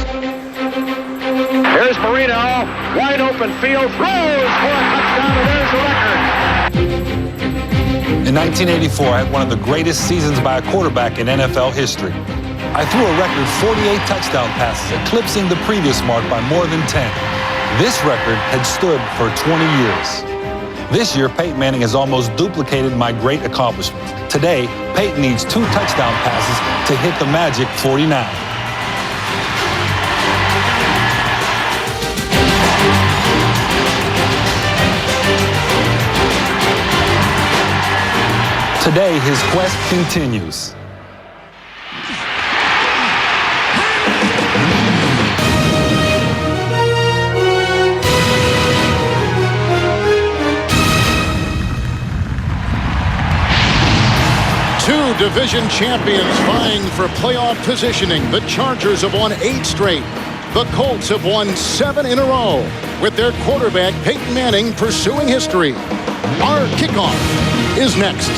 Here's Marino, wide open field, throws for a touchdown, and there's the record. In 1984, I had one of the greatest seasons by a quarterback in NFL history. I threw a record 48 touchdown passes, eclipsing the previous mark by more than 10. This record had stood for 20 years. This year, Peyton Manning has almost duplicated my great accomplishment. Today, Peyton needs 2 touchdown passes to hit the magic 49. Today, his quest continues. Two division champions vying for playoff positioning. The Chargers have won 8 straight. The Colts have won 7 in a row, with their quarterback Peyton Manning pursuing history. Our kickoff is next.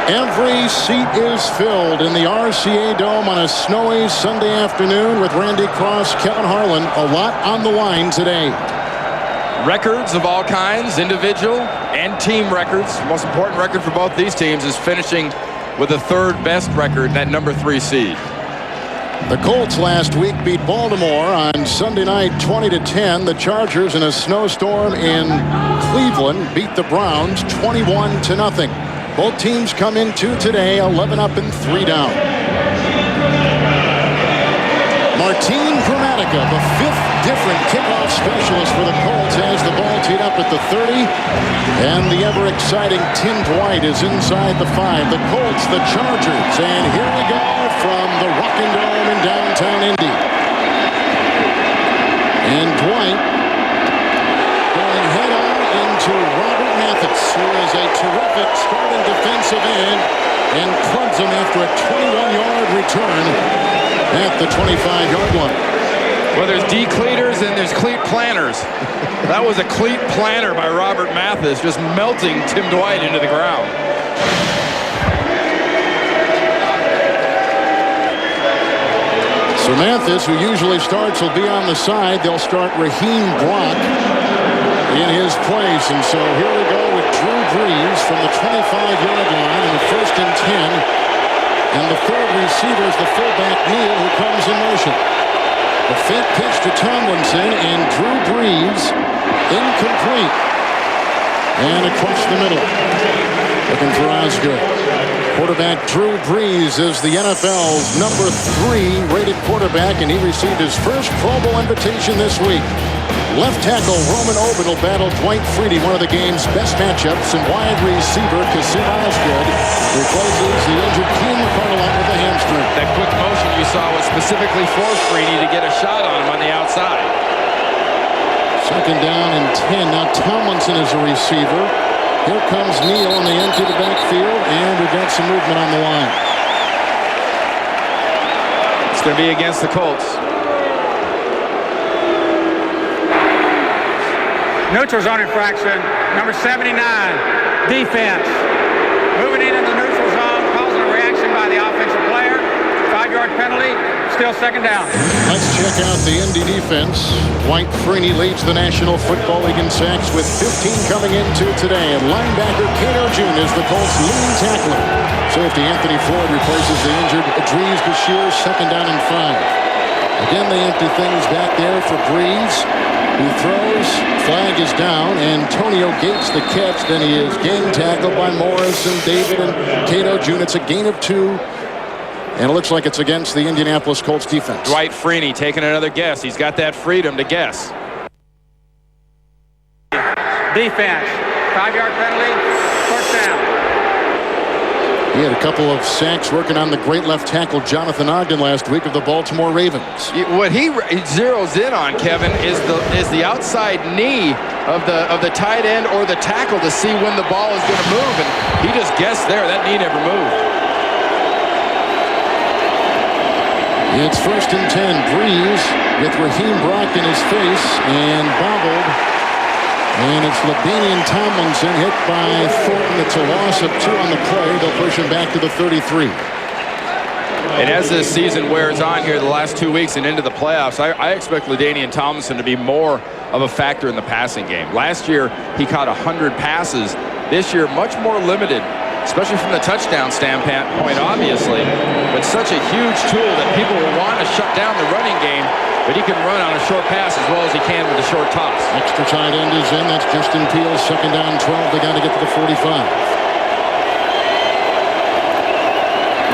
Every seat is filled in the RCA Dome on a snowy Sunday afternoon with Randy Cross, Kevin Harlan. A lot on the line today. Records of all kinds, individual and team records. The most important record for both these teams is finishing with the 3rd best record, that number 3 seed. The Colts last week beat Baltimore on Sunday night 20-10. The Chargers in a snowstorm in Cleveland beat the Browns 21-0. Both teams come into today 11 up and 3 down. Martin Gramatica, the 5th different kickoff specialist for the Colts, has the ball teed up at the 30. And the ever-exciting Tim Dwight is inside the 5. The Colts, the Chargers, and here we go from the Rocking Dome in downtown Indy. And Dwight going head-on into Robert Mathis, who is a terrific starting defensive end, and clubs him after a 21-yard return at the 25-yard line. Well, there's decleaters and there's cleat planters. That was a cleat planter by Robert Mathis, just melting Tim Dwight into the ground. So Mathis, who usually starts, will be on the side. They'll start Raheem Brock in his place. And so here we go with Drew Brees from the 25-yard line in the 1st and 10. And the 3rd receiver is the fullback Neal, who comes in motion. The fake pitch to Tomlinson, and Drew Brees incomplete. And across the middle, looking for Osgood. Quarterback Drew Brees is the NFL's number 3 rated quarterback, and he received his first Pro Bowl invitation this week. Left tackle Roman Oben will battle Dwight Freeney, one of the game's best matchups, and wide receiver Kasim Osgood replaces the injured Keenan McCardle with a hamstring. That quick motion you saw was specifically for Freeney to get a shot on him on the outside. 2nd down and 10. Now Tomlinson is a receiver. Here comes Neal, and they empty the backfield, and we've got some movement on the line. It's going to be against the Colts. Neutral zone infraction, number 79, defense. Moving into the neutral zone, causing a reaction by the offensive player. 5-yard penalty, still 2nd down. Let's check out the Indy defense. Dwight Freeney leads the National Football League in sacks with 15 coming into today. And linebacker Cato June is the Colts' leading tackler. Safety Anthony Floyd replaces the injured Idris Bashir, 2nd down and 5. Again, they empty things back there for Brees, who throws. Flag is down. Antonio Gates the catch. Then he is gang tackled by Morris and David and Cato June. It's a gain of 2. And it looks like it's against the Indianapolis Colts defense. Dwight Freeney taking another guess. He's got that freedom to guess. Defense. 5-yard penalty, 1st down. He had a couple of sacks working on the great left tackle Jonathan Ogden last week of the Baltimore Ravens. What he zeroes in on, Kevin, is the outside knee of the tight end or the tackle to see when the ball is going to move, and he just guessed there. That knee never moved. It's 1st and 10. Brees with Raheem Brock in his face and bobbled And it's LaDainian Tomlinson hit by Thornton. It's a loss of 2 on the play. They'll push him back to the 33. And as this season wears on here the last 2 weeks and into the playoffs, I expect LaDainian Tomlinson to be more of a factor in the passing game. Last year, he caught 100 passes. This year, much more limited, especially from the touchdown standpoint, obviously. But such a huge tool that people will want to shut down the running game, but he can run on a short pass as well as he can with a short toss. Extra tight end is in. That's Justin Peels. 2nd down, 12. They got to get to the 45.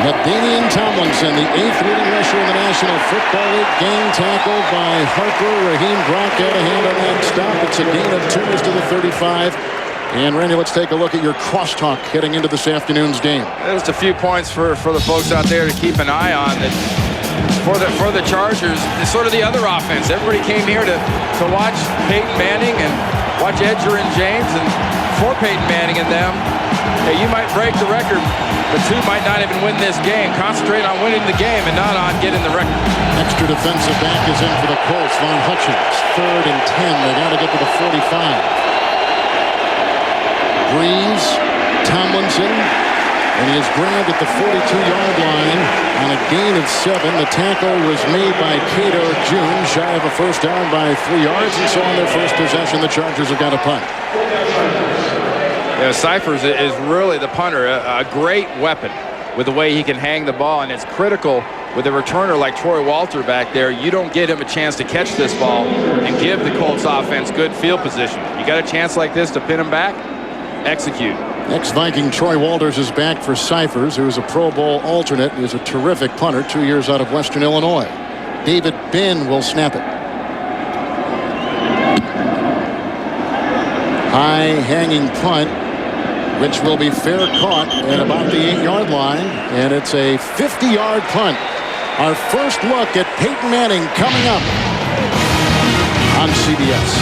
LaDainian Tomlinson, the 8th leading rusher in the National Football League. Gang tackled by Harper. Raheem Brock got a hand on that stop. It's a gain of 2 to the 35. And Randy, let's take a look at your crosstalk heading into this afternoon's game. Just a few points for the folks out there to keep an eye on. That for the Chargers, it's sort of the other offense. Everybody came here to watch Peyton Manning and watch Edger and James, and for Peyton Manning and them, hey, you might break the record, but 2 might not even win this game. Concentrate on winning the game and not on getting the record. Extra defensive back is in for the Colts. Von Hutchins, 3rd and 10. They got to get to the 45. Brees, Tomlinson, and he is grabbed at the 42-yard line on a gain of 7. The tackle was made by Cato June, shy of a first down by 3 yards, and so on their first possession, the Chargers have got a punt. Yeah, Cyphers is really the punter, a great weapon with the way he can hang the ball, and it's critical with a returner like Troy Walter back there. You don't get him a chance to catch this ball and give the Colts offense good field position. You got a chance like this to pin him back, execute. Ex-Viking Troy Walters is back for Cyphers, who is a Pro Bowl alternate. He is a terrific punter, 2 years out of Western Illinois. David Binn will snap it. High hanging punt, which will be fair caught at about the 8-yard line, and it's a 50-yard punt. Our first look at Peyton Manning coming up on CBS.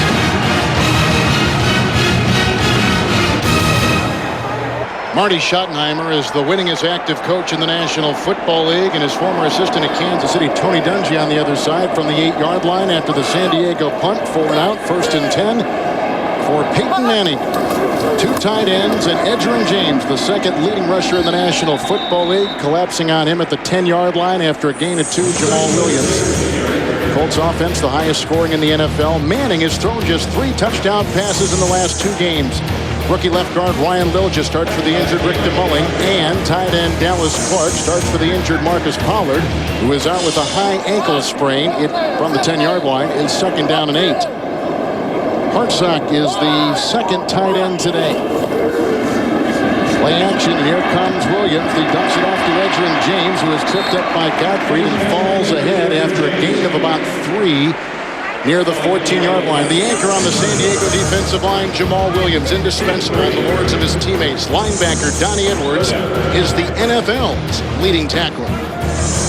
Marty Schottenheimer is the winningest active coach in the National Football League, and his former assistant at Kansas City, Tony Dungy, on the other side from the 8-yard line after the San Diego punt. 4 and out, 1st and 10 for Peyton Manning. 2 tight ends, and Edger and James, the 2nd leading rusher in the National Football League, collapsing on him at the 10-yard line after a gain of 2. Jamal Williams. Colts offense, the highest scoring in the NFL. Manning has thrown just 3 touchdown passes in the last 2 games. Rookie left guard Ryan Lilja starts for the injured Rick DeMulling, and tight end Dallas Clark starts for the injured Marcus Pollard, who is out with a high ankle sprain. It, from the 10-yard line, is 2nd down and 8. Hartsock is the 2nd tight end today. Play action, and here comes Williams. He dumps it off to Edger and James, who is tripped up by Gottfried and falls ahead after a gain of about 3. Near the 14-yard line. The anchor on the San Diego defensive line, Jamal Williams, indispensable in the words of his teammates. Linebacker Donnie Edwards is the NFL's leading tackler.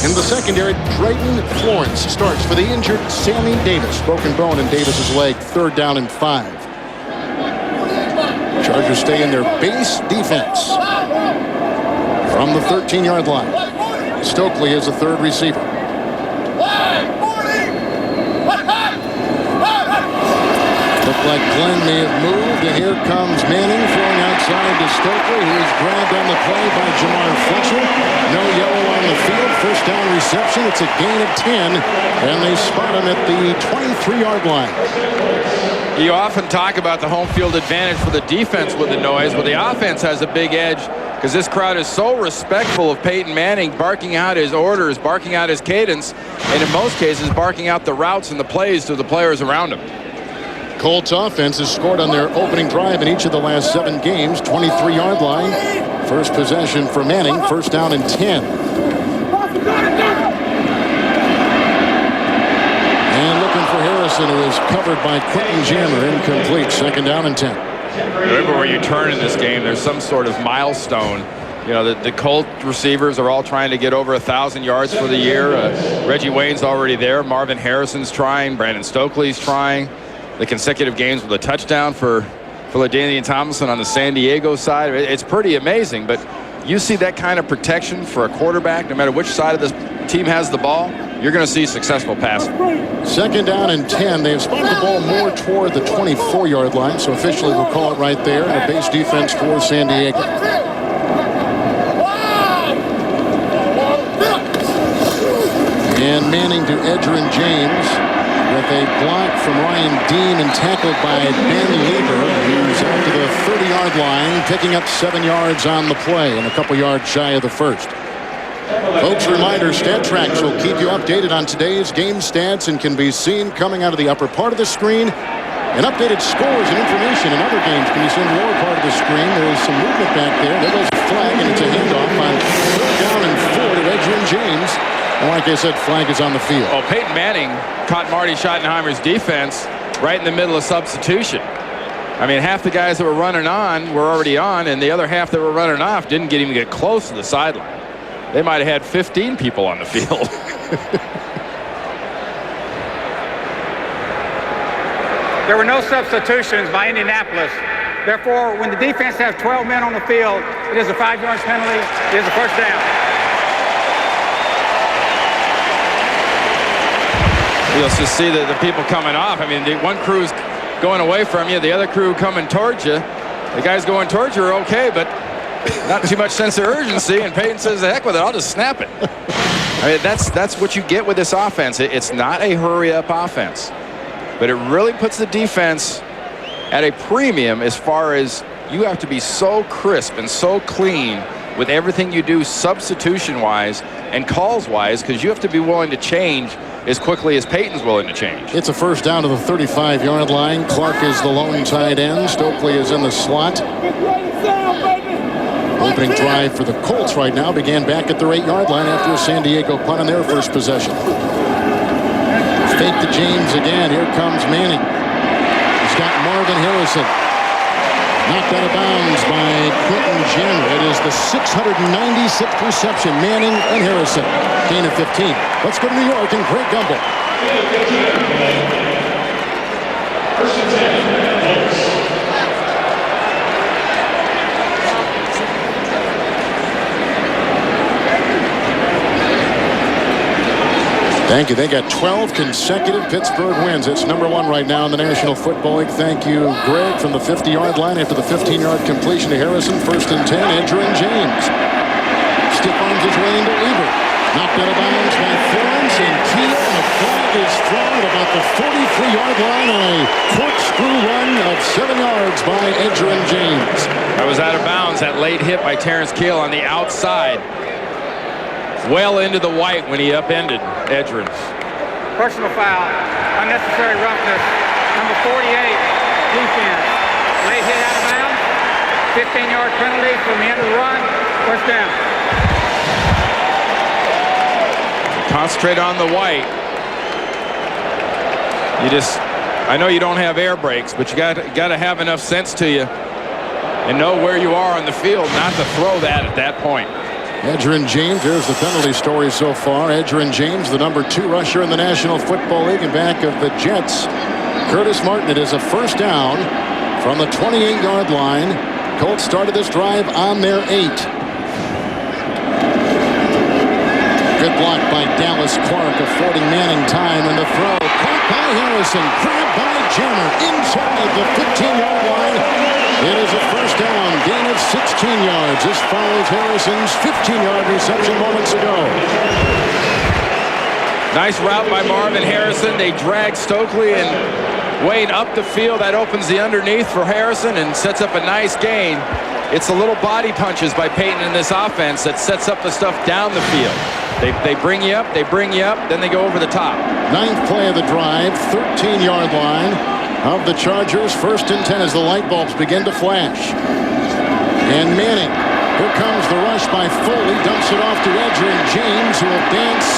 In the secondary, Drayton Florence starts for the injured Sammy Davis. Broken bone in Davis's leg, 3rd down and 5. Chargers stay in their base defense from the 13-yard line. Stokely is the 3rd receiver. Looked like Glenn may have moved, and here comes Manning throwing outside to Stokely, who is grabbed on the play by Jamar Fletcher. No yellow on the field. 1st down reception. It's a gain of 10, and they spot him at the 23-yard line. You often talk about the home field advantage for the defense with the noise. Well, the offense has a big edge because this crowd is so respectful of Peyton Manning, barking out his orders, barking out his cadence, and in most cases barking out the routes and the plays to the players around him. Colts offense has scored on their opening drive in each of the last 7 games. 23-yard line. First possession for Manning. 1st down and 10. And looking for Harrison, who is covered by Quentin Jammer. Incomplete. 2nd down and 10. Remember, where you turn in this game, there's some sort of milestone. You know, the Colt receivers are all trying to get over 1,000 yards for the year. Reggie Wayne's already there. Marvin Harrison's trying. Brandon Stokely's trying. The consecutive games with a touchdown for LaDainian Tomlinson on the San Diego side. It's pretty amazing, but you see that kind of protection for a quarterback, no matter which side of this team has the ball, you're going to see successful passing. 2nd down and 10. They have spun the ball more toward the 24-yard line, so officially we'll call it right there. And a base defense for San Diego. And Manning to Edgerrin James with a block from Ryan Dean and tackled by Ben Lieber, who's out to the 30-yard line, picking up 7 yards on the play and a couple yards shy of the first. Folks, reminder, StatTrax will keep you updated on today's game stats and can be seen coming out of the upper part of the screen. And updated scores and information in other games can be seen in the lower part of the screen. There's some movement back there. There goes a flag, and it's a handoff on 3rd down and 4 to Edgerrin James. And like I said, flag is on the field. Oh, Peyton Manning caught Marty Schottenheimer's defense right in the middle of substitution. I mean, half the guys that were running on were already on, and the other half that were running off didn't even get close to the sideline. They might have had 15 people on the field. There were no substitutions by Indianapolis. Therefore, when the defense has 12 men on the field, it is a 5-yard penalty. It is a first down. You'll just see the people coming off. I mean, the one crew's going away from you, the other crew coming towards you. The guys going towards you are okay, but not too much sense of urgency. And Peyton says, "The heck with it, I'll just snap it." I mean, that's what you get with this offense. It's not a hurry-up offense, but it really puts the defense at a premium as far as you have to be so crisp and so clean with everything you do substitution-wise and calls-wise, because you have to be willing to change as quickly as Peyton's willing to change. It's a first down to the 35-yard line. Clark is the lone tight end. Stokely is in the slot. Opening drive for the Colts right now began back at their 8-yard line after a San Diego punt on their first possession. Fake to James again. Here comes Manning. He's got Marvin Harrison. Knocked out of bounds by Quentin Jenner. It is the 696th reception. Manning and Harrison. Gain of 15. Let's go to New York and Greg Gumbel. Thank you. They got 12 consecutive Pittsburgh wins. It's number 1 right now in the National Football League. Thank you, Greg, from the 50-yard line after the 15-yard completion to Harrison. 1st and 10, Edgerrin James. Stiff arms his way into Lieber. Knocked out of bounds by Florence and Keel. And the flag is thrown at about the 43-yard line on a corkscrew run of 7 yards by Edgerrin James. That was out of bounds, that late hit by Terrence Keel on the outside. Well into the white when he upended Edgerrin. Personal foul, unnecessary roughness. Number 48, defense. Late hit out of bounds. 15-yard penalty from the end of the run. First down. Concentrate on the white. I know you don't have air brakes, but you got to have enough sense to you and know where you are on the field not to throw that at that point. Edgerrin James, there's the penalty story so far. Edgerrin James, the number 2 rusher in the National Football League, and back of the Jets. Curtis Martin, it is a first down from the 28-yard line. Colts started this drive on their 8. Good block by Dallas Clark, affording Manning time in the throw. Caught by Harrison, grabbed by Jenner inside the 15-yard line. It is a first down, gain of 16 yards. This follows Harrison's 15-yard reception moments ago. Nice route by Marvin Harrison. They drag Stokely and Wayne up the field. That opens the underneath for Harrison and sets up a nice gain. It's the little body punches by Peyton in this offense that sets up the stuff down the field. They bring you up, then they go over the top. 9th play of the drive, 13-yard line of the Chargers. 1st and 10 as the light bulbs begin to flash. And Manning, here comes the rush by Foley, dumps it off to Edgerrin James, who will dance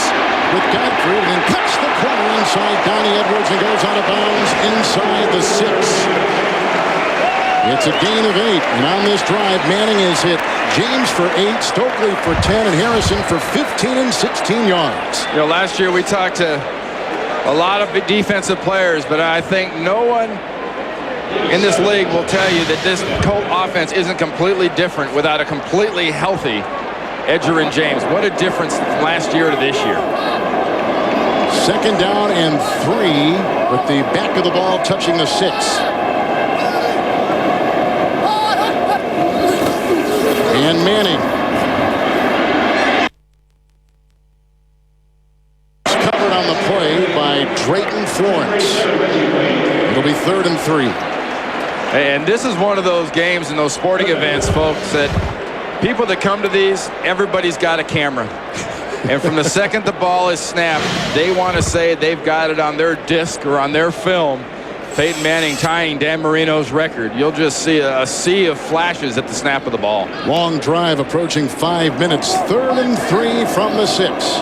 with Godfrey, and then cuts the corner inside Donnie Edwards and goes out of bounds inside the 6. It's a gain of 8, and on this drive, Manning has hit James for 8, Stokely for 10, and Harrison for 15 and 16 yards. You know, last year we talked to a lot of defensive players, but I think no one in this league will tell you that this Colt offense isn't completely different without a completely healthy Edgerrin James. What a difference from last year to this year. Second down and 3 with the back of the ball touching the 6. And Manning. Covered on the play by Drayton Florence. It'll be 3rd and 3. And this is one of those games and those sporting events, folks, that people that come to these, everybody's got a camera. And from the second the ball is snapped, they want to say they've got it on their disc or on their film. Peyton Manning tying Dan Marino's record. You'll just see a sea of flashes at the snap of the ball. Long drive approaching 5 minutes. 3rd and 3 from the 6.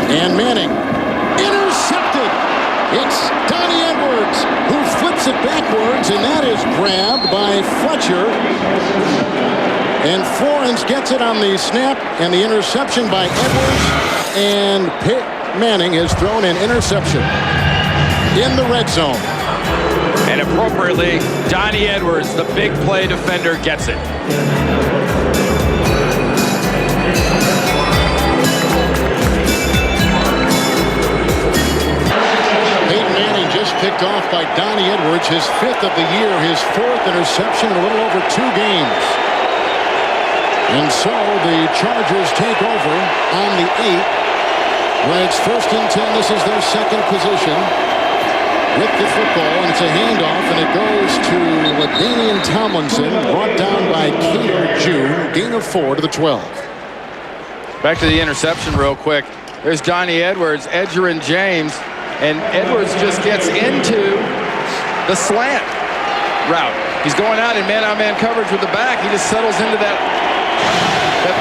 And Manning intercepted. It's Donnie Edwards who flips it backwards, and that is grabbed by Fletcher. And Florence gets it on the snap, and the interception by Edwards. And Manning has thrown an interception in the red zone. And appropriately, Donnie Edwards, the big play defender, gets it. Peyton Manning just picked off by Donnie Edwards, his 5th of the year, his 4th interception in a little over 2 games. And so the Chargers take over on the 8th. When it's 1st and 10, this is their second position with the football, and it's a handoff, and it goes to LaDainian Tomlinson, brought down by Cato June, gain of 4 to the 12. Back to the interception real quick. There's Donnie Edwards, Edgerrin James, and Edwards just gets into the slant route. He's going out in man-on-man coverage with the back. He just settles into that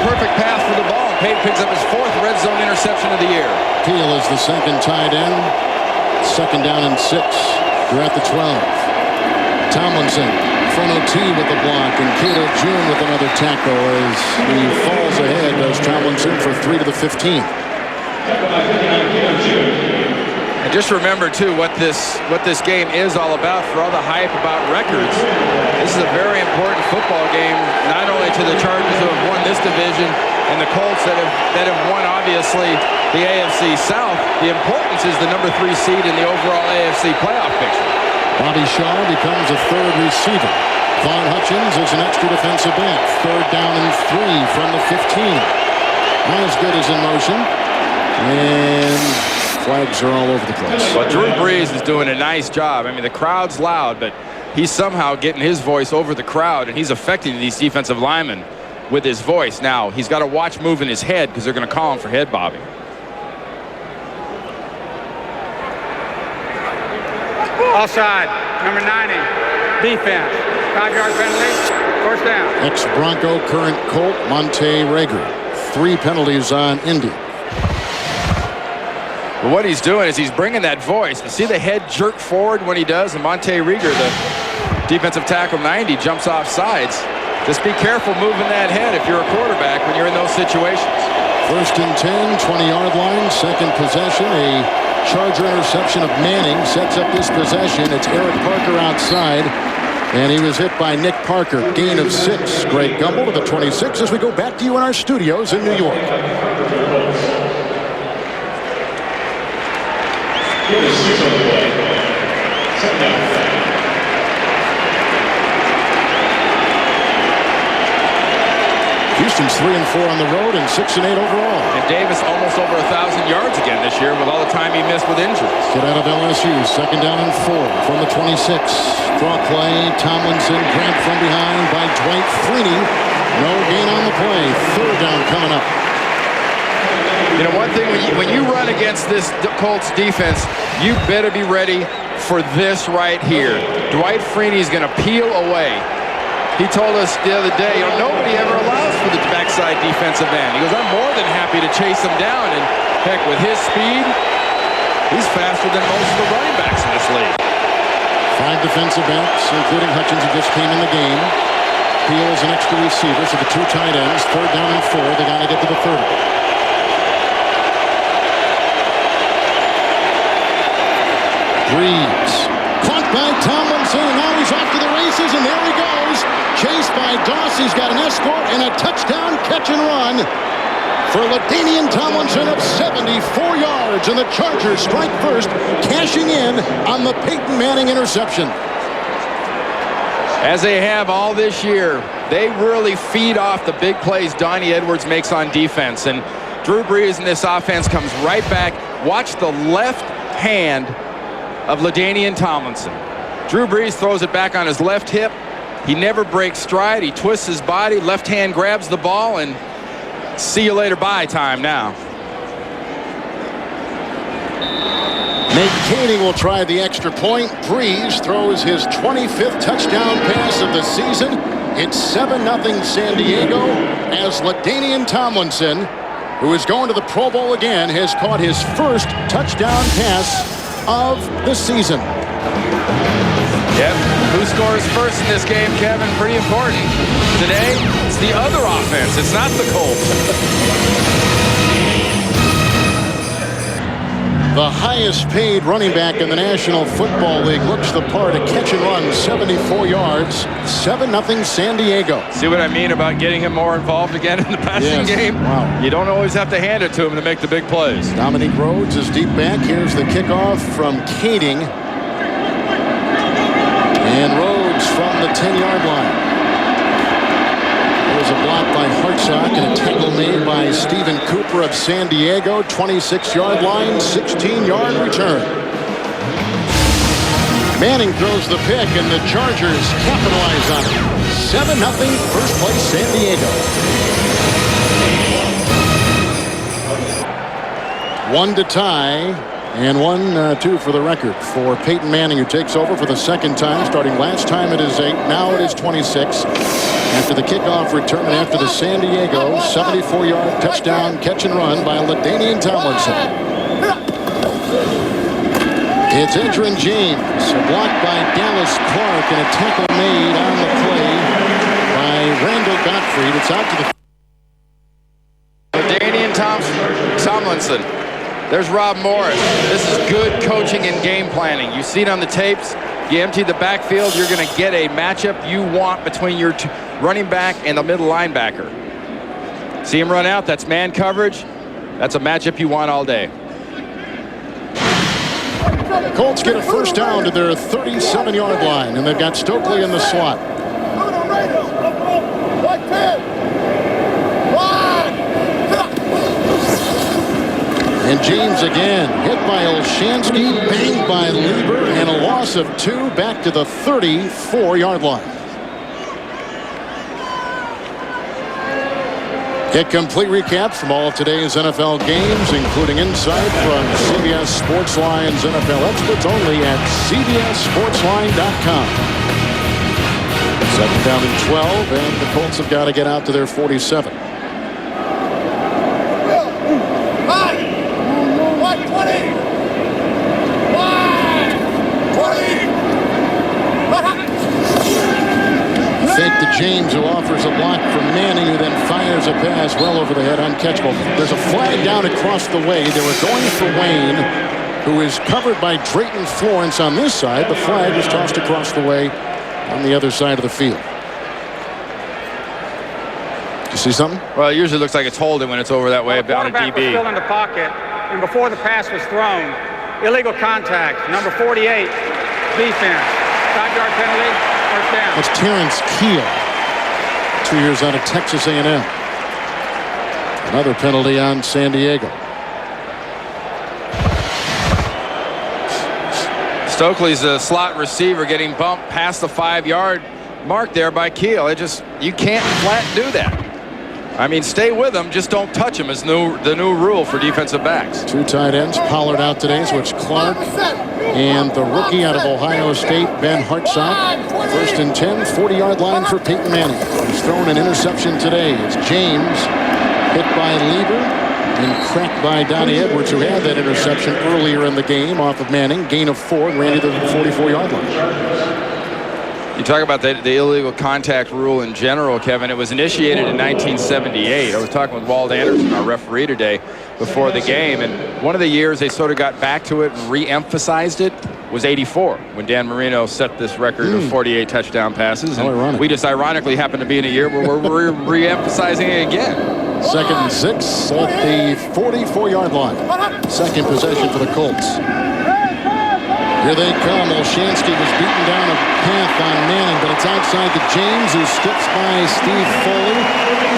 perfect path for the ball. Payne picks up his 4th red zone interception of the year. Peel is the second tight end. 2nd down and 6. We're at the 12. Tomlinson, front OT with the block, and Cato June with another tackle as he falls ahead, does Tomlinson for 3 to the 15. And just remember, too, what this game is all about. For all the hype about records, this is a very important football game, not only to the Chargers who have won this division and the Colts that have won, obviously, the AFC South. The importance is the number 3 seed in the overall AFC playoff picture. Bobby Shaw becomes a 3rd receiver. Vaughn Hutchins is an extra defensive back. 3rd down and 3 from the 15. Osgood is in motion. And flags are all over the place. Well, Drew Brees is doing a nice job. I mean, the crowd's loud, but he's somehow getting his voice over the crowd, and he's affecting these defensive linemen with his voice. Now, he's got to watch moving his head because they're going to call him for head bobbing. Offside, number 90, defense. 5-yard penalty, 1st down. Ex-Bronco, current Colt, Monte Rager. 3 penalties on Indy. But what he's doing is he's bringing that voice. You see the head jerk forward when he does, and Monte Rieger, the defensive tackle 90, jumps off sides. Just be careful moving that head if you're a quarterback when you're in those situations. 1st and 10, 20-yard line, 2nd possession. A Charger interception of Manning sets up this possession. It's Eric Parker outside, and he was hit by Nick Parker. Gain of 6. Greg Gumbel to the 26 as we go back to you in our studios in New York. Houston's 3-4 on the road and 6-8 overall. And Davis almost over 1,000 yards again this year with all the time he missed with injuries. Get out of LSU. 2nd down and 4 from the 26. Draw play. Tomlinson grabbed from behind by Dwight Freeney. No gain on the play. 3rd down coming up. You know, one thing, when you run against this Colts defense, you better be ready for this right here. Dwight Freeney's going to peel away. He told us the other day, you know, nobody ever allows for the backside defensive end. He goes, I'm more than happy to chase him down. And heck, with his speed, he's faster than most of the running backs in this league. 5 defensive backs, including Hutchins, who just came in the game. Peel is an extra receiver, so the 2 tight ends. 3rd down and 4. They got to get to the 30. Brees. Caught by Tomlinson, and now he's off to the races, and there he goes. Chased by Doss. He's got an escort and a touchdown catch and run. for LaDainian Tomlinson of 74 yards, and the Chargers strike first, cashing in on the Peyton Manning interception. As they have all this year, they really feed off the big plays Donnie Edwards makes on defense. And Drew Brees in this offense comes right back. Watch the left hand of LaDainian Tomlinson. Drew Brees throws it back on his left hip. He never breaks stride. He twists his body. Left hand grabs the ball, and see you later, bye time now. Nate Koenig will try the extra point. Brees throws his 25th touchdown pass of the season. It's 7-0 San Diego as LaDainian Tomlinson, who is going to the Pro Bowl again, has caught his first touchdown pass of the season. Yep. Who scores first in this game, Kevin? Pretty important. Today, it's the other offense. It's not the Colts. The highest paid running back in the National Football League looks the part. A catch and run, 74 yards, 7-0 San Diego. See what I mean about getting him more involved again in the passing game? Wow. You don't always have to hand it to him to make the big plays. Dominique Rhodes is deep back. Here's the kickoff from Koenig. And Rhodes from the 10-yard line. There's a block by Hartsock and a tackle made by Stephen Cooper of San Diego. 26-yard line, 16-yard return. Manning throws the pick, and the Chargers capitalize on it. 7-0, first place San Diego. 1 to tie. And 1-2 for the record for Peyton Manning, who takes over for the second time, starting last time at his 8. Now it is 26. After the kickoff return and after the San Diego 74-yard touchdown catch and run by LaDainian Tomlinson. It's Edgerrin James, a block by Dallas Clark, and a tackle made on the play by Randall Gottfried. It's out to the LaDainian Tomlinson. There's Rob Morris. This is good coaching and game planning. You see it on the tapes. You empty the backfield, you're going to get a matchup you want between your running back and the middle linebacker. See him run out. That's man coverage. That's a matchup you want all day. The Colts get a first down to their 37-yard line, and they've got Stokely in the slot. And James again, hit by Olshansky, banged by Lieber, and a loss of 2 back to the 34-yard line. Get complete recaps from all of today's NFL games, including insight from CBS Sportsline's NFL experts only at CBSSportsline.com. 2nd down and 12, and the Colts have got to get out to their 47. Fake to James, who offers a block from Manning, who then fires a pass well over the head, uncatchable. There's a flag down across the way. They were going for Wayne, who is covered by Drayton Florence on this side. The flag was tossed across the way on the other side of the field. You see something? Well, it usually looks like it's holding when it's over that way, down a DB. Was still in the pocket, and before the pass was thrown, illegal contact, number 48, defense, 5-yard penalty, first down. That's Terrence Keel, 2 years out of Texas A&M. Another penalty on San Diego. Stokely's a slot receiver getting bumped past the 5-yard mark there by Keel. You can't flat do that. I mean, stay with him, just don't touch him is the new rule for defensive backs. 2 tight ends. Pollard out today, so it's Clark and the rookie out of Ohio State, Ben Hartsock. 1st and 10, 40-yard line for Peyton Manning. He's thrown an interception today. It's James, hit by Lieber and cracked by Donnie Edwards, who had that interception earlier in the game off of Manning. Gain of 4 and ran to the 44-yard line. You talk about the illegal contact rule in general, Kevin. It was initiated in 1978. I was talking with Walt Anderson, our referee today, before the game. And one of the years they sort of got back to it and re-emphasized it was 84, when Dan Marino set this record of 48 touchdown passes. And we just ironically happened to be in a year where we're re-emphasizing it again. Second and 6 at the 44-yard line. Second possession for the Colts. Here they come. Olshansky was beaten down a path on Manning, but it's outside to James, who skips by Steve Foley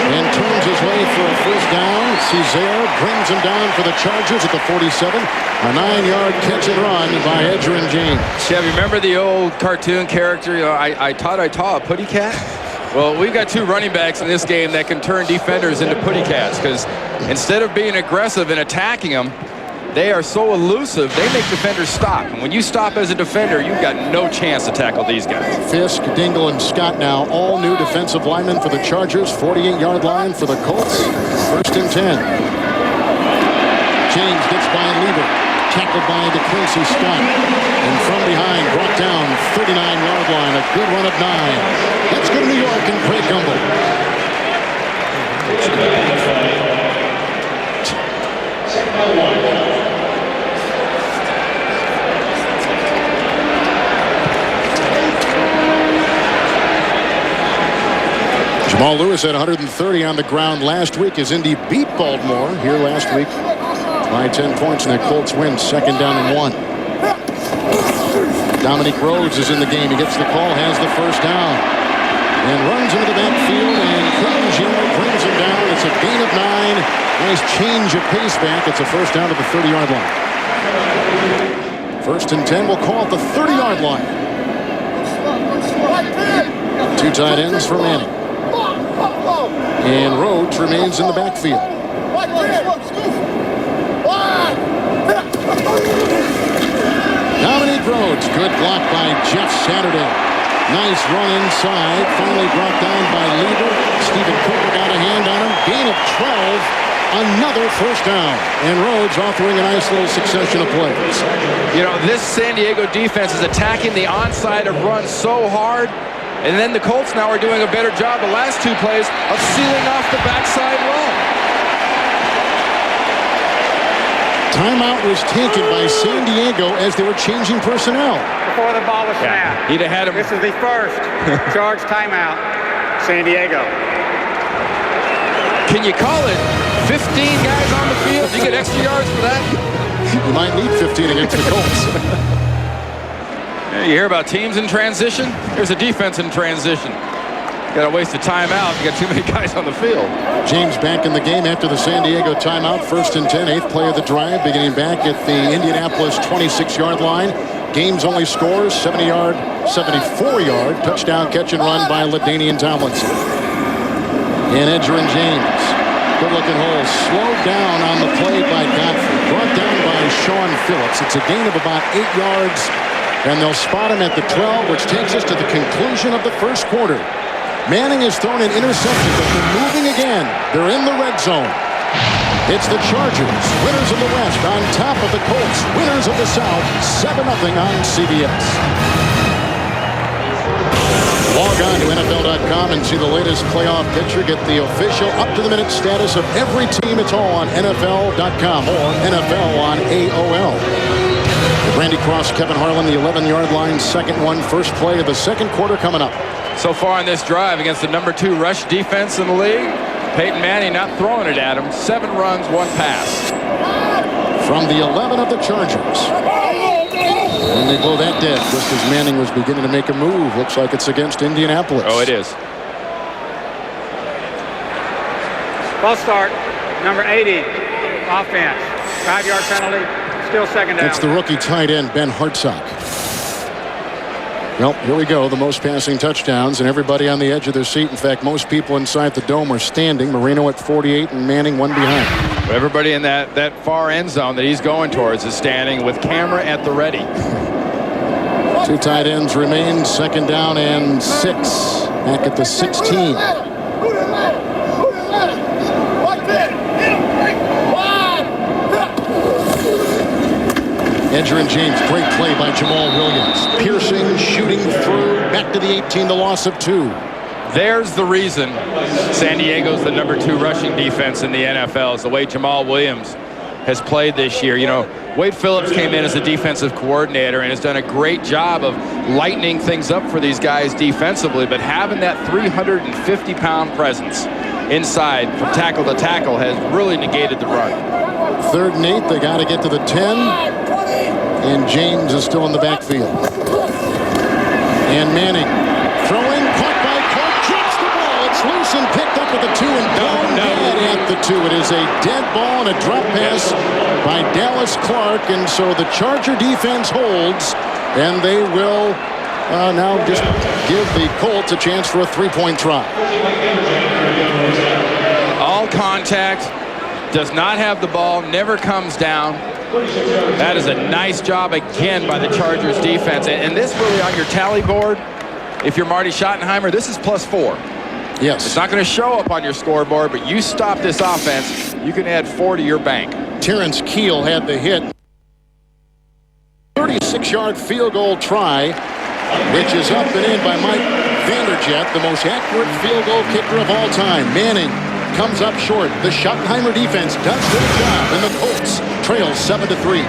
and turns his way for a first down. Cesare brings him down for the Chargers at the 47. A 9-yard catch and run by Edgerrin James. Chevy, remember the old cartoon character? You know, I taught a putty cat. Well, we've got two running backs in this game that can turn defenders into putty cats, because instead of being aggressive and attacking them, they are so elusive, they make defenders stop. And when you stop as a defender, you've got no chance to tackle these guys. Fisk, Dingle, and Scott now all new defensive linemen for the Chargers. 48-yard line for the Colts. First and 10. James gets by Lieber. Tackled by DeQuincy Scott. And from behind, brought down 39-yard line. A good run of 9. Let's go to New York and Craig Gumbel. Jamal Lewis had 130 on the ground last week as Indy beat Baltimore here last week by 10 points, and the Colts win. Second down and 1. Dominic Rhodes is in the game. He gets the call, has the first down, and runs into the backfield, and Kuzma brings him down. It's a gain of 9. Nice change of pace back. It's a first down to the 30-yard line. First and 10. We'll call it the 30-yard line. Two tight ends for Manning. And Rhodes remains in the backfield. Dominic Rhodes. Good block by Jeff Saturday. Nice run inside. Finally brought down by Lieber. Stephen Cooper got a hand on him. Gain of 12. Another first down. And Rhodes offering a nice little succession of plays. You know, this San Diego defense is attacking the onside of runs so hard. And then the Colts now are doing a better job the last two plays of sealing off the backside run. Timeout was taken by San Diego as they were changing personnel. Before the ball was snapped. He'd have had him. This is the first charge timeout, San Diego. Can you call it 15 guys on the field? You get extra yards for that? You might need 15 against the Colts. You hear about teams in transition? There's a defense in transition. You got to waste a timeout. You got too many guys on the field. James back in the game after the San Diego timeout. First and 10, 8th play of the drive, beginning back at the Indianapolis 26-yard line. Games only scores 74-yard touchdown catch and run by LaDainian Tomlinson. And Edgerrin James. Good-looking hole. Slowed down on the play by Godfrey. Brought down by Sean Phillips. It's a gain of about 8 yards. And they'll spot him at the 12, which takes us to the conclusion of the first quarter. Manning has thrown an interception, but they're moving again. They're in the red zone. It's the Chargers, winners of the West, on top of the Colts, winners of the South, 7-0 on CBS. Log on to NFL.com and see the latest playoff picture. Get the official up-to-the-minute status of every team. It's all on NFL.com or NFL on AOL. Randy Cross, Kevin Harlan, the 11-yard line, second one, first play of the second quarter coming up. So far in this drive against the number 2 rush defense in the league, Peyton Manning not throwing it at him. 7 runs, 1 pass. From the 11 of the Chargers. And they blow that dead just as Manning was beginning to make a move. Looks like it's against Indianapolis. Oh, it is. False start, number 80, offense. 5-yard penalty, still second down. That's the rookie tight end, Ben Hartsock. Well, here we go. The most passing touchdowns, and everybody on the edge of their seat. In fact, most people inside the dome are standing. Marino at 48 and Manning one behind. But everybody in that far end zone that he's going towards is standing with camera at the ready. 2 tight ends remain. Second down and 6. Back at the 16. Edgerrin James, great play by Jamal Williams. Piercing, shooting through, back to the 18, the loss of 2. There's the reason San Diego's the number 2 rushing defense in the NFL, is the way Jamal Williams has played this year. You know, Wade Phillips came in as a defensive coordinator and has done a great job of lightening things up for these guys defensively, but having that 350-pound presence inside from tackle to tackle has really negated the run. 3rd and 8. They got to get to the 10. And James is still in the backfield. And Manning throwing, caught by Clark, drops the ball. It's loose and picked up at the 2 and down at the 2. It is a dead ball and a drop pass by Dallas Clark. And so the Charger defense holds, and they will now just give the Colts a chance for a 3-point try. All contact, does not have the ball, never comes down. That is a nice job again by the Chargers defense. And this really on your tally board, if you're Marty Schottenheimer, this is +4. Yes. It's not going to show up on your scoreboard, but you stop this offense, you can add 4 to your bank. Terrence Keel had the hit. 36-yard field goal try, which is up and in by Mike Vanderjagt, the most accurate field goal kicker of all time. Manning comes up short. The Schottenheimer defense does their job, and the Colts trail 7-3.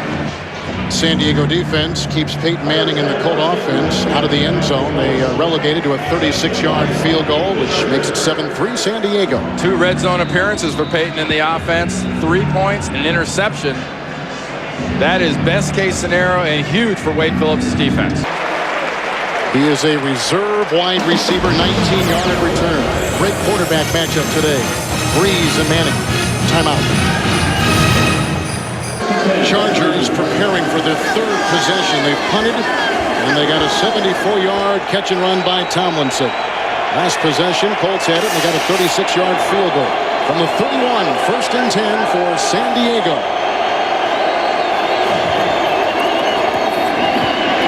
San Diego defense keeps Peyton Manning and the Colt offense out of the end zone. They are relegated to a 36-yard field goal, which makes it 7-3 San Diego. 2 red zone appearances for Peyton in the offense, 3 points, an interception. That is best case scenario and huge for Wade Phillips' defense. He is a reserve wide receiver, 19-yard return. Great quarterback matchup today. Brees and Manning. Timeout. Chargers preparing for their 3rd possession. They've punted, and they got a 74-yard catch and run by Tomlinson. Last possession, Colts had it, and they got a 36-yard field goal. From the 31, 1st and 10 for San Diego.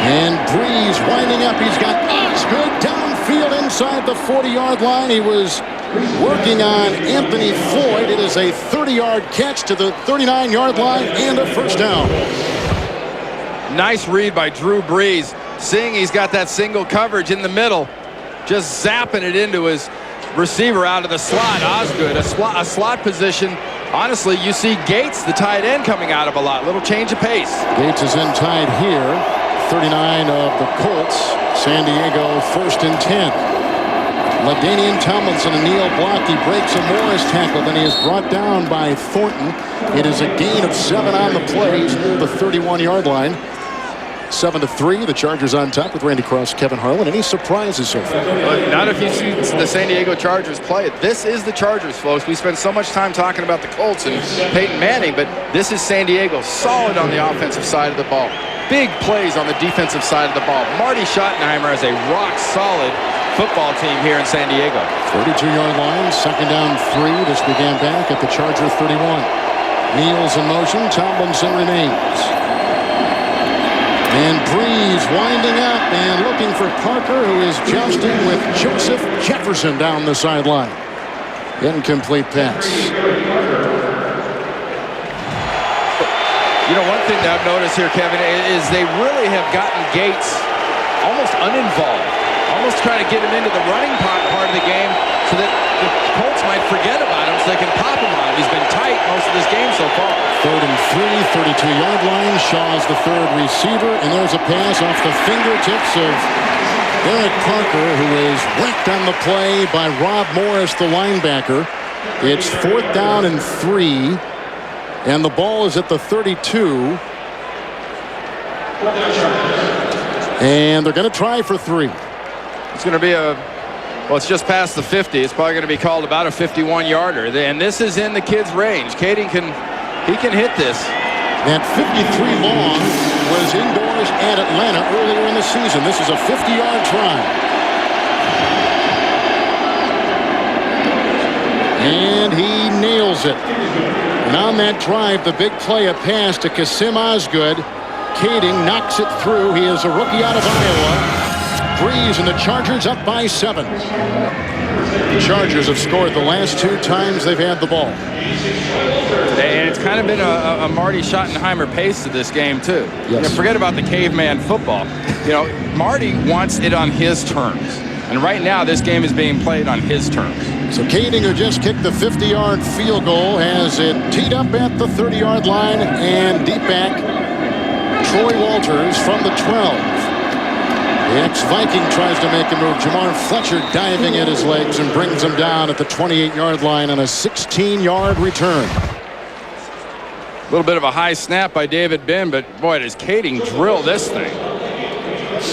And Brees winding up. He's got Osgood downfield inside the 40-yard line. He was working on Anthony Floyd. It is a 30-yard catch to the 39-yard line and a 1st down. Nice read by Drew Brees. Seeing he's got that single coverage in the middle, just zapping it into his receiver out of the slot. Osgood, a slot position. Honestly, you see Gates, the tight end, coming out of a lot. Little change of pace. Gates is in tight here. 39 of the Colts. San Diego 1st and 10. LaDainian Tomlinson and Neil Blocky breaks a Morris tackle. Then he is brought down by Thornton. It is a gain of 7 on the play. He's near the 31-yard line. 7-3. The Chargers on top with Randy Cross, Kevin Harlan. Any surprises so far? Not if you see the San Diego Chargers play. This is the Chargers, folks. We spend so much time talking about the Colts and Peyton Manning, but this is San Diego, solid on the offensive side of the ball. Big plays on the defensive side of the ball. Marty Schottenheimer has a rock-solid football team here in San Diego. 32-yard line, 2nd down 3. This began back at the Charger 31. Neal's in motion. Tomlinson remains. And Brees winding up and looking for Parker, who is jousting with Joseph Jefferson down the sideline. Incomplete pass. You know, one thing that I've noticed here, Kevin, is they really have gotten Gates almost uninvolved. Almost trying to get him into the running part of the game so that the Colts might forget about him so they can pop him on him. He's been tight most of this game so far. 3rd and 3, 32-yard line. Shaw's the 3rd receiver, and there's a pass off the fingertips of Eric Parker, who is whacked on the play by Rob Morris, the linebacker. It's 4th down and 3, and the ball is at the 32. And they're going to try for 3. It's going to be well, it's just past the 50. It's probably going to be called about a 51-yarder. And this is in the kid's range. Kading can hit this. That 53 long was indoors at Atlanta earlier in the season. This is a 50-yard try. And he nails it. And on that drive, the big play, a pass to Kasim Osgood. Kading knocks it through. He is a rookie out of Iowa. Brees and the Chargers up by 7. The Chargers have scored the last 2 times they've had the ball. And it's kind of been a Marty Schottenheimer pace to this game, too. Yes. You know, forget about the caveman football. You know, Marty wants it on his terms. And right now, this game is being played on his terms. So Kading, who just kicked the 50-yard field goal, has it teed up at the 30-yard line and deep back. Troy Walters from the 12. The ex-Viking tries to make a move. Jamar Fletcher diving at his legs and brings him down at the 28-yard line on a 16-yard return. A little bit of a high snap by David Binn, but boy, does Kading drill this thing.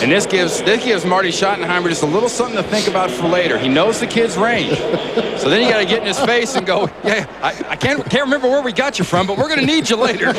And this gives Marty Schottenheimer just a little something to think about for later. He knows the kid's range. So then you got to get in his face and go, yeah, I can't remember where we got you from, but we're going to need you later.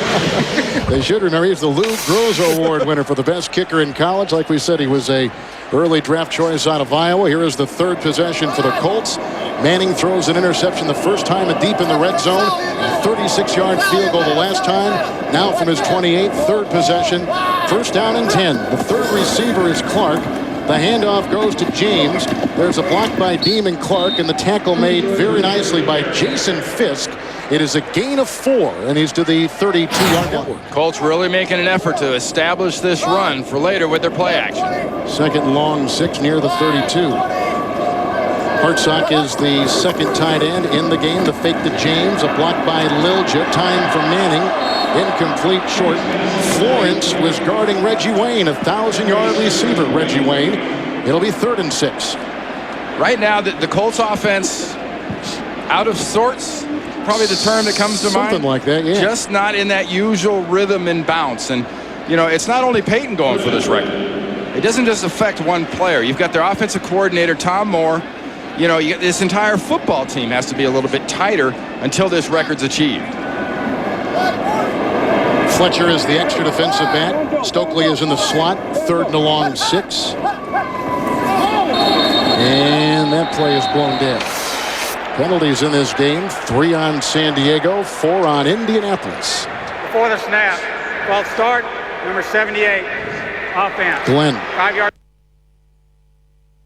They should remember he's the Lou Groza Award winner for the best kicker in college. Like we said, he was a early draft choice out of Iowa. Here is the third possession for the Colts. Manning throws an interception the first time deep in the red zone. A 36-yard field goal the last time. Now from his 28, third possession. First down and 10. The third receiver is Clark. The handoff goes to James. There's a block by Demon Clark, and the tackle made very nicely by Jason Fisk. It is a gain of 4, and he's to the 32-yard line. Colts really making an effort to establish this run for later with their play action. Second long 6 near the 32. Hartsock is the second tight end in the game. The fake to James. A block by Lilja. Time for Manning. Incomplete short. Florence was guarding Reggie Wayne. 1,000-yard receiver, Reggie Wayne. It'll be 3rd and 6. Right now, the Colts offense out of sorts. Probably the term that comes to mind. Something like that, yeah. Just not in that usual rhythm and bounce. And, you know, it's not only Peyton going for this record. It doesn't just affect one player. You've got their offensive coordinator, Tom Moore. You know, this entire football team has to be a little bit tighter until this record's achieved. Fletcher is the extra defensive back. Stokely is in the slot. 3rd and a long 6. And that play is blown dead. Penalties in this game. 3 on San Diego, 4 on Indianapolis. Before the snap, false start, number 78, offense. Glenn. 5-yard.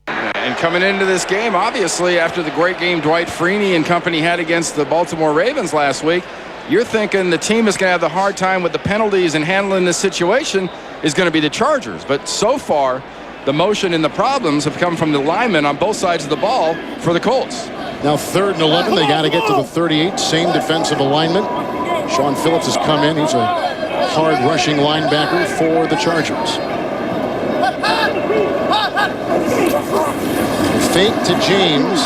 And coming into this game, obviously, after the great game Dwight Freeney and company had against the Baltimore Ravens last week, you're thinking the team is going to have the hard time with the penalties and handling this situation is going to be the Chargers. But so far, the motion and the problems have come from the linemen on both sides of the ball for the Colts. Now 3rd and 11. They got to get to the 38. Same defensive alignment. Sean Phillips has come in. He's a hard rushing linebacker for the Chargers. Fake to James,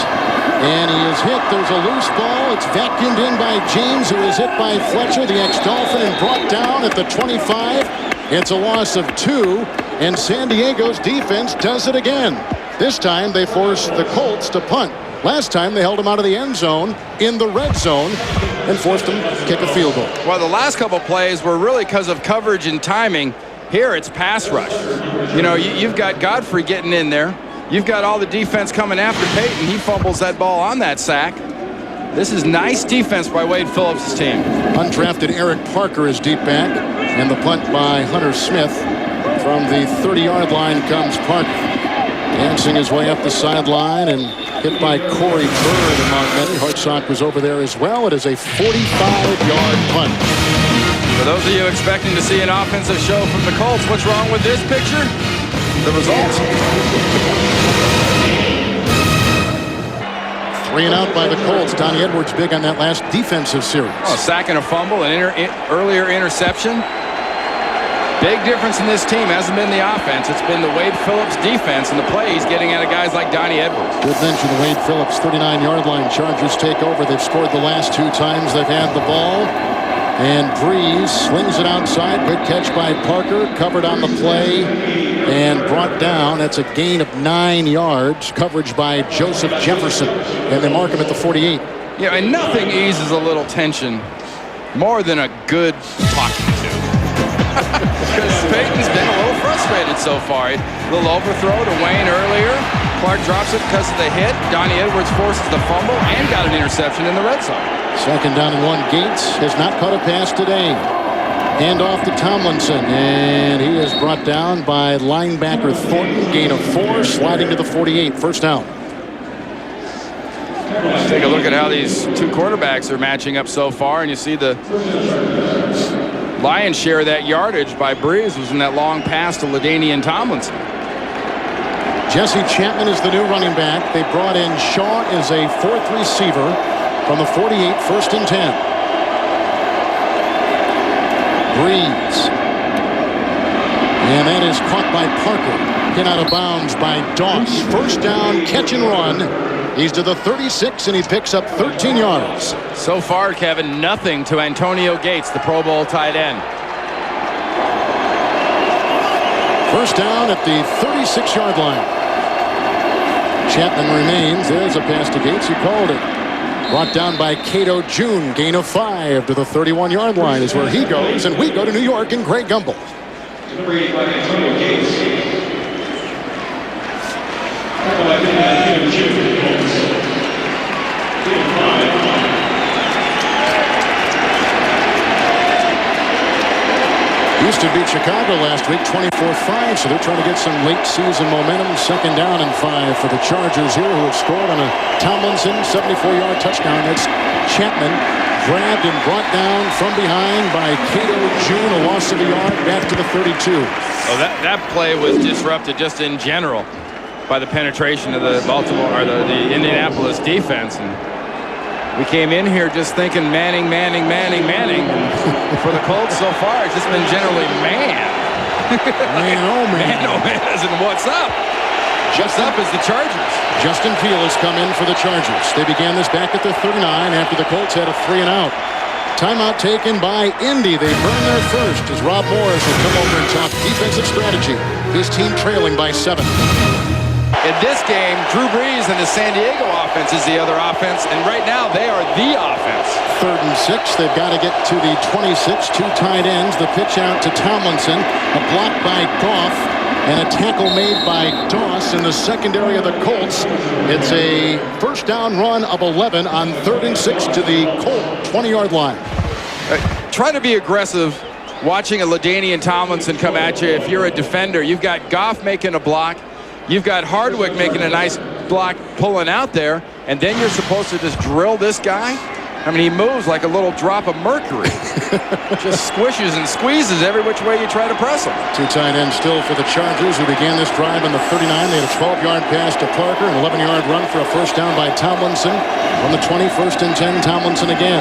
and he is hit. There's a loose ball. It's vacuumed in by James, who is hit by Fletcher, the ex-Dolphin, and brought down at the 25. It's a loss of 2, and San Diego's defense does it again. This time they force the Colts to punt. Last time they held him out of the end zone in the red zone and forced him to kick a field goal. Well, the last couple plays were really because of coverage and timing. Here it's pass rush. You know, you've got Godfrey getting in there. You've got all the defense coming after Peyton. He fumbles that ball on that sack. This is nice defense by Wade Phillips' team. Undrafted Eric Parker is deep back, and the punt by Hunter Smith. From the 30-yard line comes Parker. Dancing his way up the sideline and hit by Corey Bird and Montgomery. Hartsock was over there as well. It is a 45-yard punt. For those of you expecting to see an offensive show from the Colts, what's wrong with this picture? The results. 3 and out by the Colts. Donnie Edwards big on that last defensive series. Oh, sack and a fumble, an earlier interception. Big difference in this team hasn't been the offense. It's been the Wade Phillips defense and the plays getting out of guys like Donnie Edwards. Good mention, the Wade Phillips 39-yard line. Chargers take over. They've scored the last 2 times they've had the ball. And Brees slings it outside. Good catch by Parker. Covered on the play and brought down. That's a gain of 9 yards. Coverage by Joseph Jefferson. And they mark him at the 48. Yeah, and nothing eases a little tension more than a good talking to. Because Peyton's been a little frustrated so far. A little overthrow to Wayne earlier. Clark drops it because of the hit. Donnie Edwards forces the fumble and got an interception in the red zone. 2nd down and 1. Gates has not caught a pass today. Hand off to Tomlinson, and he is brought down by linebacker Thornton. Gain of 4, sliding to the 48. First down. Take a look at how these 2 quarterbacks are matching up so far, and you see the lion's share of that yardage by Brees was in that long pass to LaDainian Tomlinson. Jesse Chapman is the new running back. They brought in Shaw as a 4th receiver from the 48, 1st and 10. Brees. And that is caught by Parker. taken out of bounds by Doss. First down, catch and run. He's to the 36, and he picks up 13 yards. So far, Kevin, nothing to Antonio Gates, the Pro Bowl tight end. First down at the 36-yard line. Chapman remains. There's a pass to Gates. He called it. Brought down by Cato June. Gain of 5 to the 31-yard line is where he goes. And we go to New York and Greg Gumbel. Houston beat Chicago last week 24-5, so they're trying to get some late season momentum. Second down and 5 for the Chargers here, who have scored on a Tomlinson 74-yard touchdown. That's Chapman grabbed and brought down from behind by Cato June, a loss of a yard back to the 32. Oh, that play was disrupted just in general by the penetration of the the Indianapolis defense. And we came in here just thinking Manning. And for the Colts so far, it's just been generally man. Man, oh man. Man, oh man, as in what's up? What's up is the Chargers. Justin Field has come in for the Chargers. They began this back at the 39 after the Colts had a 3-and-out. Timeout taken by Indy. They burn their first as Rob Morris will come over and talk defensive strategy. His team trailing by 7. In this game, Drew Brees and the San Diego offense is the other offense, and right now they are the offense. 3rd and 6. They've got to get to the 26. 2 tight ends. The pitch out to Tomlinson. A block by Goff. And a tackle made by Doss in the secondary of the Colts. It's a first down run of 11 on 3rd and 6 to the Colt 20-yard line. Try to be aggressive watching a LaDainian Tomlinson come at you. If you're a defender, you've got Goff making a block. You've got Hardwick making a nice block pulling out there. And then you're supposed to just drill this guy? I mean, he moves like a little drop of mercury. Just squishes and squeezes every which way you try to press him. 2 tight ends still for the Chargers, who began this drive on the 39. They had a 12-yard pass to Parker, an 11-yard run for a first down by Tomlinson. From the 20, 1st and 10, Tomlinson again.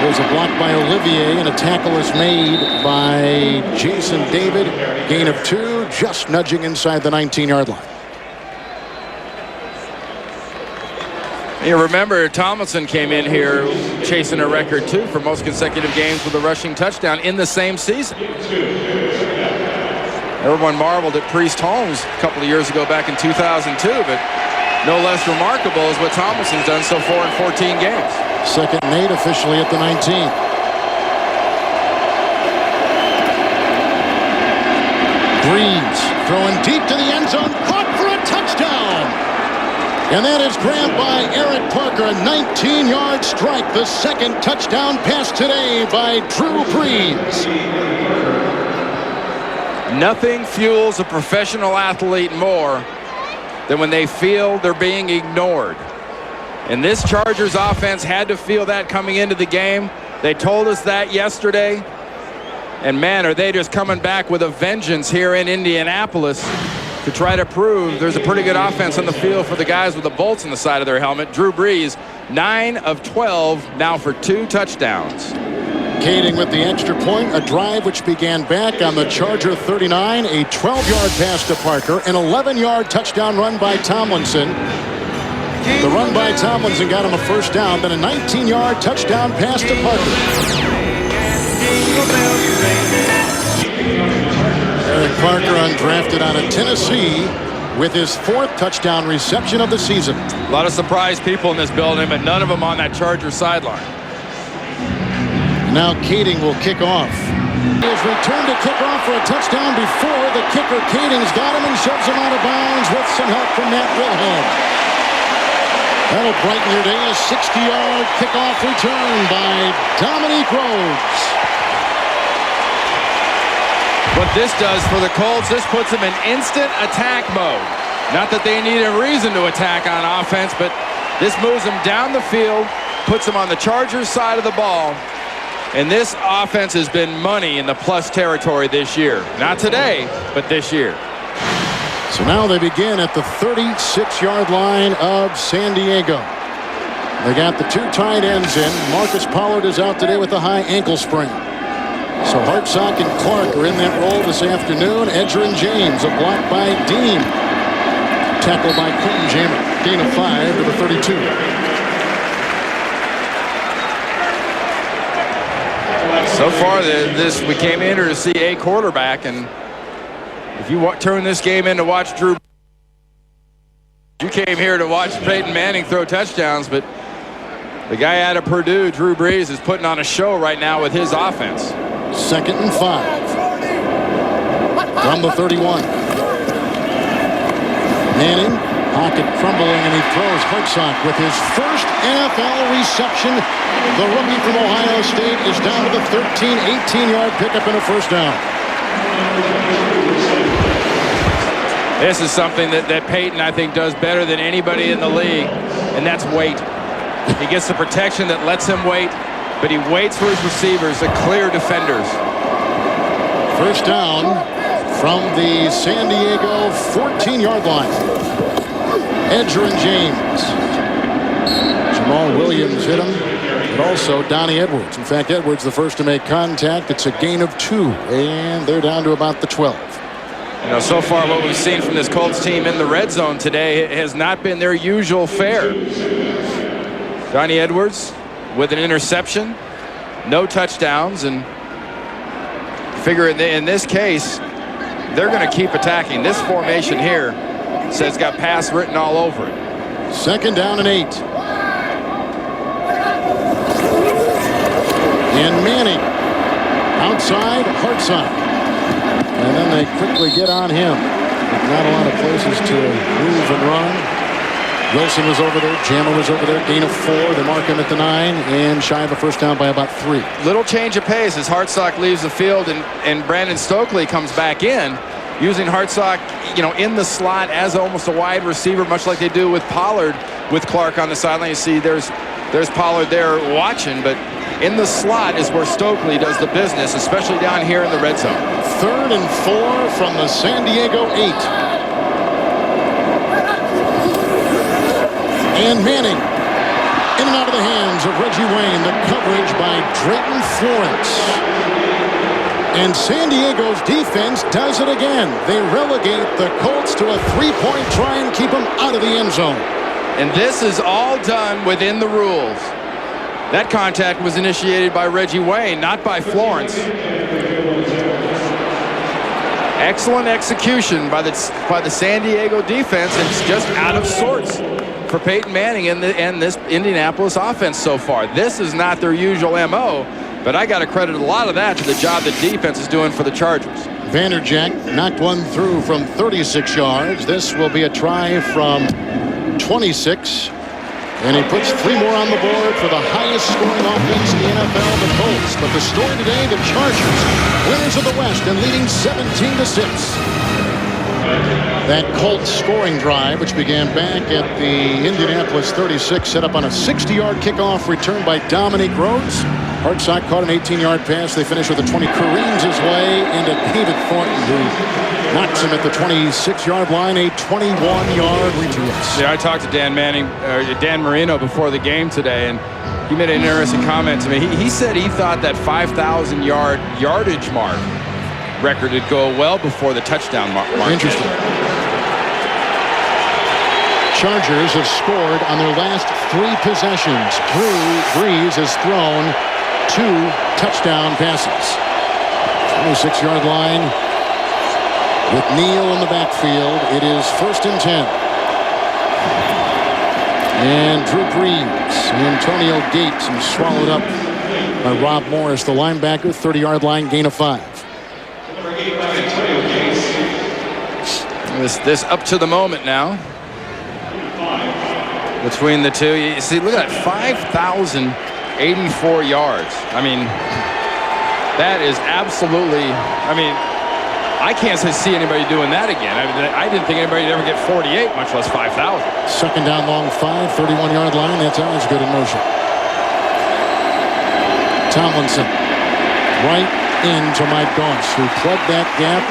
There's a block by Olivier, and a tackle is made by Jason David. Gain of 2, just nudging inside the 19-yard line. You remember, Tomlinson came in here chasing a record, too, for most consecutive games with a rushing touchdown in the same season. Everyone marveled at Priest Holmes a couple of years ago back in 2002, but no less remarkable is what Tomlinson's done so far in 14 games. 2nd and 8 officially at the 19. Brees throwing deep to the end zone, caught for a touchdown. And that is grabbed by Eric Parker, a 19-yard strike. The 2nd touchdown pass today by Drew Brees. Nothing fuels a professional athlete more than when they feel they're being ignored. And this Chargers offense had to feel that coming into the game. They told us that yesterday. And man, are they just coming back with a vengeance here in Indianapolis to try to prove there's a pretty good offense on the field for the guys with the bolts in the side of their helmet. Drew Brees, 9 of 12, now for 2 touchdowns. Kading with the extra point, a drive which began back on the Charger 39, a 12-yard pass to Parker, an 11-yard touchdown run by Tomlinson. The run by Tomlinson got him a first down, then a 19-yard touchdown pass to Parker. Eric Parker, undrafted out of Tennessee, with his 4th touchdown reception of the season. A lot of surprised people in this building, but none of them on that Chargers sideline. Now Kading will kick off. He has returned to kick off for a touchdown before the kicker. Kading's got him and shoves him out of bounds with some help from Matt Wilhelm. That'll brighten your day. A 60-yard kickoff return by Dominique Rhodes. What this does for the Colts, this puts them in instant attack mode. Not that they need a reason to attack on offense, but this moves them down the field, puts them on the Chargers side of the ball. And this offense has been money in the plus territory this year. Not today, but this year. So now they begin at the 36-yard line of San Diego. They got the 2 tight ends in. Marcus Pollard is out today with a high ankle sprain. So Hartsock and Clark are in that role this afternoon. Edger and James, a block by Dean. Tackle by Quentin Jammer. Gain of 5 to the 32. So far, we came in here to see a quarterback, and if you turn this game in to watch Drew, you came here to watch Peyton Manning throw touchdowns, but the guy out of Purdue, Drew Brees, is putting on a show right now with his offense. 2nd and 5 from the 31. Manning, pocket crumbling, and he throws Hartsock with his first NFL reception. The rookie from Ohio State is down to the 13, 18-yard pickup and a first down. This is something that Peyton, I think, does better than anybody in the league, and that's wait. He gets the protection that lets him wait, but he waits for his receivers, the clear defenders. First down from the San Diego 14-yard line. Edger and James. Jamal Williams hit him, but also Donnie Edwards. In fact, Edwards the first to make contact. It's a gain of 2, and they're down to about the 12. You know, so far what we've seen from this Colts team in the red zone today has not been their usual fare. Donnie Edwards with an interception, no touchdowns, and figure in this case, they're going to keep attacking. This formation here says got pass written all over it. 2nd down and 8. And Manning outside Hartsock. And then they quickly get on him. Not a lot of places to move and run. Wilson was over there. Jammer was over there. Gain of 4. They mark him at the 9. And shy of a first down by about 3. Little change of pace as Hartsock leaves the field and Brandon Stokely comes back in, using Hartsock, you know, in the slot as almost a wide receiver, much like they do with Pollard with Clark on the sideline. You see there's Pollard there watching, but in the slot is where Stokely does the business, especially down here in the red zone. 3rd and 4 from the San Diego 8. And Manning in and out of the hands of Reggie Wayne. The coverage by Drayton Florence. And San Diego's defense does it again. They relegate the Colts to a 3-point try and keep them out of the end zone. And this is all done within the rules. That contact was initiated by Reggie Wayne, not by Florence. Excellent execution by the San Diego defense, and it's just out of sorts for Peyton Manning and this Indianapolis offense so far. This is not their usual MO, but I got to credit a lot of that to the job the defense is doing for the Chargers. Vanderjagt knocked one through from 36 yards. This will be a try from 26. And he puts 3 more on the board for the highest scoring offense in the NFL, the Colts. But the story today, the Chargers, winners of the West and leading 17-6. That Colts scoring drive, which began back at the Indianapolis 36, set up on a 60-yard kickoff return by Dominique Rhodes. Hartsock caught an 18-yard pass. They finish with a 20, careens his way into David Thornton, who knocks him at the 26-yard line, a 21-yard return. Yeah, I talked to Dan Marino before the game today, and he made an interesting comment to me. He said he thought that 5,000-yard yardage mark record would go well before the touchdown mark. Interesting. Chargers have scored on their last 3 possessions. Drew Brees has thrown 2 touchdown passes. 26-yard line with Neal in the backfield. It is 1st and 10. And Drew Brees, Antonio Gates, and swallowed up by Rob Morris, the linebacker. 30-yard line, gain of 5. This up to the moment now between the two. You see, look at that, 5,084 yards. I mean, that is absolutely, I can't see anybody doing that again. I didn't think anybody would ever get 48, much less 5,000. 2nd down, long 5, 31-yard line. That's always good in motion. Tomlinson right into Mike Goss, who plugged that gap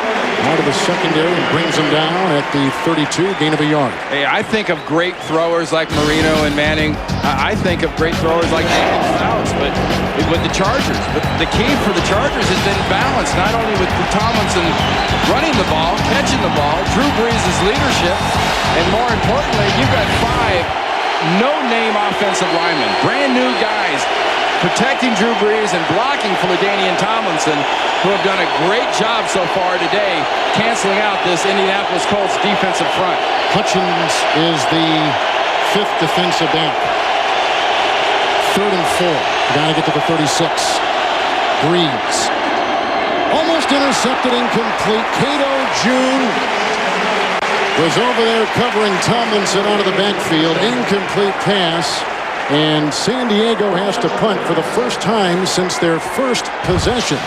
out of the secondary and brings him down at the 32, gain of a yard. Hey, I think of great throwers like Marino and Manning. I think of great throwers like Fouts, but with the Chargers. But the key for the Chargers has been balance, not only with Tomlinson running the ball, catching the ball, Drew Brees' leadership, and more importantly, you've got 5 no-name offensive linemen, brand new guys, protecting Drew Brees and blocking for LaDainian Tomlinson, who have done a great job so far today, canceling out this Indianapolis Colts defensive front. Hutchins is the 5th defensive back. 3rd and 4. Got to get to the 36. Brees. Almost intercepted, incomplete. Cato June was over there covering Tomlinson out of the backfield. Incomplete pass. And San Diego has to punt for the first time since their first possession.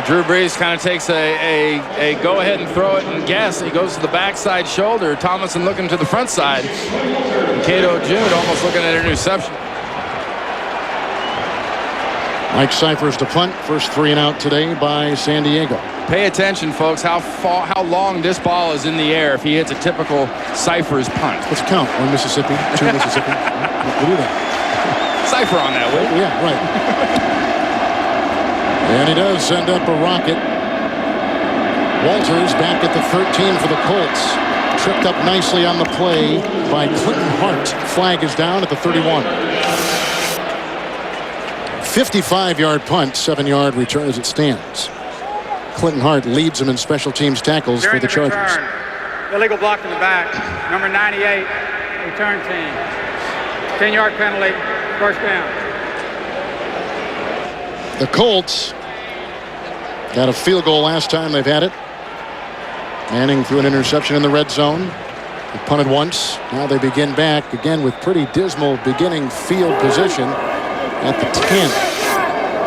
Drew Brees kind of takes a go ahead and throw it and guess. He goes to the backside shoulder. Tomlinson looking to the front side. Cato June almost looking at an interception. Mike Cyphers to punt. First 3 and out today by San Diego. Pay attention, folks, how long this ball is in the air if he hits a typical Cyphers punt. Let's count. 1 Mississippi, 2 Mississippi. We'll do that. Cypher on that one. Yeah, right. And he does send up a rocket. Walters back at the 13 for the Colts. Tripped up nicely on the play by Clinton Hart. Flag is down at the 31. 55-yard punt, 7-yard return as it stands. Clinton Hart leads them in special teams tackles for the Chargers. Return, illegal block in the back. Number 98, return team. 10-yard penalty, first down. The Colts got a field goal last time they've had it. Manning threw an interception in the red zone. They punted once. Now they begin back again with pretty dismal beginning field position at the 10.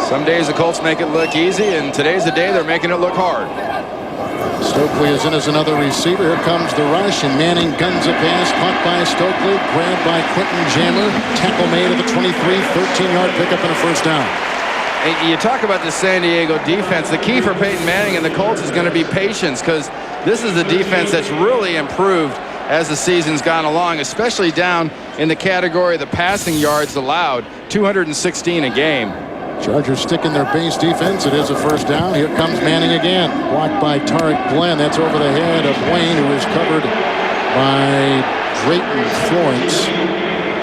Some days the Colts make it look easy, and today's the day they're making it look hard. Stokely is in as another receiver. Here comes the rush, and Manning guns a pass. Caught by Stokely, grabbed by Quentin Jammer. Tackle made at the 23, 13-yard pickup and a first down. You talk about the San Diego defense. The key for Peyton Manning and the Colts is going to be patience, because this is the defense that's really improved as the season's gone along, especially down in the category of the passing yards allowed, 216 a game. Chargers sticking their base defense. It is a first down. Here comes Manning again. Blocked by Tarek Glenn. That's over the head of Wayne, who is covered by Drayton Florence.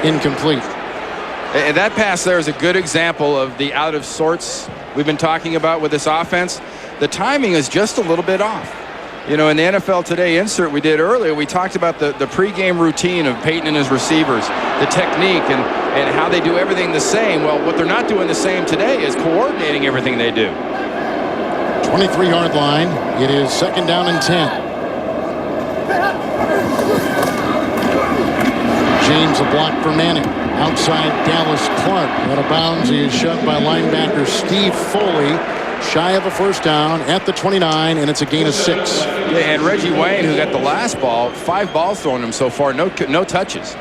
Incomplete. And that pass there is a good example of the out of sorts we've been talking about with this offense. The timing is just a little bit off. You know, in the NFL Today insert we did earlier, we talked about the pregame routine of Peyton and his receivers, the technique and how they do everything the same. Well, what they're not doing the same today is coordinating everything they do. 23-yard line. It is 2nd down and 10. James a block for Manning. Outside Dallas Clark. Out of bounds. He is shoved by linebacker Steve Foley. Shy of a first down at the 29, and it's a gain of 6. Yeah, and Reggie Wayne, who got the last ball, 5 balls thrown him so far, no touches.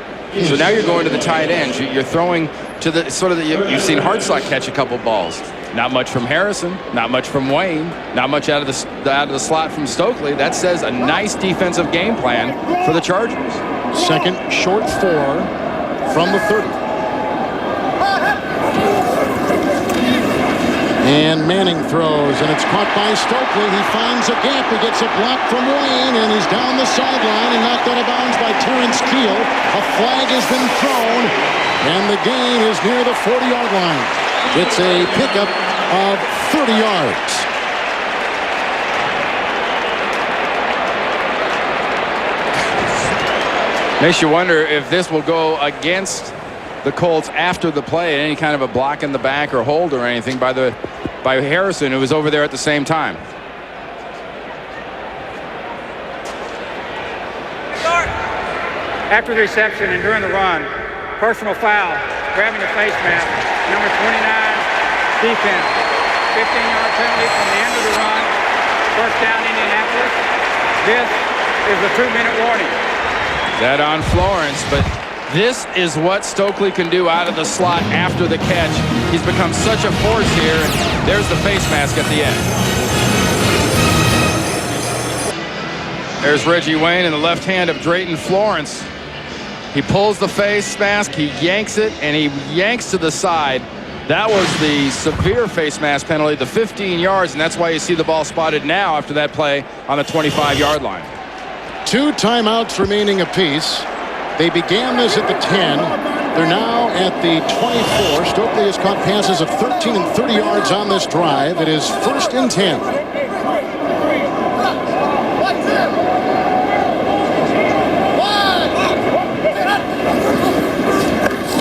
So now you're going to the tight ends. You're throwing to the sort of you've seen Hartsock catch a couple balls. Not much from Harrison, not much from Wayne, not much out of the slot from Stokely. That says a nice defensive game plan for the Chargers. Second, short 4 from the 30. And Manning throws, and it's caught by Stokely. He finds a gap. He gets a block from Wayne, and he's down the sideline and knocked out of bounds by Terrence Keel. A flag has been thrown, and the gain is near the 40-yard line. It's a pickup of 30 yards. Makes you wonder if this will go against the Colts after the play, any kind of a block in the back or hold or anything by Harrison, who was over there at the same time. After the reception and during the run, personal foul, grabbing the face mask, number 29, defense. 15-yard penalty from the end of the run. First down, Indianapolis. This is a 2-minute warning. That on Florence, but this is what Stokely can do out of the slot after the catch. He's become such a force here, and there's the face mask at the end. There's Reggie Wayne in the left hand of Drayton Florence. He pulls the face mask, he yanks it, and he yanks to the side. That was the severe face mask penalty, the 15 yards, and that's why you see the ball spotted now after that play on the 25-yard line. 2 timeouts remaining apiece. They began this at the 10. They're now at the 24. Stokely has caught passes of 13 and 30 yards on this drive. It is 1st and 10.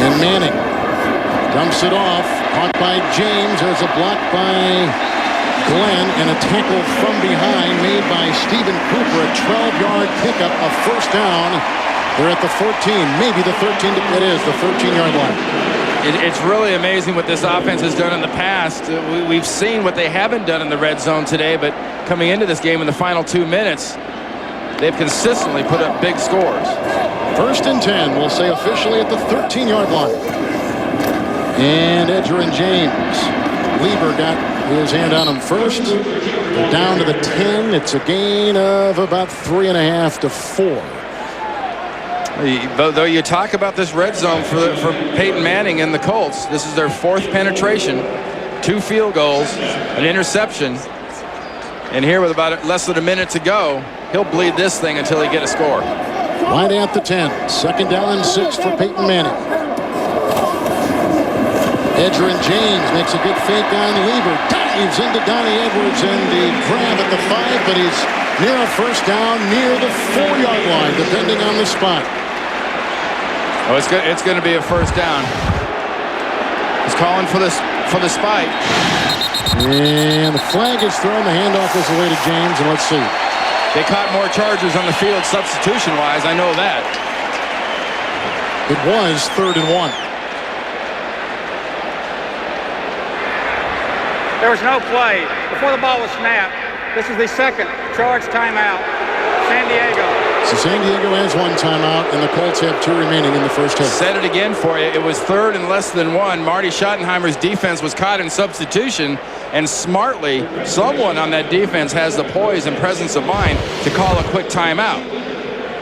And Manning dumps it off. Caught by James. There's a block by Glenn and a tackle from behind made by Stephen Cooper. A 12-yard pickup, a 1st down. They're at the 14, maybe the 13. It is the 13-yard line. It's really amazing what this offense has done in the past. We've seen what they haven't done in the red zone today, but coming into this game in the final 2 minutes, they've consistently put up big scores. 1st and 10, we'll say officially at the 13-yard line. And Edgerrin James. Lieber got his hand on him first. They're down to the 10. It's a gain of about 3.5 to 4. Though you talk about this red zone for Peyton Manning and the Colts, this is their 4th penetration, 2 field goals, an interception, and here with about less than a minute to go, he'll bleed this thing until he get a score. Right at the 10. 2nd down and 6 for Peyton Manning. Edgerrin James makes a good fake on Lieber. Dives into Donnie Edwards and the grab at the 5, but he's near a 1st down, near the 4-yard line, depending on the spot. Oh, it's going to be a 1st down. He's calling for the spike. And the flag is thrown. The handoff is away to James, and let's see. They caught more Chargers on the field substitution-wise. I know that. It was 3rd and 1. There was no play before the ball was snapped. This is the 2nd Charge timeout. San Diego. So San Diego has 1 timeout, and the Colts have 2 remaining in the first half. Said it again for you. It was 3rd and less than 1. Marty Schottenheimer's defense was caught in substitution, and smartly, someone on that defense has the poise and presence of mind to call a quick timeout.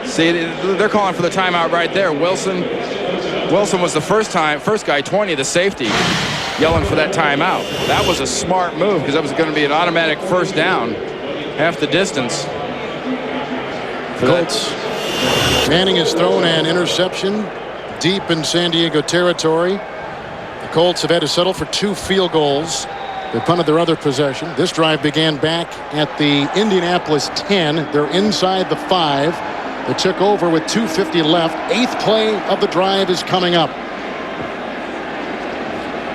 See, they're calling for the timeout right there. Wilson was the first guy, 20, the safety, yelling for that timeout. That was a smart move because that was going to be an automatic 1st down, half the distance. Colts. Manning has thrown an interception deep in San Diego territory. The Colts have had to settle for 2 field goals. They punted their other possession. This drive began back at the Indianapolis 10. They're inside the 5. They took over with 2:50 left. 8th play of the drive is coming up.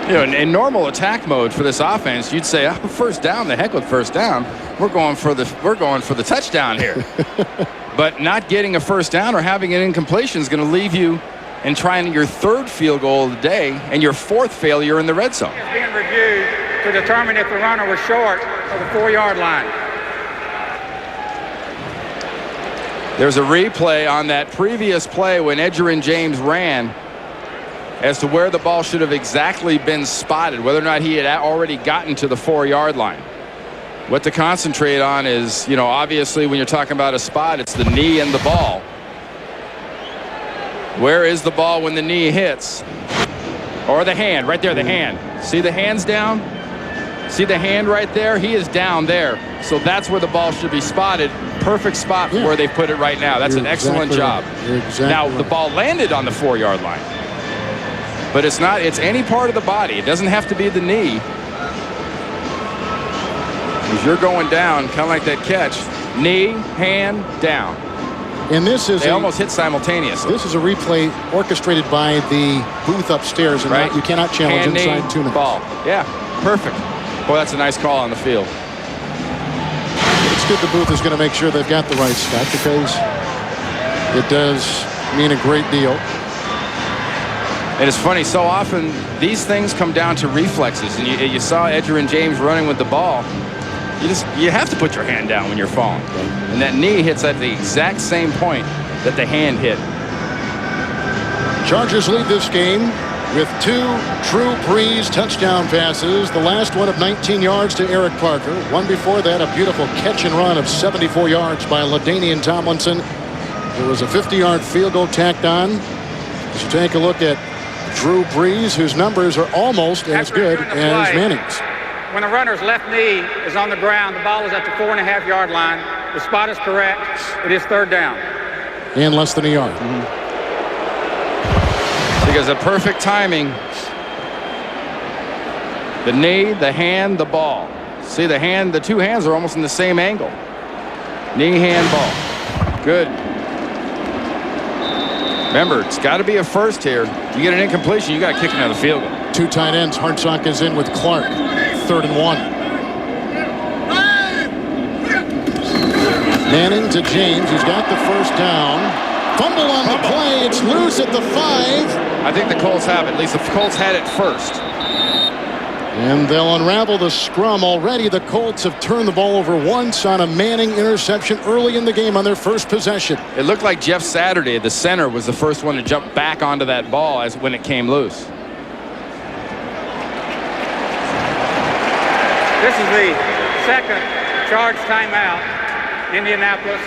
You know, in normal attack mode for this offense, you'd say, "Oh, 1st down. The heck with 1st down. We're going for the touchdown here." But not getting a 1st down or having an incompletion is going to leave you in trying your 3rd field goal of the day and your 4th failure in the red zone. It's being reviewed to determine if the runner was short of the 4-yard line. There's a replay on that previous play when Edgerrin James ran as to where the ball should have exactly been spotted, whether or not he had already gotten to the 4-yard line. What to concentrate on is, you know, obviously when you're talking about a spot, it's the knee and the ball. Where is the ball when the knee hits? Or the hand, right there, the hand. See the hands down? See the hand right there? He is down there. So that's where the ball should be spotted. Perfect spot for where they put it right now. That's an excellent job. Now, the ball landed on the 4-yard line. But it's not, it's any part of the body. It doesn't have to be the knee. As you're going down, kind of like that catch. Knee, hand, down. And this is they almost hit simultaneously. This is a replay orchestrated by the booth upstairs, and you cannot challenge hand, inside knee, 2 minutes. Ball. Yeah, perfect. Boy, that's a nice call on the field. It's good the booth is going to make sure they've got the right stuff, because it does mean a great deal. And it's funny, so often these things come down to reflexes. And you saw Edgerrin James running with the ball. You have to put your hand down when you're falling. And that knee hits at the exact same point that the hand hit. Chargers lead this game with 2 Drew Brees touchdown passes. The last one of 19 yards to Eric Parker. One before that, a beautiful catch and run of 74 yards by LaDainian Tomlinson. There was a 50-yard field goal tacked on. As you take a look at Drew Brees, whose numbers are almost as good as Manning's. When the runner's left knee is on the ground, the ball is at the 4.5-yard line. The spot is correct. It is 3rd down. And less than a yard. Because of perfect timing. The knee, the hand, the ball. See, the 2 hands are almost in the same angle. Knee, hand, ball. Good. Remember, it's got to be a first here. You get an incompletion, you got to kick another field goal. 2 tight ends. Hartsock is in with Clark. 3rd and 1. Manning to James. He's got the first down. Fumble on the play. It's loose at the 5. I think the Colts have it. At least the Colts had it first. And they'll unravel the scrum. Already the Colts have turned the ball over once on a Manning interception early in the game on their first possession. It looked like Jeff Saturday, the center, was the first one to jump back onto that ball as when it came loose. This is the second charge timeout. Indianapolis.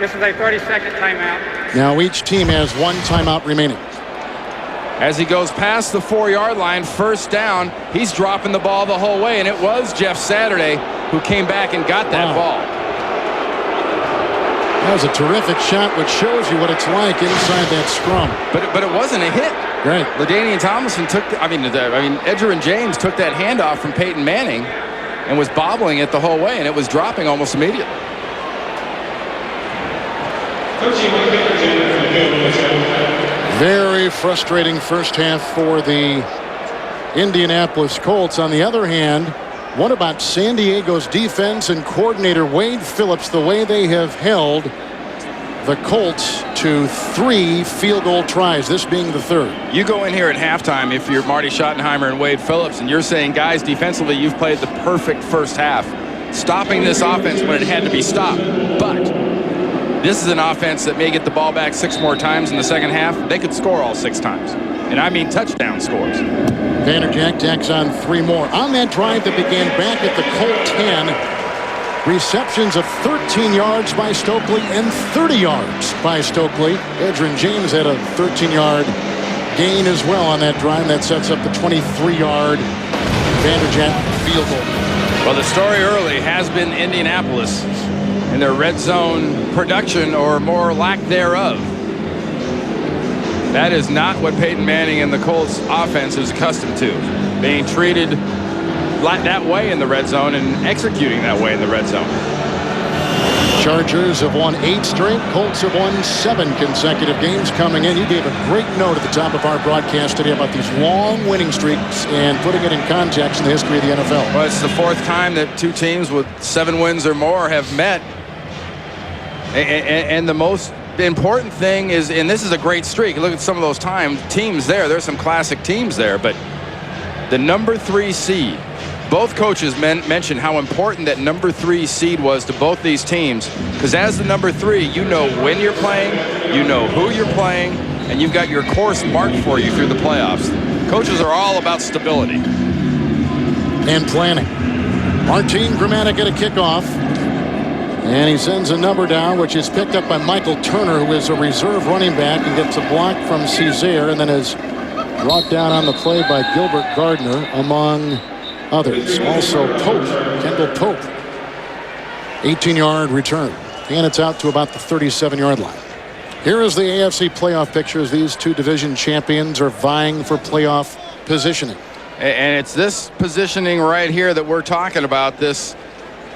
This is a 30-second timeout. Now each team has 1 timeout remaining. As he goes past the 4-yard line, first down, he's dropping the ball the whole way, and it was Jeff Saturday who came back and got that ball. That was a terrific shot, which shows you what it's like inside that scrum. But it wasn't a hit. Right. LaDainian Tomlinson took, Edgerrin James took that handoff from Peyton Manning and was bobbling it the whole way, and it was dropping almost immediately. Very frustrating first half for the Indianapolis Colts. On the other hand, what about San Diego's defense and coordinator Wade Phillips, the way they have held the Colts to 3 field goal tries, this being the 3rd. You go in here at halftime if you're Marty Schottenheimer and Wade Phillips, and you're saying, guys, defensively, you've played the perfect first half, stopping this offense when it had to be stopped. But this is an offense that may get the ball back 6 more times in the second half. They could score all 6 times. And I mean touchdown scores. Vanderjagt tacks on 3 more. On that drive that began back at the Colt 10, receptions of 13 yards by Stokely and 30 yards by Stokely. Edgerrin James had a 13-yard gain as well on that drive. That sets up the 23-yard Vanderjagt field goal. Well, the story early has been Indianapolis and their red zone production, or more lack thereof. That is not what Peyton Manning and the Colts offense is accustomed to, being treated that way in the red zone and executing that way in the red zone. Chargers have won 8 straight. Colts have won 7 consecutive games coming in. You gave a great note at the top of our broadcast today about these long winning streaks and putting it in context in the history of the NFL. Well, it's the 4th time that 2 teams with 7 wins or more have met. And the most important thing is, and this is a great streak, look at some of those teams there. There's some classic teams there, but the number 3 seed, both coaches mentioned how important that number 3 seed was to both these teams, because as the number 3, you know when you're playing, you know who you're playing, and you've got your course marked for you through the playoffs. Coaches are all about stability. And planning. Martin Gramatic at a kickoff. And he sends a number down, which is picked up by Michael Turner, who is a reserve running back, and gets a block from Césaire, and then is brought down on the play by Gilbert Gardner, among others. Also Pope, Kendall Pope. 18-yard return. And it's out to about the 37-yard line. Here is the AFC playoff pictures. These 2 division champions are vying for playoff positioning. And it's this positioning right here that we're talking about, this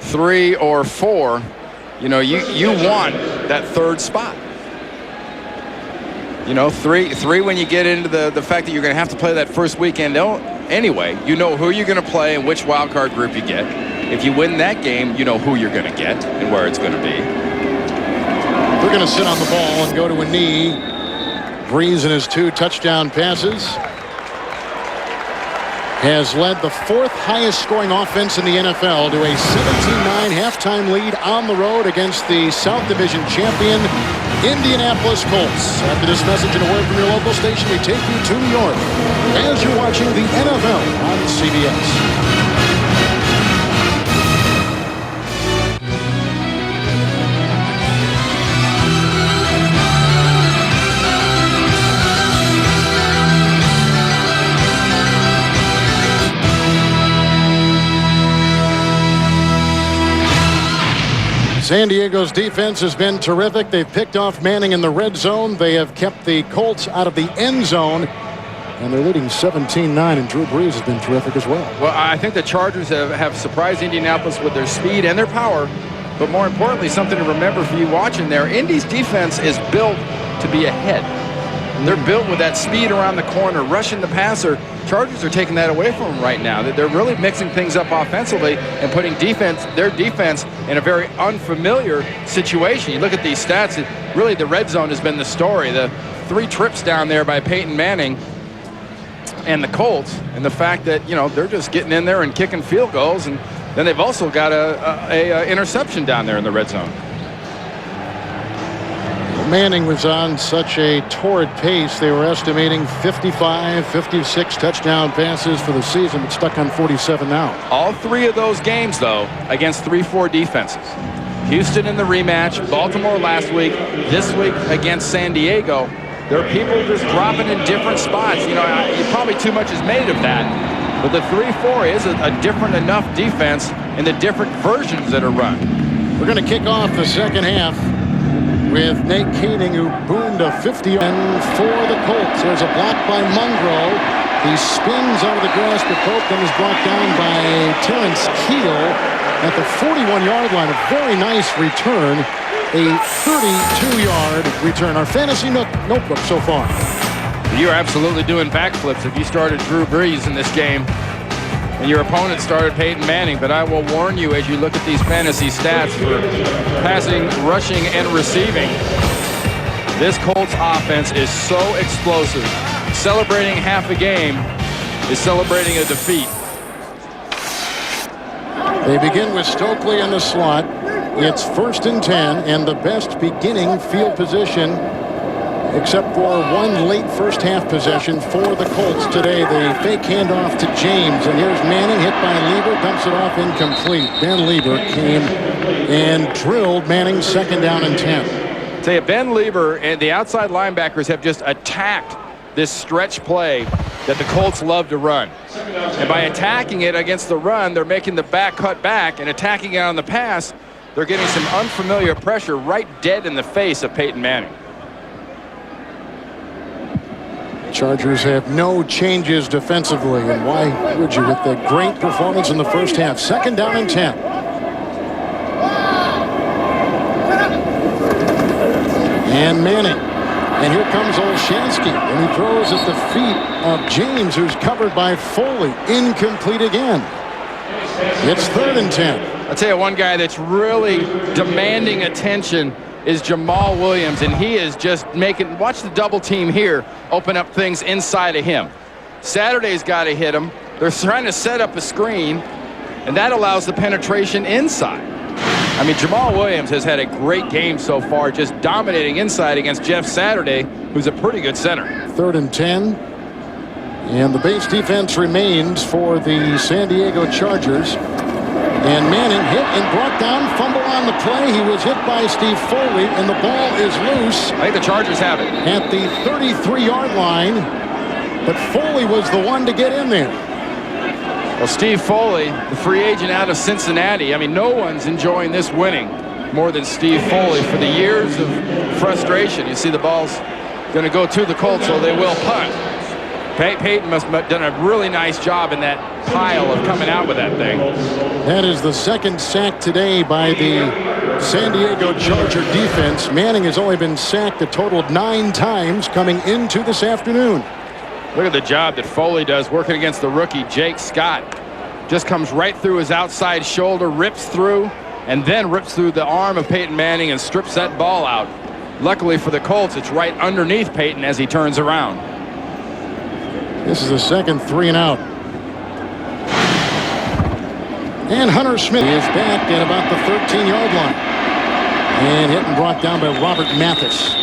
3 or 4. You know, you want that 3rd spot. You know, 3 when you get into the fact that you're going to have to play that first weekend anyway. You know who you're going to play and which wild card group you get. If you win that game, you know who you're going to get and where it's going to be. We're going to sit on the ball and go to a knee. Brees in his 2 touchdown passes has led the 4th highest scoring offense in the NFL to a 17-9 halftime lead on the road against the South Division champion Indianapolis Colts. After this message and a word from your local station, we take you to New York as you're watching the NFL on CBS. San Diego's defense has been terrific. They've picked off Manning in the red zone. They have kept the Colts out of the end zone. And they're leading 17-9, and Drew Brees has been terrific as well. Well, I think the Chargers have surprised Indianapolis with their speed and their power. But more importantly, something to remember for you watching there, Indy's defense is built to be ahead. They're built with that speed around the corner, rushing the passer. Chargers are taking that away from them right now. They're really mixing things up offensively and putting their defense in a very unfamiliar situation. You look at these stats, really the red zone has been the story. The 3 trips down there by Peyton Manning and the Colts, and the fact that, you know, they're just getting in there and kicking field goals, and then they've also got a interception down there in the red zone. Manning was on such a torrid pace. They were estimating 55, 56 touchdown passes for the season, but stuck on 47 now. All 3 of those games, though, against 3-4 defenses. Houston in the rematch, Baltimore last week, this week against San Diego. There are people just dropping in different spots. You know, probably too much is made of that. But the 3-4 is a different enough defense in the different versions that are run. We're going to kick off the second half with Nate Koenig, who boomed a 50 and for the Colts. There's a block by Monroe. He spins out of the grasp of Pope, then is brought down by Terrence Keel at the 41-yard line. A very nice return, a 32-yard return. Our fantasy notebook so far. You're absolutely doing backflips if you started Drew Brees in this game and your opponent started Peyton Manning. But I will warn you, as you look at these fantasy stats for passing, rushing, and receiving, this Colts offense is so explosive. Celebrating half a game is celebrating a defeat. They begin with Stokely in the slot. It's 1st and 10, and the best beginning field position, except for one late first half possession for the Colts today. The fake handoff to James, and here's Manning hit by Lieber, dumps it off incomplete. Ben Lieber came and drilled Manning 2nd down and 10. Tell you, Ben Lieber and the outside linebackers have just attacked this stretch play that the Colts love to run. And by attacking it against the run, they're making the back cut back, and attacking it on the pass, they're getting some unfamiliar pressure right dead in the face of Peyton Manning. Chargers have no changes defensively, and why would you with the great performance in the first half? 2nd down and 10. And Manning. And here comes Olshansky, and he throws at the feet of James, who's covered by Foley. Incomplete again. It's 3rd and 10. I'll tell you, one guy that's really demanding attention is Jamal Williams, and he is just making, watch the double team here, open up things inside of him. Saturday's got to hit him. They're trying to set up a screen, and that allows the penetration inside. I mean, Jamal Williams has had a great game so far, just dominating inside against Jeff Saturday, who's a pretty good center. 3rd and 10. And the base defense remains for the San Diego Chargers. And Manning hit and brought down, fumble on the play. He was hit by Steve Foley, and the ball is loose. I think the Chargers have it. At the 33-yard line, but Foley was the one to get in there. Well, Steve Foley, the free agent out of Cincinnati. I mean, no one's enjoying this winning more than Steve Foley for the years of frustration. You see the ball's going to go to the Colts, so they will punt. Peyton must have done a really nice job in that pile of coming out with that thing. That is the 2nd sack today by the San Diego Charger defense. Manning has only been sacked a total of 9 times coming into this afternoon. Look at the job that Foley does working against the rookie, Jake Scott. Just comes right through his outside shoulder, rips through, and then rips through the arm of Peyton Manning and strips that ball out. Luckily for the Colts, it's right underneath Peyton as he turns around. This is the 2nd 3 and out. And Hunter Smith is back at about the 13-yard line. And hit and brought down by Robert Mathis.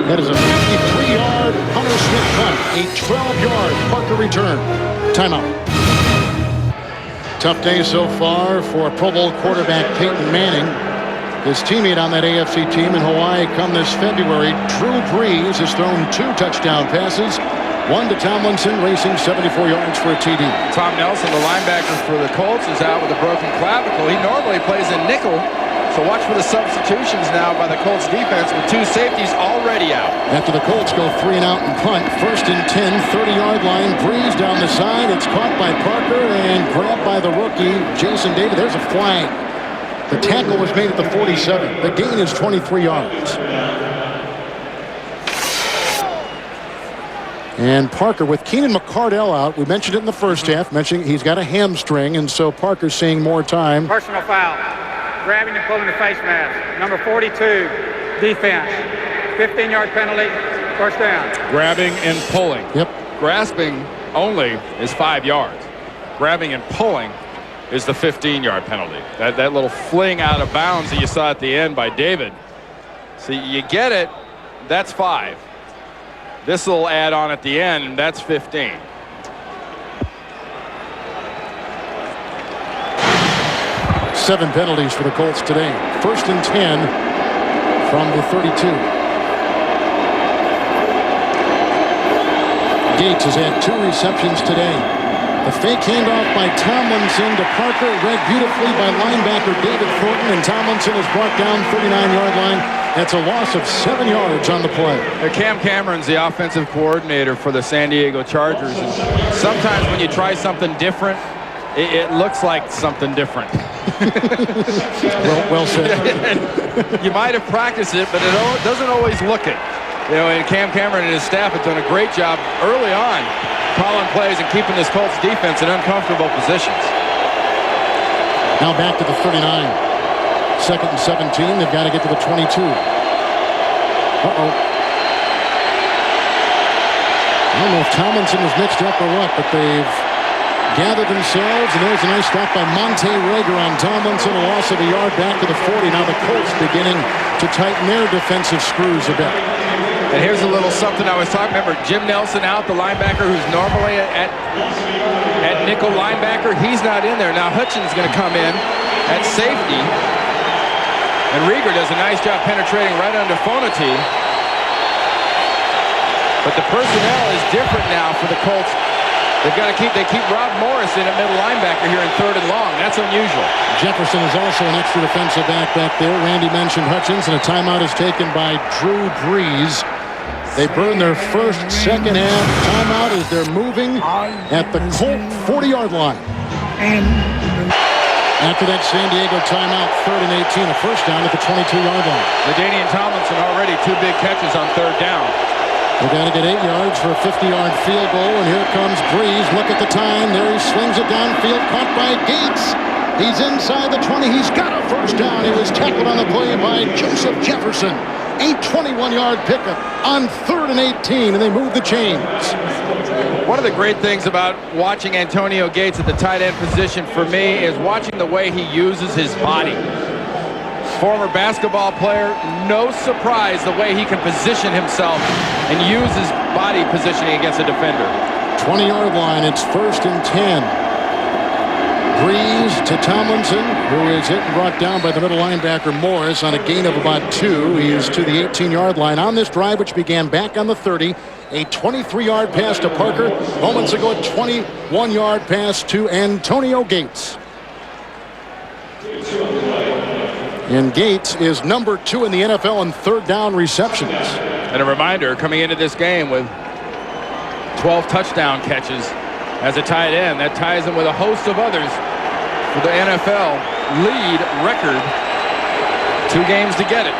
That is a 53-yard Hunter Smith punt. A 12-yard Parker return. Timeout. Tough day so far for Pro Bowl quarterback Peyton Manning. His teammate on that AFC team in Hawaii come this February, Drew Brees, has thrown 2 touchdown passes. One to Tomlinson, racing 74 yards for a TD. Tom Nelson, the linebacker for the Colts, is out with a broken clavicle. He normally plays in nickel, so watch for the substitutions now by the Colts defense with 2 safeties already out. After the Colts go 3 and out and punt, 1st and 10, 30-yard line. Brees down the side. It's caught by Parker and grabbed by the rookie, Jason David. There's a flag. The tackle was made at the 47. The gain is 23 yards. And Parker with Keenan McCardell out. We mentioned it in the first half, mentioning he's got a hamstring, and so Parker's seeing more time. Personal foul. Grabbing and pulling the face mask. Number 42, defense. 15-yard penalty, 1st down. Grabbing and pulling. Yep. Grasping only is 5 yards. Grabbing and pulling is the 15-yard penalty. That little fling out of bounds that you saw at the end by David. So you get it, that's 5. This will add on at the end, and that's 15. Seven penalties for the Colts today. 1st and 10 from the 32. Gates has had 2 receptions today. The fake handoff by Tomlinson to Parker, read beautifully by linebacker David Thornton, and Tomlinson is brought down 39-yard line. That's a loss of 7 yards on the play. Cam Cameron's the offensive coordinator for the San Diego Chargers, and sometimes when you try something different, it looks like something different. well said. You might have practiced it, but it doesn't always look it. You know, and Cam Cameron and his staff have done a great job early on calling plays and keeping this Colts defense in uncomfortable positions. Now back to the 39. 2nd and 17. They've got to get to the 22. Uh-oh. I don't know if Tomlinson was mixed up or what, but they've gathered themselves, and there's a nice stop by Monte Rager on Tomlinson, a loss of a yard back to the 40. Now the Colts beginning to tighten their defensive screws a bit. And here's a little something I was talking. Remember, Jim Nelson out, the linebacker who's normally at nickel linebacker. He's not in there. Now Hutchins is going to come in at safety. And Rieger does a nice job penetrating right under Fonaty. But the personnel is different now for the Colts. They keep Rob Morris in at middle linebacker here in 3rd and long. That's unusual. Jefferson is also an extra defensive back there. Randy mentioned Hutchins, and a timeout is taken by Drew Brees. They burn their 1st, 2nd half timeout as they're moving at the Colt 40-yard line. After that San Diego timeout, 3rd and 18, a 1st down at the 22-yard line. LaDainian Tomlinson already 2 big catches on 3rd down. They've got to get 8 yards for a 50-yard field goal, and here comes Brees. Look at the time. There he slings it downfield, caught by Gates. He's inside the 20. He's got a 1st down. He was tackled on the play by Joseph Jefferson. A 21-yard pickup on 3rd and 18, and they move the chains. One of the great things about watching Antonio Gates at the tight end position for me is watching the way he uses his body. Former basketball player, no surprise the way he can position himself and use his body positioning against a defender. 20-yard line, it's 1st and 10. Brees to Tomlinson, who is hit and brought down by the middle linebacker Morris on a gain of about 2. He is to the 18-yard line on this drive, which began back on the 30. A 23-yard pass to Parker. Moments ago, a 21-yard pass to Antonio Gates. And Gates is number 2 in the NFL in 3rd down receptions. And a reminder, coming into this game with 12 touchdown catches as a tight end, that ties him with a host of others for the NFL lead record. 2 games to get it.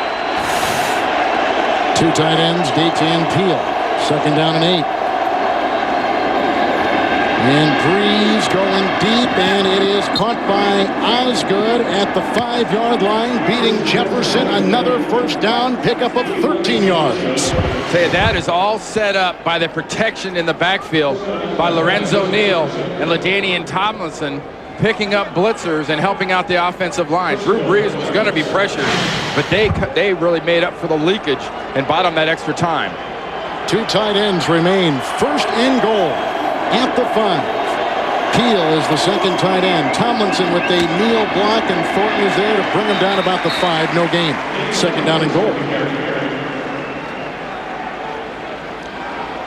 2 tight ends, Gates and Peel. 2nd down and 8. And Brees going deep, and it is caught by Osgood at the 5-yard line, beating Jefferson. Another 1st down, pickup of 13 yards. Say that is all set up by the protection in the backfield by Lorenzo Neal and LaDainian Tomlinson, picking up blitzers and helping out the offensive line. Drew Brees was going to be pressured but they really made up for the leakage and bought them that extra time. 2 tight ends remain. First and goal at the 5. Peel is the second tight end. Tomlinson with a kneel block, and Thornton is there to bring him down about the 5. No gain. Second down and goal.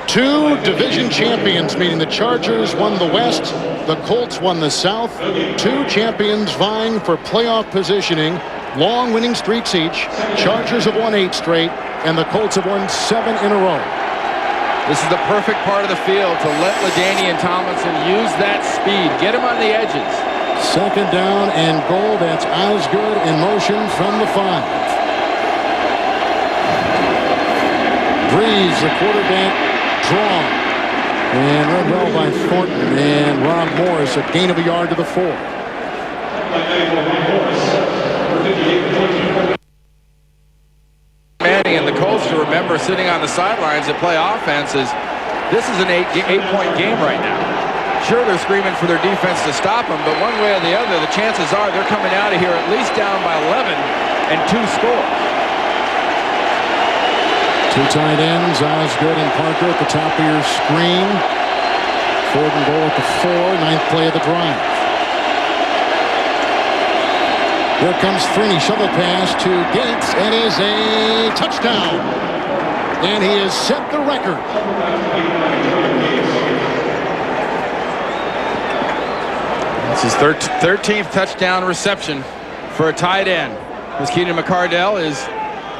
2 division champions meeting. The Chargers won the West. The Colts won the South. 2 champions vying for playoff positioning. Long winning streaks each. Chargers have won 8 straight, and the Colts have won 7 in a row. This is the perfect part of the field to let LaDainian Tomlinson use that speed. Get him on the edges. Second down and goal. That's Osgood in motion from the 5. Brees, the quarterback, draw. And read well by Thornton. And Rob Morris, a gain of a yard to the 4. Manning and the Colts to remember sitting on the sidelines that play offense is this is an 8-point game right now. Sure, they're screaming for their defense to stop them, but one way or the other, the chances are they're coming out of here at least down by 11 and 2 scores. 2 tight ends, Osgood and Parker at the top of your screen. 4th and goal at the 4, 9th play of the drive. Here comes Freeney, shovel pass to Gates, and is a touchdown. And he has set the record. This is 13th touchdown reception for a tight end. As Keenan McCardell is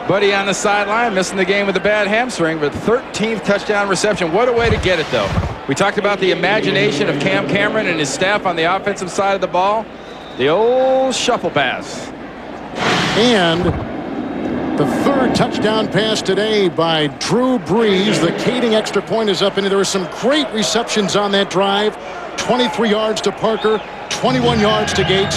buddy on the sideline, missing the game with a bad hamstring, but 13th touchdown reception. What a way to get it, though. We talked about the imagination of Cam Cameron and his staff on the offensive side of the ball. The old shuffle pass. And the 3rd touchdown pass today by Drew Brees. The Kading extra point is up, and there were some great receptions on that drive. 23 yards to Parker, 21 yards to Gates,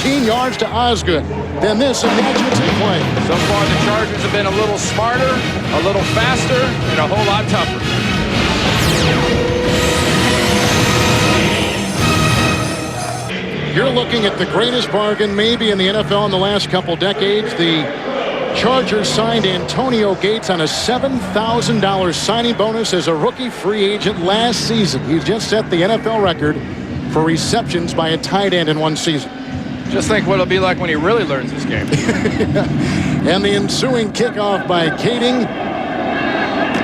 13 yards to Osgood. Then this imaginative play. So far, the Chargers have been a little smarter, a little faster, and a whole lot tougher. You're looking at the greatest bargain maybe in the NFL in the last couple decades. The Chargers signed Antonio Gates on a $7,000 signing bonus as a rookie free agent last season. He just set the NFL record for receptions by a tight end in one season. Just think what it'll be like when he really learns this game. And the ensuing kickoff by Kading.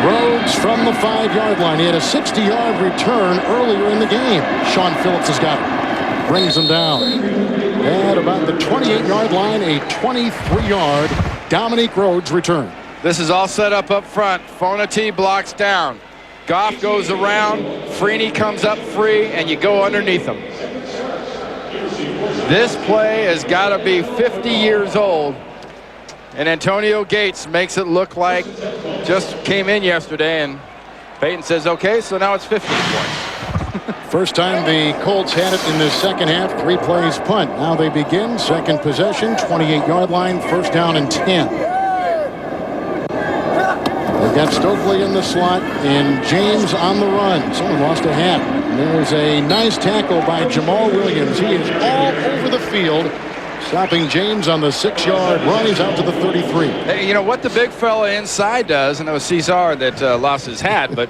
Rhodes from the 5-yard line. He had a 60-yard return earlier in the game. Sean Phillips has got it. Brings him down. At about the 28-yard line, a 23-yard Dominique Rhodes return. This is all set up front. Fonati blocks down. Goff goes around. Freeney comes up free, and you go underneath him. This play has got to be 50 years old. And Antonio Gates makes it look like just came in yesterday, and Peyton says, okay, so now it's 15 points. First time the Colts had it in the second half. 3 plays punt. Now they begin. Second possession, 28-yard line, first down and 10. They've got Stokely in the slot and James on the run. Someone lost a hat. And there's a nice tackle by Jamal Williams. He is all over the field, stopping James on the 6-yard run. He's out to the 33. Hey, you know what the big fella inside does, and it was Cesar that lost his hat, but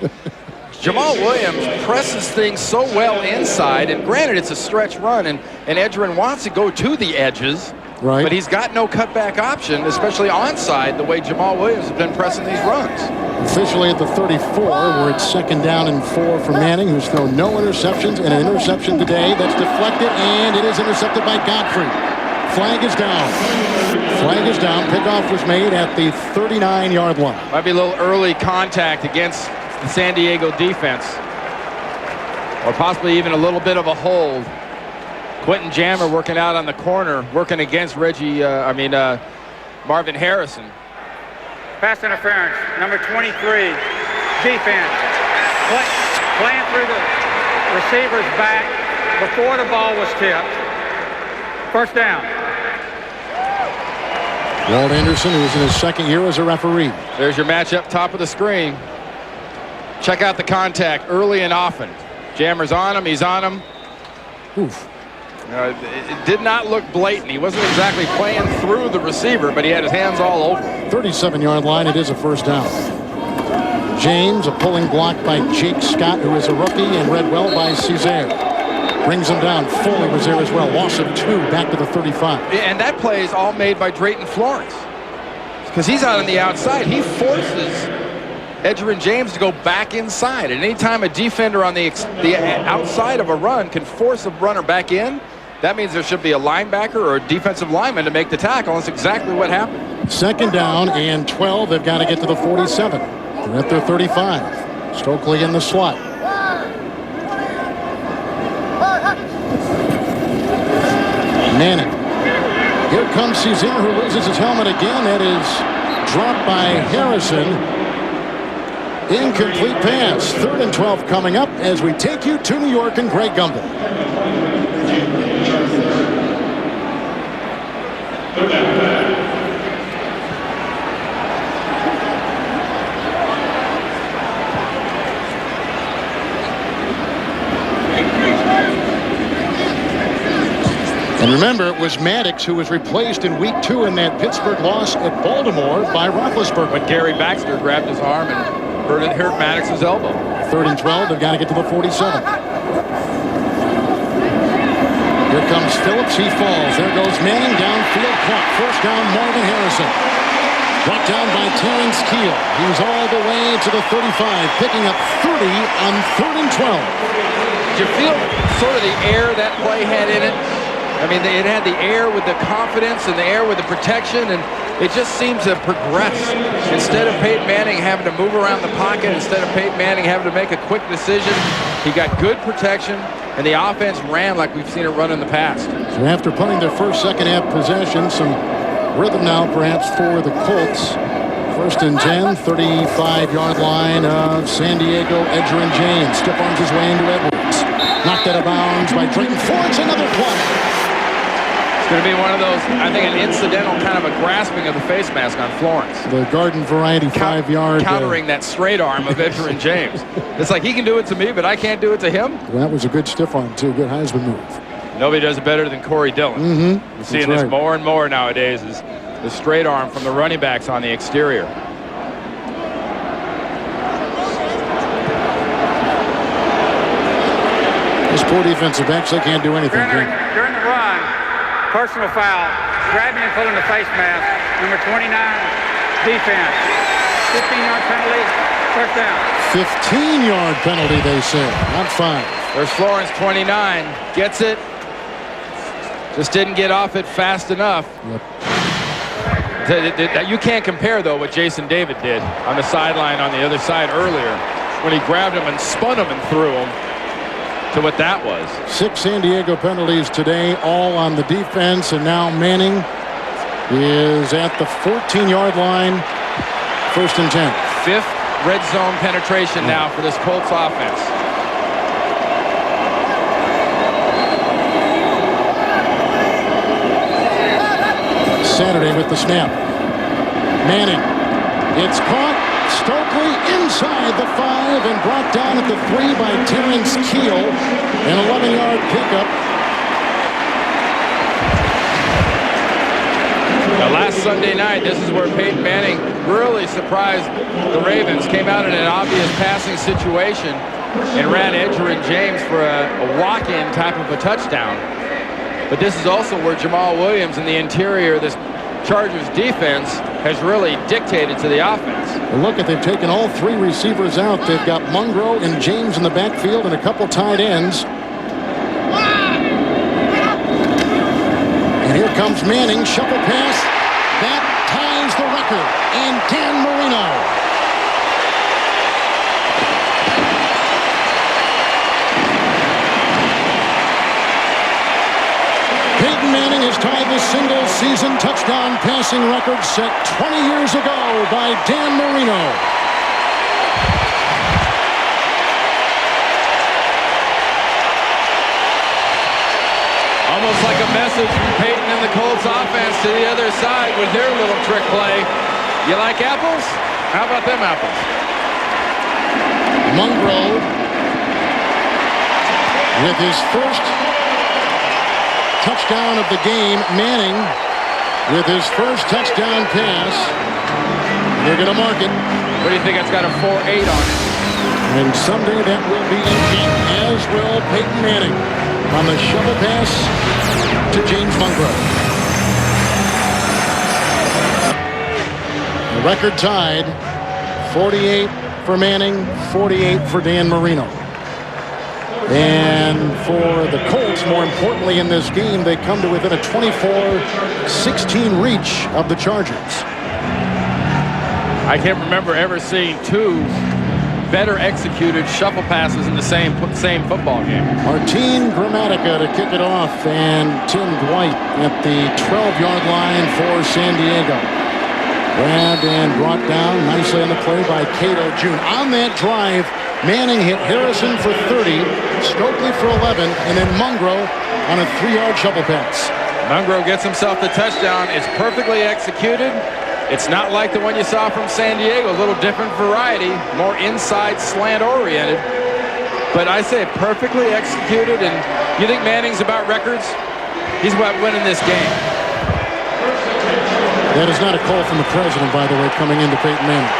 Jamal Williams presses things so well inside, and granted it's a stretch run, and Edgerrin wants to go to the edges, right, but he's got no cutback option, especially onside, the way Jamal Williams has been pressing these runs. Officially at the 34, where it's second down and 4 for Manning, who's thrown no interceptions, and an interception today that's deflected, and it is intercepted by Godfrey. Flag is down. Flag is down. Pickoff was made at the 39-yard line. Might be a little early contact against the San Diego defense, or possibly even a little bit of a hold. Quentin Jammer working out on the corner, working against Marvin Harrison. Pass interference, number 23, defense. Playing through the receiver's back before the ball was tipped. First down. Walt Anderson, who's in his second year as a referee. There's your matchup, top of the screen. Check out the contact early and often. Jammer's on him, he's on him. Oof. It did not look blatant. He wasn't exactly playing through the receiver, but he had his hands all over. 37-yard line. It is a first down. James, a pulling block by Jake Scott, who is a rookie, and read well by Cesare. Brings him down. Foley was there as well. Loss of 2, back to the 35. And that play is all made by Drayton Florence, because he's out on the outside. He forces Edgerrin James to go back inside. And anytime a defender on the outside of a run can force a runner back in, that means there should be a linebacker or a defensive lineman to make the tackle. That's exactly what happened. Second down and 12. They've got to get to the 47. They're at their 35. Stokely in the slot. Manning. Here comes Cesare, who loses his helmet again. That is dropped by Harrison. Incomplete pass. 3rd and 12 coming up as we take you to New York and Greg Gumbel. And remember, it was Maddox who was replaced in week 2 in that Pittsburgh loss at Baltimore by Roethlisberger. When Gary Baxter grabbed his arm and hurt Maddox's elbow. 3rd and 12. They've got to get to the 47. Here comes Phillips. He falls. There goes Manning. Downfield caught. First down, Marvin Harrison. Brought down by Terrence Keel. He's all the way to the 35, picking up 30 on 3rd and 12. Did you feel sort of the air that play had in it? I mean, it had the air with the confidence and the air with the protection, and it just seemed to progress. Instead of Peyton Manning having to move around the pocket, instead of Peyton Manning having to make a quick decision, he got good protection, and the offense ran like we've seen it run in the past. So after punting their first second-half possession, some rhythm now perhaps for the Colts. 1st and 10, 35-yard line of San Diego. Edgerrin James stiff arms his way into Edwards. Knocked out of bounds by Drayton Florence. Another play. Going to be one of those, I think, an incidental kind of a grasping of the face mask on Florence. The garden variety 5-yard. Countering that straight arm of Edgerrin James. It's like he can do it to me, but I can't do it to him. Well, that was a good stiff arm, too. Good Heisman move. Nobody does it better than Corey Dillon. Mm-hmm. We're seeing this more and more nowadays is the straight arm from the running backs on the exterior. These poor defensive backs, they can't do anything. During the run, personal foul, grabbing and pulling the face mask, number 29, defense. 15-yard penalty, first down. 15-yard penalty, they say, not 5. There's Florence, 29, gets it. Just didn't get off it fast enough. Yep. You can't compare, though, what Jason David did on the sideline on the other side earlier when he grabbed him and spun him and threw him, to what that was. 6 San Diego penalties today, all on the defense, and now Manning is at the 14-yard line. 1st and 10. 5th red zone penetration now for this Colts offense. Saturday with the snap. Manning. It's caught. Stokely inside the 5 and brought down at the 3 by Terrence Keel. An 11-yard pickup. Now, last Sunday night, this is where Peyton Manning really surprised the Ravens. Came out in an obvious passing situation and ran Edgerrin James for a walk-in type of a touchdown. But this is also where Jamal Williams in the interior, this Chargers defense, has really dictated to the offense. Well, look, they've taken all 3 receivers out. They've got Mungro and James in the backfield and a couple tight ends. And here comes Manning, shuffle pass. That ties the record. And Dan Marino. Peyton Manning has tied the single-season touchdown passing record set 20 years ago by Dan Marino. Almost like a message from Peyton and the Colts offense to the other side with their little trick play. You like apples? How about them apples? Mungro with his first touchdown of the game. Manning with his first touchdown pass. They're going to mark it. What do you think? It's got a 4.8 on it. And someday that will be empty, as will Peyton Manning on the shovel pass to James Monroe. The record tied, 48 for Manning, 48 for Dan Marino. And for the Colts, more importantly in this game, they come to within a 24-16 reach of the Chargers. I can't remember ever seeing two better executed shuffle passes in the same football game. Martin Gramatica to kick it off, and Tim Dwight at the 12-yard line for San Diego. Grabbed and brought down nicely on the play by Cato Jr. On that drive, Manning hit Harrison for 30, Stokely for 11, and then Monroe on a 3-yard shovel pass. Monroe gets himself the touchdown. It's perfectly executed. It's not like the one you saw from San Diego, a little different variety, more inside slant oriented. But I say perfectly executed, and you think Manning's about records? He's about winning this game. That is not a call from the president, by the way, coming into Peyton Manning.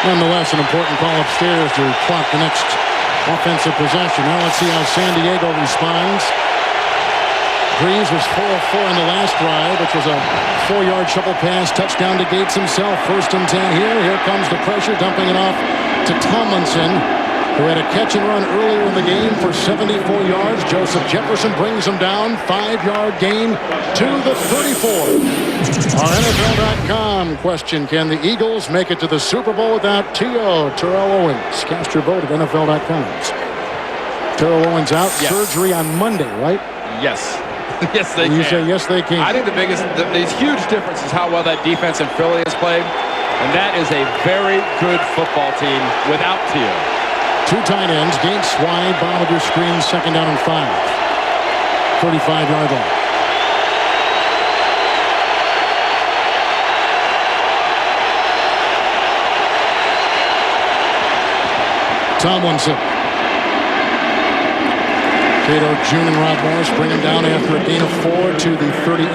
Nonetheless, an important call upstairs to clock the next offensive possession. Now let's see how San Diego responds. Brees was 4 of 4 in the last drive, which was a 4-yard shovel pass. Touchdown to Gates himself. 1st and 10 here. Here comes the pressure, dumping it off to Tomlinson, who had a catch and run earlier in the game for 74 yards. Joseph Jefferson brings him down. 5-yard gain to the 34. Our NFL.com question: can the Eagles make it to the Super Bowl without T.O. Terrell Owens? Cast your vote at NFL.com. Terrell Owens out. Yes. Surgery on Monday, right? Yes. Yes, they can. You say yes, they can. I think the huge difference is how well that defense in Philly has played. And that is a very good football team without T.O. 2 tight ends. Gates wide. Bottom of your screen. 2nd down and 5. 35-yard line. Tomlinson. Cato Jr. and Rod Morris bring him down after a gain of 4 to the 38.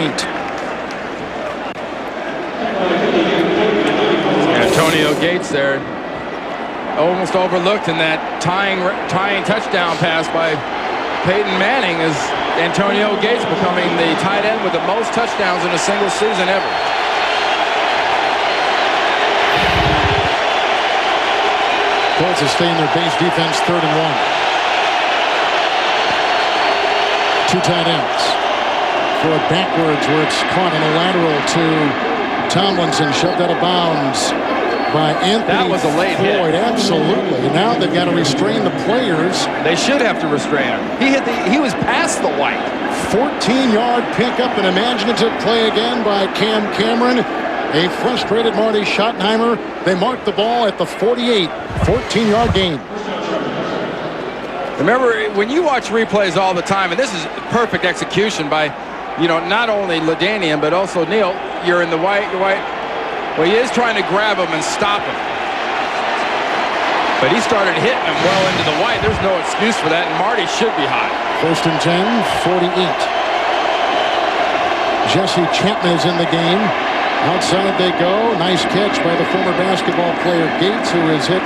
Antonio Gates there, almost overlooked in that tying touchdown pass by Peyton Manning, as Antonio Gates becoming the tight end with the most touchdowns in a single season ever. Colts will stay in their base defense, 3rd and 1. 2 tight ends. Throw it backwards where it's caught on a lateral to Tomlinson. Shoved out of bounds by Anthony That was a late Floyd. hit. Absolutely. And now they've got to restrain the players. They should have to restrain him. He was past the white. 14-yard pickup, an imaginative play again by Cam Cameron. A frustrated Marty Schottenheimer. They mark the ball at the 48. 14-yard gain. Remember, when you watch replays all the time, and this is perfect execution by, not only LaDainian, but also Neal, you're in the white. Well, he is trying to grab him and stop him. But he started hitting him well into the white. There's no excuse for that, and Marty should be hot. 1st and 10, 48. Jesse Chapman is in the game. Outside they go. Nice catch by the former basketball player Gates, who is hit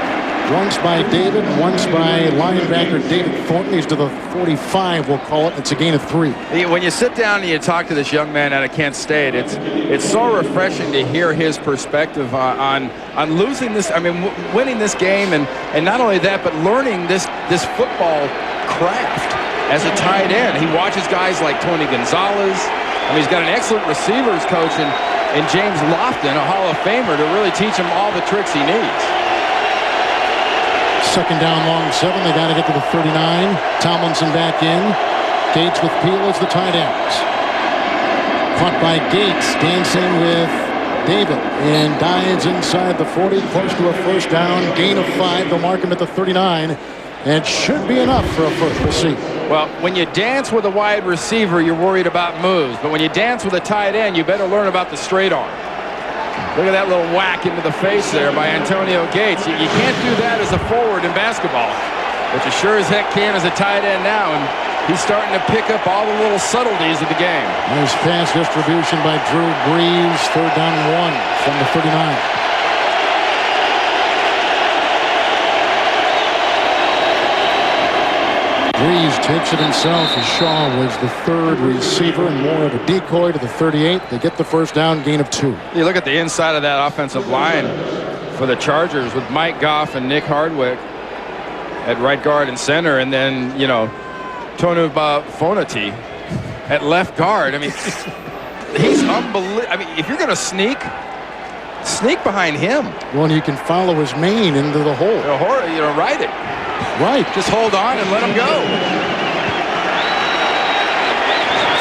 once by David, once by linebacker David Thornton. He's to the 45, we'll call it. It's a gain of 3. When you sit down and you talk to this young man out of Kent State, it's so refreshing to hear his perspective on losing this. I mean, winning this game, and not only that, but learning this football craft as a tight end. He watches guys like Tony Gonzalez. I mean, he's got an excellent receivers coach in James Lofton, a Hall of Famer, to really teach him all the tricks he needs. 2nd down, long 7. They got to get to the 39. Tomlinson back in. Gates with Peel as the tight ends. Caught by Gates, dancing with David, and dives inside the 40, close to a 1st down. Gain of 5. They'll mark him at the 39. And should be enough for a 1st. We'll see. Well, when you dance with a wide receiver, you're worried about moves. But when you dance with a tight end, you better learn about the straight arm. Look at that little whack into the face there by Antonio Gates. You can't do that as a forward in basketball, but you sure as heck can as a tight end now. And He's starting to pick up all the little subtleties of the game. Nice pass distribution by Drew Brees. 3rd down and 1 from the 39. Brees takes it himself as Shaw was the 3rd receiver and more of a decoy to the 38. They get the 1st down, gain of 2. You look at the inside of that offensive line for the Chargers with Mike Goff and Nick Hardwick at right guard and center, and then, you know, Tonu Fonati at left guard. I mean, he's unbelievable. I mean, if you're going to sneak behind him. Well, and you can follow his mane into the hole. You know, ride it. Right. Just hold on and let him go.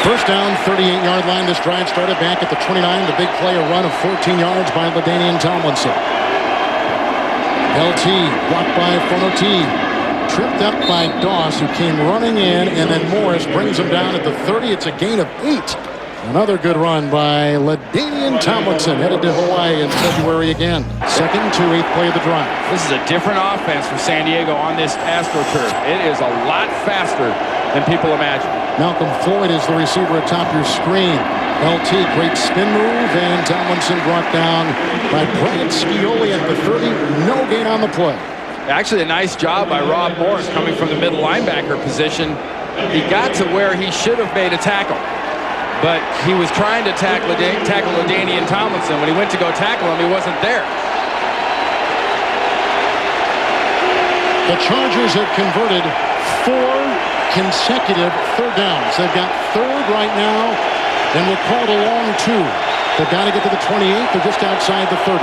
1st down, 38-yard line. This drive started back at the 29. The big play, a run of 14 yards by LaDainian Tomlinson. LT blocked by Fonoti. Tripped up by Doss, who came running in, and then Morris brings him down at the 30. It's a gain of 8. Another good run by LaDainian Tomlinson, headed to Hawaii in February again. 2nd to 8th play of the drive. This is a different offense for San Diego on this AstroTurf. It is a lot faster than people imagine. Malcolm Floyd is the receiver atop your screen. LT, great spin move, and Tomlinson brought down by Bryant Scioli at the 30. No gain on the play. Actually, a nice job by Rob Morris coming from the middle linebacker position. He got to where he should have made a tackle, but he was trying to tackle LaDainian Tomlinson. When he went to go tackle him, he wasn't there. The Chargers have converted 4 consecutive 3rd downs. They've got 3rd right now, and we're called a long 2. They've got to get to the 28. They're just outside the 30.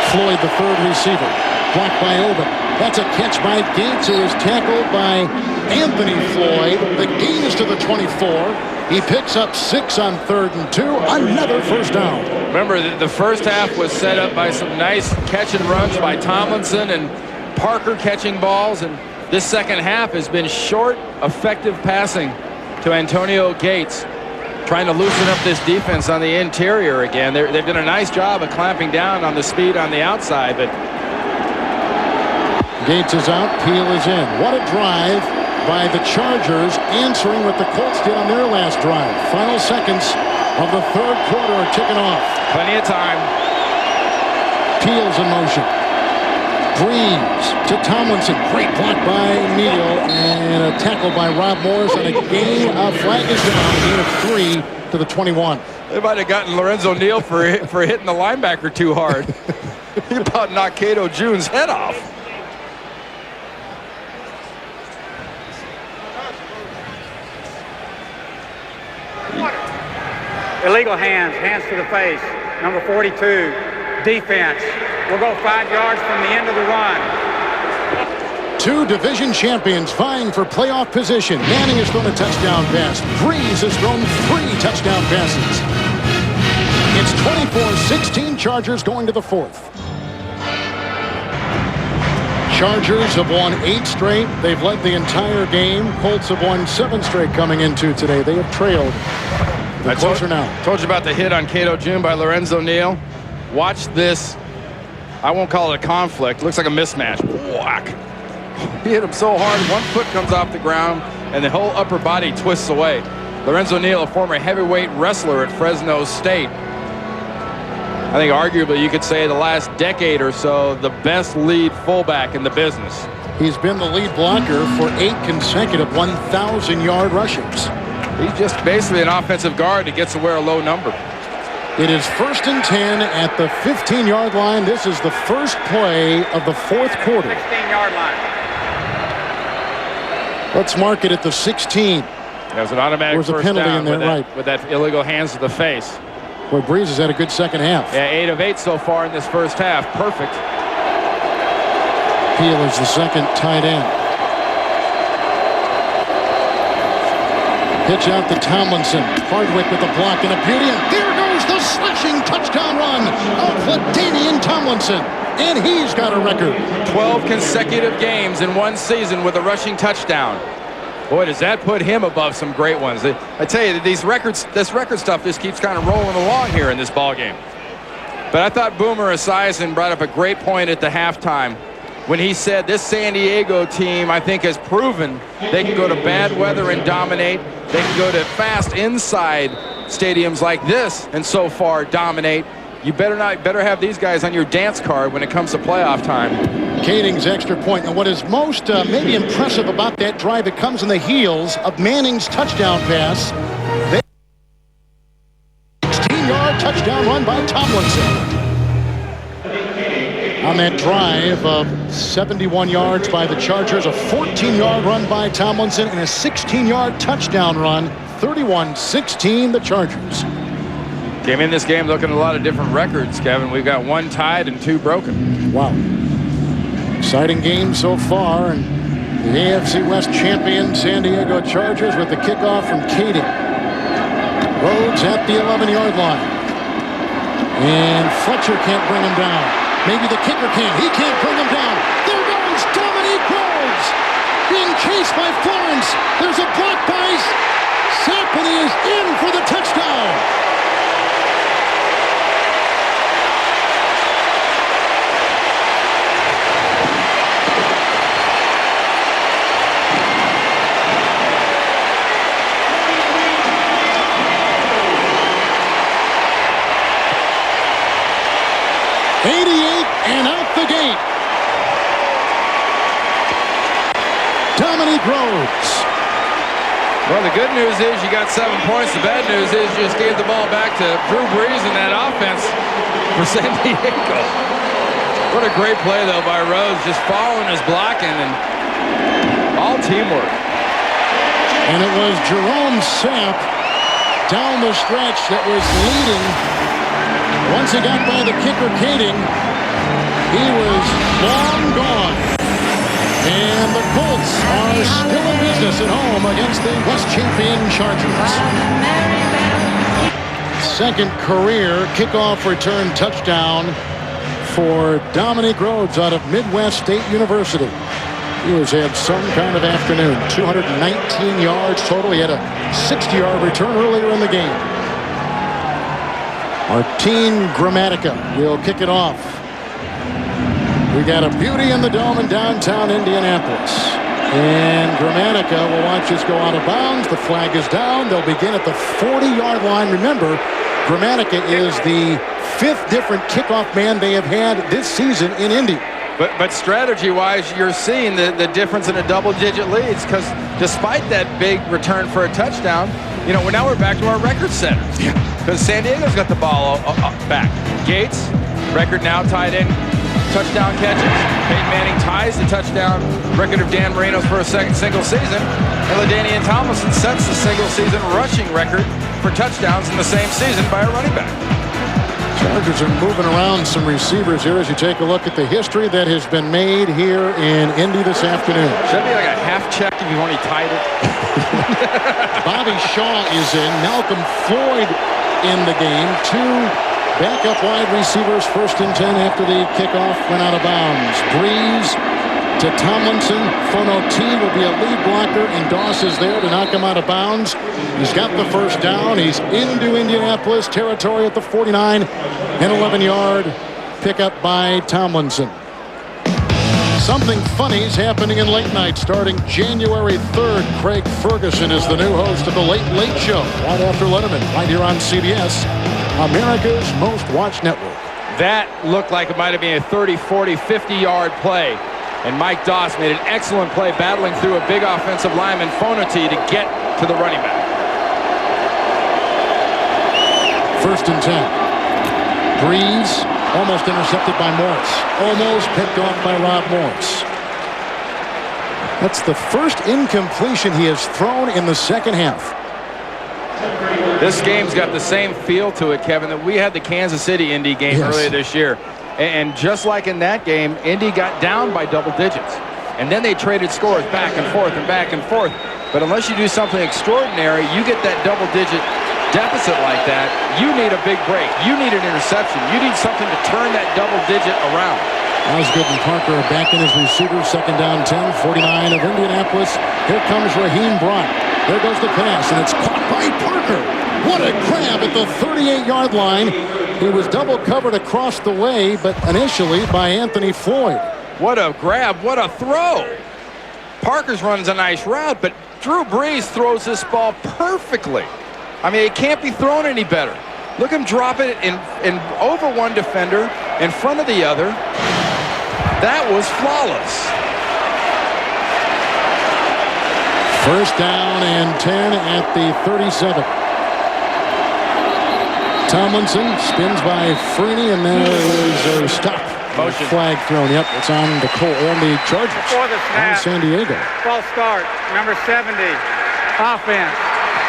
Floyd, the 3rd receiver, blocked by Oben. That's a catch by Gates, who is tackled by Anthony Floyd. The gain is to the 24. He picks up 6 on 3rd and 2. Another 1st down. Remember, the first half was set up by some nice catch and runs by Tomlinson and Parker catching balls, and this second half has been short, effective passing to Antonio Gates, trying to loosen up this defense on the interior again. They've done a nice job of clamping down on the speed on the outside, but Gates is out, Peel is in. What a drive by the Chargers, answering what the Colts did on their last drive. Final seconds of the 3rd quarter are ticking off. Plenty of time. Peel's in motion. Brees to Tomlinson. Great block by Neal, and a tackle by Rob Morris, and a gain of flag is down. A gain of 3 to the 21. They might have gotten Lorenzo Neal for hitting the linebacker too hard. He about knocked Cato June's head off. Illegal hands to the face. Number 42, defense. We'll go 5 yards from the end of the run. 2 division champions vying for playoff position. Manning has thrown a touchdown pass. Brees has thrown 3 touchdown passes. It's 24-16, Chargers going to the 4th. Chargers have won 8 straight. They've led the entire game. Colts have won 7 straight coming into today. They have trailed. They're closer now. Told you about the hit on Cato June by Lorenzo Neal. Watch this. I won't call it a conflict. Looks like a mismatch. Whack. He hit him so hard, one foot comes off the ground, and the whole upper body twists away. Lorenzo Neal, a former heavyweight wrestler at Fresno State. I think arguably you could say the last decade or so, the best lead fullback in the business. He's been the lead blocker for 8 consecutive 1,000-yard rushes. He's just basically an offensive guard that gets to wear a low number. It is 1st and 10 at the 15-yard line. This is the first play of the 4th quarter. 16-yard line. Let's mark it at the 16. There's an automatic first down in there, with that illegal hands to the face. Boy, Brees has had a good second half. Yeah, 8 of 8 so far in this first half. Perfect. Peel is the second tight end. Pitch out to Tomlinson. Hardwick with the block and a beauty. And there goes the slashing touchdown run of LaDainian Tomlinson. And he's got a record. 12 consecutive games in one season with a rushing touchdown. Boy, does that put him above some great ones. I tell you, this record stuff just keeps kind of rolling along here in this ball game. But I thought Boomer Esiason brought up a great point at the halftime. when he said this San Diego team, I think, has proven they can go to bad weather and dominate. They can go to fast inside stadiums like this and so far dominate. You better have these guys on your dance card when it comes to playoff time. Kading's extra point. And what is most maybe impressive about that drive, it comes in the heels of Manning's touchdown pass. 16-yard touchdown run by Tomlinson. On that drive of 71 yards by the Chargers, a 14-yard run by Tomlinson, and a 16-yard touchdown run, 31-16, the Chargers. Came in this game looking at a lot of different records, Kevin. We've got 1 tied and 2 broken. Wow. Exciting game so far, and the AFC West champion San Diego Chargers with the kickoff from Kading. Rhodes at the 11-yard line. And Fletcher can't bring him down. Maybe the kicker can. He can't bring him down. There goes Dominique Rhodes. Being chased by Florence. There's a block by Sapp, and he is in for the touchdown. And out the gate. Dominique Rhodes. Well, the good news is you got 7 points. The bad news is you just gave the ball back to Drew Brees in that offense for San Diego. What a great play, though, by Rhodes. Just following his blocking and all teamwork. And it was Jerome Sapp down the stretch that was leading. Once he got by the kicker, Kading, he was long gone. And the Colts are still in business at home against the West champion Chargers. Second career kickoff return touchdown for Dominique Rhodes out of Midwest State University. He has had some kind of afternoon. 219 yards total. He had a 60-yard return earlier in the game. Martin Gramatica will kick it off. We got a beauty in the dome in downtown Indianapolis. And Gramatica will watch this go out of bounds. The flag is down. They'll begin at the 40-yard line. Remember, Gramatica is the 5th different kickoff man they have had this season in Indy. But strategy-wise, you're seeing the difference in the double-digit leads, because despite that big return for a touchdown, you know, now we're back to our record setters. Because San Diego's got the ball back. Gates, record now tied in touchdown catches. Peyton Manning ties the touchdown record of Dan Marino's for a single season. And LaDainian Tomlinson sets the single-season rushing record for touchdowns in the same season by a running back. Chargers are moving around some receivers here as you take a look at the history that has been made here in Indy this afternoon. Should be like a half check if you've only tied it. Bobby Shaw is in. Malcolm Floyd in the game. 2 backup wide receivers, 1st and 10 after the kickoff went out of bounds. Brees to Tomlinson. Fonoti will be a lead blocker, and Doss is there to knock him out of bounds. He's got the first down. He's into Indianapolis territory at the 49 and 11-yard pickup by Tomlinson. Something funny is happening in late night starting January 3rd. Craig Ferguson is the new host of the Late Late Show right after Letterman, right here on CBS, America's most watched network. That looked like it might have been a 30, 40, 50-yard play. And Mike Doss made an excellent play battling through a big offensive lineman, Fonoti, to get to the running back. 1st and 10. Brees almost intercepted by Morris. Almost picked off by Rob Morris. That's the first incompletion he has thrown in the second half. This game's got the same feel to it, Kevin, that we had the Kansas City Indy game earlier this year. And just like in that game, Indy got down by double digits. And then they traded scores back and forth and back and forth. But unless you do something extraordinary, you get that double-digit deficit like that, you need a big break. You need an interception. You need something to turn that double-digit around. Osgood and Parker are back in as receivers. 2nd down 10, 49 of Indianapolis. Here comes Raheem Brock. There goes the pass, and it's caught by Parker. What a grab at the 38-yard line. He was double covered across the way, but initially by Anthony Floyd. What a grab, what a throw. Parker's runs a nice route, but Drew Brees throws this ball perfectly. I mean, it can't be thrown any better. Look him drop it in over one defender, in front of the other. That was flawless. First down and 10 at the 37. Tomlinson spins by Freeney, and there is a stop. Motion. Flag thrown. Yep, it's on the Chargers. Before the On snap. San Diego. False start. Number 70. Offense.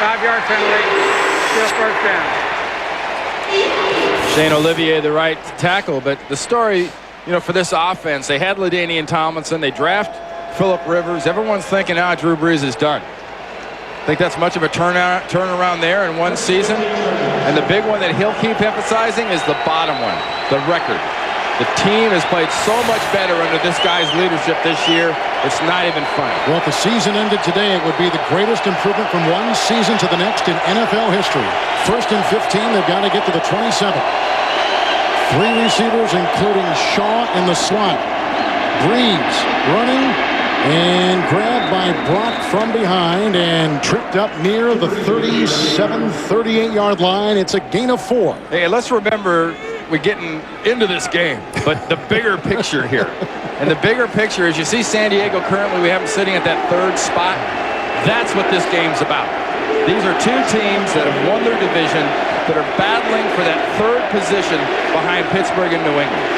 5-yard penalty. Still first down. Shane Olivier, the right tackle, but the story, for this offense, they had LaDainian Tomlinson, they draft Phillip Rivers. Everyone's thinking, Drew Brees is done. I think that's much of a turnaround there in one season. And the big one that he'll keep emphasizing is the bottom one, the record. The team has played so much better under this guy's leadership this year, it's not even funny. Well, if the season ended today, it would be the greatest improvement from one season to the next in NFL history. First and 15, they've got to get to the 27. 3 receivers, including Shaw in the slot. Brees running and grabbed by Brock from behind and tripped up near the 38-yard line. It's a gain of 4. Hey, let's remember we're getting into this game, but the bigger picture here. And the bigger picture is you see San Diego currently, we have them sitting at that 3rd spot. That's what this game's about. These are 2 teams that have won their division that are battling for that 3rd position behind Pittsburgh and New England.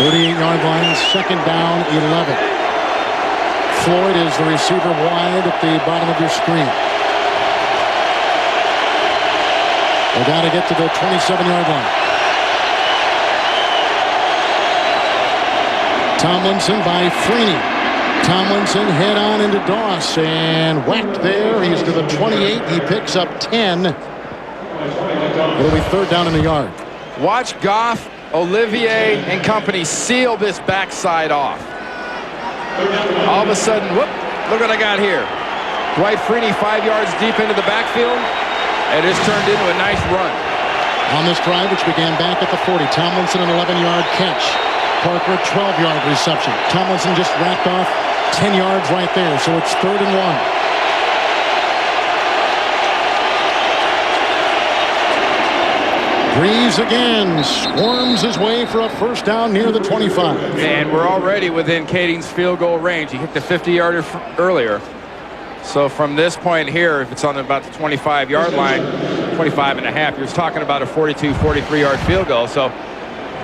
38-yard line, second down, 11. Floyd is the receiver wide at the bottom of your screen. They got to get to the 27-yard line. Tomlinson by Freeney. Tomlinson head on into Doss and whacked there. He's to the 28. He picks up 10. It'll be 3rd down in the yard. Watch Goff, Olivier, and company seal this backside off. All of a sudden, whoop, look what I got here. Dwight Freeney 5 yards deep into the backfield. And it's turned into a nice run. On this drive, which began back at the 40, Tomlinson an 11-yard catch. Parker 12-yard reception. Tomlinson just racked off 10 yards right there, so it's 3rd and 1. Brees again squirms his way for a first down near the 25. And we're already within Kading's field goal range. He kicked a 50-yarder earlier. So from this point here, if it's on about the 25-yard line, 25 and a half, you're talking about a 42, 43-yard field goal. So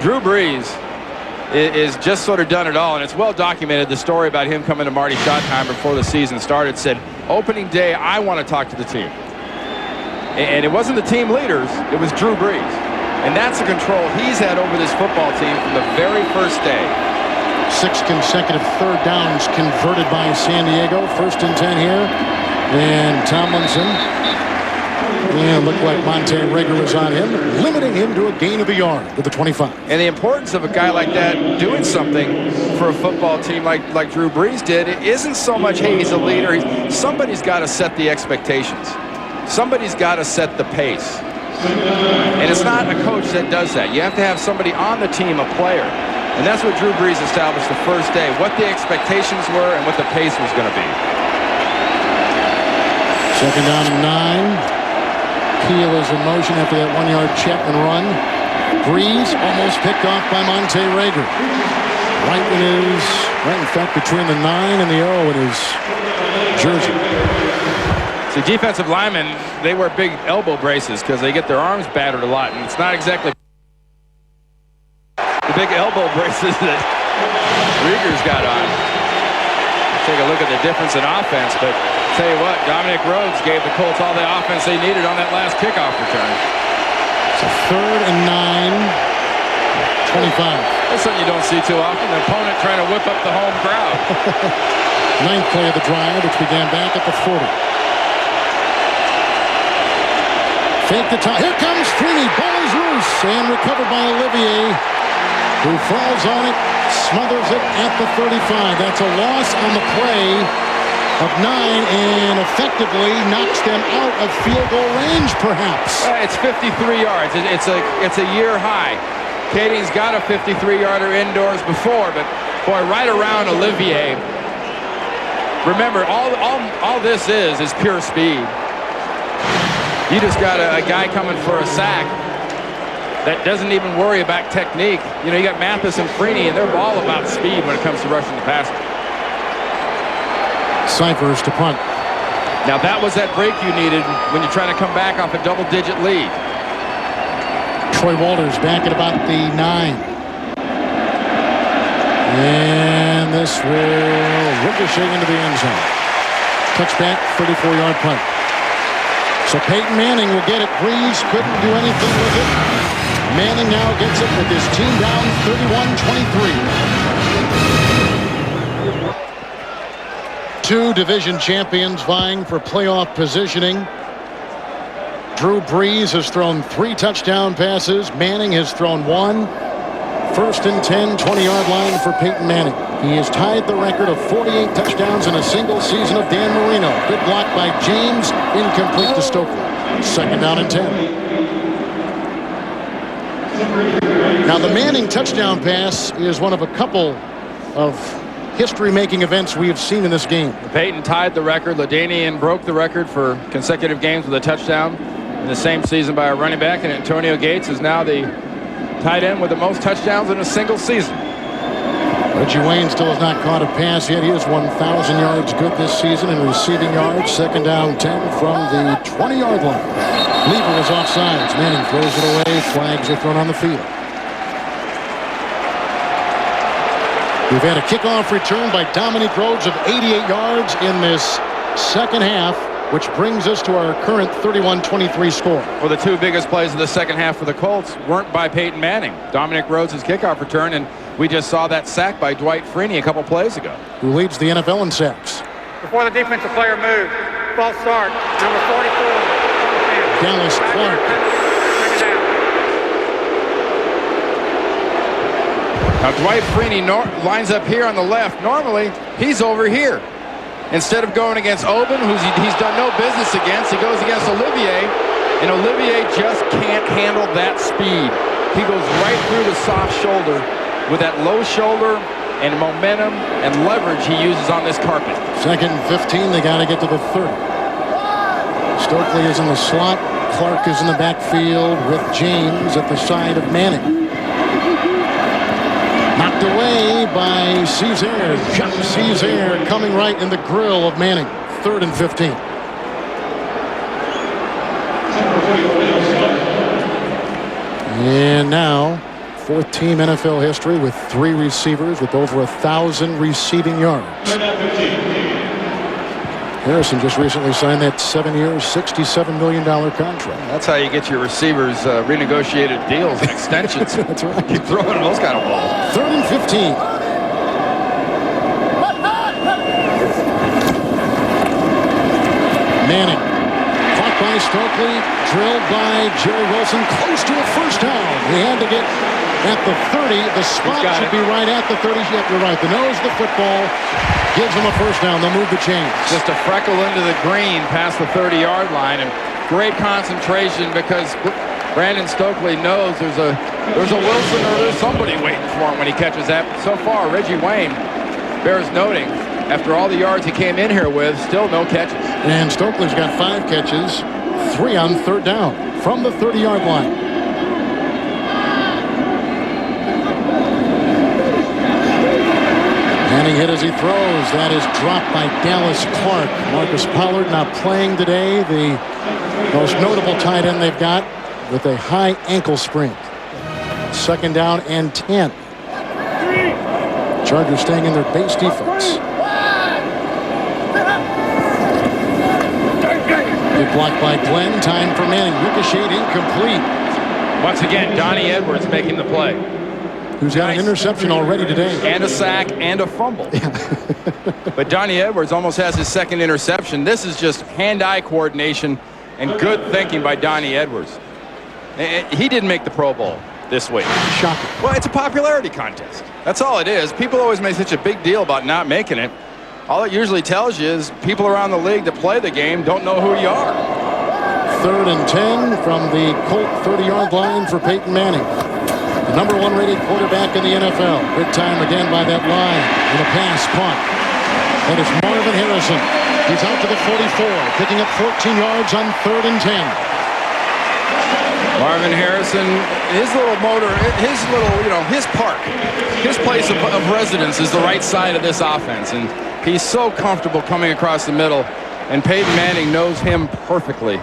Drew Brees is just sort of done it all, and it's well documented. The story about him coming to Marty Schottenheimer before the season started said, opening day, I want to talk to the team. And it wasn't the team leaders, it was Drew Brees. And that's the control he's had over this football team from the very first day. 6 consecutive 3rd downs converted by San Diego. 1st and 10 here. And Tomlinson. And looked like Monte Rager was on him, limiting him to a gain of a yard with the 25. And the importance of a guy like that doing something for a football team like Drew Brees did, it isn't so much, hey, he's a leader. Somebody's got to set the expectations. Somebody's got to set the pace. And it's not a coach that does that. You have to have somebody on the team, a player. And that's what Drew Brees established the first day, what the expectations were and what the pace was going to be. 2nd down and 9. Peel is in motion after that 1-yard check and run. Brees almost picked off by Monte Rager. Right in fact, between the 9 and the 0 in his jersey. See, defensive linemen, they wear big elbow braces because they get their arms battered a lot, and it's not exactly the big elbow braces that Rieger's got on. Take a look at the difference in offense, but tell you what, Dominic Rhodes gave the Colts all the offense they needed on that last kickoff return. So 3rd and 9, 25. That's something you don't see too often, the opponent trying to whip up the home crowd. 9th play of the drive, which began back at the 40. Fake the top. Here comes Freeney. Ball is loose and recovered by Olivier, who falls on it, smothers it at the 35. That's a loss on the play of 9 and effectively knocks them out of field goal range, perhaps. It's 53 yards. It's a year high. Katie's got a 53-yarder indoors before, but boy, right around Olivier. Remember, all this is pure speed. You just got a guy coming for a sack that doesn't even worry about technique. You know, you got Mathis and Freeney, and they're all about speed when it comes to rushing the passer. Cyphers to punt. Now that was that break you needed when you're trying to come back off a double-digit lead. Troy Walters back at about the 9. And this will ricochet into the end zone. Touchback, 34-yard punt. So Peyton Manning will get it. Brees couldn't do anything with it. Manning now gets it with his team down 31-23. Two division champions vying for playoff positioning. Drew Brees has thrown 3 touchdown passes. Manning has thrown 1. First and 10, 20-yard line for Peyton Manning. He has tied the record of 48 touchdowns in a single season of Dan Marino. Good block by James, incomplete to Stokely. Second down and 10. Now the Manning touchdown pass is one of a couple of history-making events we have seen in this game. Peyton tied the record. LaDainian broke the record for consecutive games with a touchdown in the same season by a running back, and Antonio Gates is now the tight end with the most touchdowns in a single season. Reggie Wayne still has not caught a pass yet. He is 1,000 yards good this season in receiving yards. Second down 10 from the 20-yard line. Lieber is offsides. Manning throws it away. Flags are thrown on the field. We've had a kickoff return by Dominic Rhodes of 88 yards in this second half, which brings us to our current 31-23 score. Well, the two biggest plays of the second half for the Colts weren't by Peyton Manning. Dominic Rhodes' kickoff return, and we just saw that sack by Dwight Freeney a couple plays ago. Who leads the NFL in sacks. Before the defensive player moves, false start, number 44. Dallas Clark. Now Dwight Freeney lines up here on the left. Normally, he's over here. Instead of going against Oben, who he's done no business against, he goes against Olivier, and Olivier just can't handle that speed. He goes right through the soft shoulder with that low shoulder and momentum and leverage he uses on this carpet. Second and 15, they got to get to the 30. Stokely is in the slot. Clark is in the backfield with James at the side of Manning. Knocked away by Cesare. Jacques Cesare coming right in the grill of Manning. Third and 15. And now, fourth team NFL history with 3 receivers with over 1,000 receiving yards. Harrison just recently signed that 7-year, $67 million contract. That's how you get your receivers renegotiated deals and extensions. That's right. Keep throwing those kind of balls. Third and 15. Manning. Caught by Stokely. Drilled by Jerry Wilson. Close to a first down. He had to get at the 30. The spot should be right at the 30. Yep, you're right. The nose of the football gives them a first down. They'll move the chains. Just a freckle into the green past the 30-yard line, and great concentration because Brandon Stokely knows there's a Wilson or there's somebody waiting for him when he catches that. So far, Reggie Wayne bears noting, after all the yards he came in here with, still no catches. And Stokely's got 5 catches, 3 on third down from the 30-yard line. Manning hit as he throws. That is dropped by Dallas Clark. Marcus Pollard not playing today. The most notable tight end they've got with a high ankle sprain. Second down and 10. Chargers staying in their base defense. Good block by Glenn. Time for Manning. Ricocheted, incomplete. Once again, Donnie Edwards making the play. Who's got an interception already today. And a sack and a fumble. But Donnie Edwards almost has his second interception. This is just hand-eye coordination and good thinking by Donnie Edwards. He didn't make the Pro Bowl this week. Shocking. Well, it's a popularity contest. That's all it is. People always make such a big deal about not making it. All it usually tells you is people around the league that play the game don't know who you are. Third and 10 from the Colt 30-yard line for Peyton Manning. The number 1 rated quarterback in the NFL. Good time again by that line. And a pass punt. That is Marvin Harrison. He's out to the 44, picking up 14 yards on 3rd and 10. Marvin Harrison, his little motor, his little, his park, his place of residence is the right side of this offense. And he's so comfortable coming across the middle. And Peyton Manning knows him perfectly.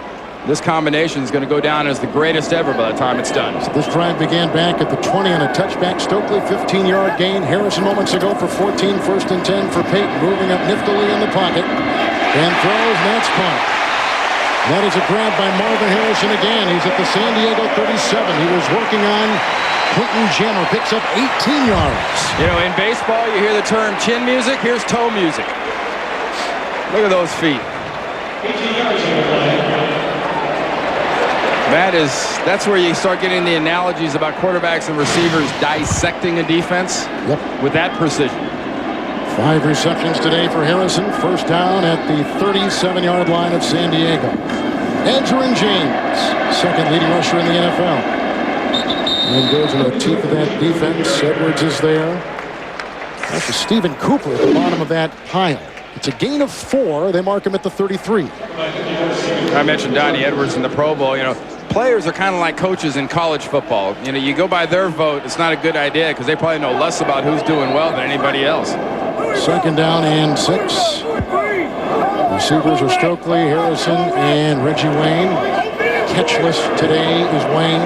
This combination is going to go down as the greatest ever by the time it's done. So this drive began back at the 20 on a touchback. Stokely, 15-yard gain. Harrison moments ago for 14, 1st and 10 for Peyton. Moving up niftily in the pocket. And throws, and that's punt. That is a grab by Marvin Harrison again. He's at the San Diego 37. He was working on Quentin Jammer. Picks up 18 yards. In baseball, you hear the term chin music. Here's toe music. Look at those feet. That's where you start getting the analogies about quarterbacks and receivers dissecting a defense with that precision. 5 receptions today for Harrison. 1st down at the 37-yard line of San Diego. Edgerrin James, 2nd leading rusher in the NFL. And goes in the teeth of that defense. Edwards is there. That's Stephen Cooper at the bottom of that pile. It's a gain of 4. They mark him at the 33. I mentioned Donnie Edwards in the Pro Bowl. Players are kind of like coaches in college football. You go by their vote. It's not a good idea because they probably know less about who's doing well than anybody else. 2nd down and 6. Receivers are Stokely, Harrison, and Reggie Wayne. Catchless today is Wayne.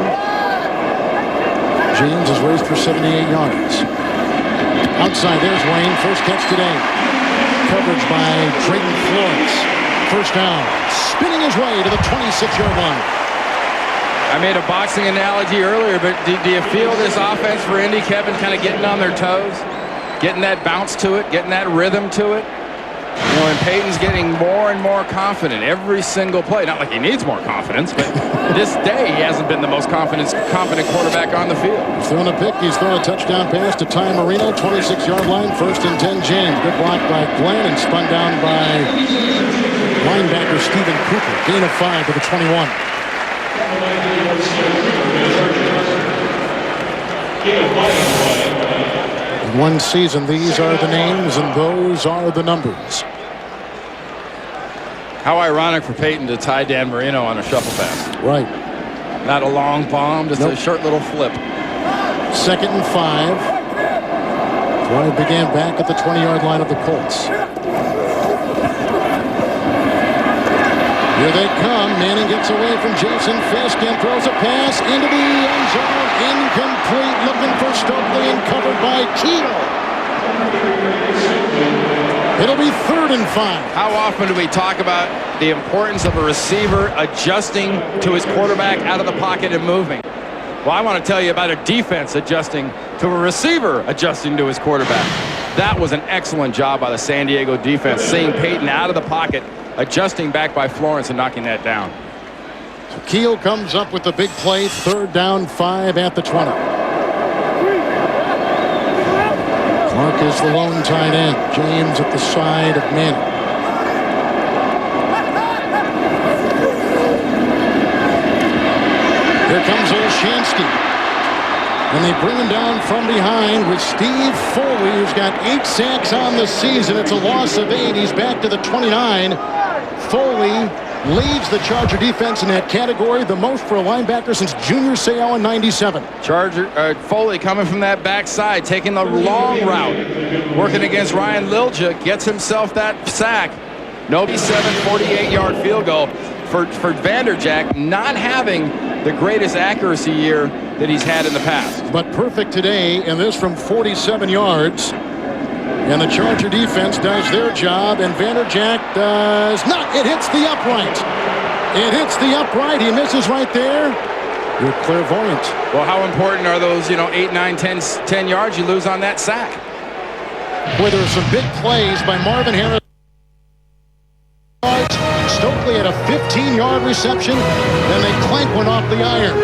James is raised for 78 yards. Outside, there's Wayne. First catch today. Coverage by Drayton Florence. 1st down. Spinning his way to the 26-yard line. I made a boxing analogy earlier, but do you feel this offense for Indy, Kevin, kind of getting on their toes? Getting that bounce to it, getting that rhythm to it? And Peyton's getting more and more confident every single play. Not like he needs more confidence, but this day he hasn't been the most confident quarterback on the field. He's thrown a pick. He's thrown a touchdown pass to Dan Marino, 26-yard line, 1st and 10 James. Good block by Glenn and spun down by linebacker Stephen Cooper. Gain of 5 to the 21. In one season, these are the names and those are the numbers. How ironic for Peyton to tie Dan Marino on a shuffle pass. Right. Not a long bomb, just a short little flip. 2nd and 5. Drive began back at the 20-yard line of the Colts. Here they come. Manning gets away from Jason Fisk and throws a pass into the end zone. Incomplete. Looking for Stokely and covered by Keel. It'll be 3rd and 5. How often do we talk about the importance of a receiver adjusting to his quarterback out of the pocket and moving? Well, I want to tell you about a defense adjusting to a receiver adjusting to his quarterback. That was an excellent job by the San Diego defense, seeing Peyton out of the pocket, adjusting back by Florence and knocking that down. So Keel comes up with the big play. 3rd down, 5 at the 20. Clark is the lone tight end. James at the side of Manning. Here comes Olshansky. And they bring him down from behind with Steve Foley, who's got 8 sacks on the season. It's a loss of 8. He's back to the 29. Foley leads the Charger defense in that category, the most for a linebacker since Junior Seau in '97. Foley coming from that backside, taking the long route, working against Ryan Lilja, gets himself that sack. No 48-yard field goal for Vanderjagt, not having the greatest accuracy year that he's had in the past. But perfect today, and this from 47 yards. And the Charger defense does their job, and Vanderjagt does not. It hits the upright. It hits the upright. He misses right there. You're clairvoyant. Well, how important are those, 8, 9, 10 yards you lose on that sack? Boy, there were some big plays by Marvin Harris. Stokely had a 15-yard reception. Then they clank one off the iron.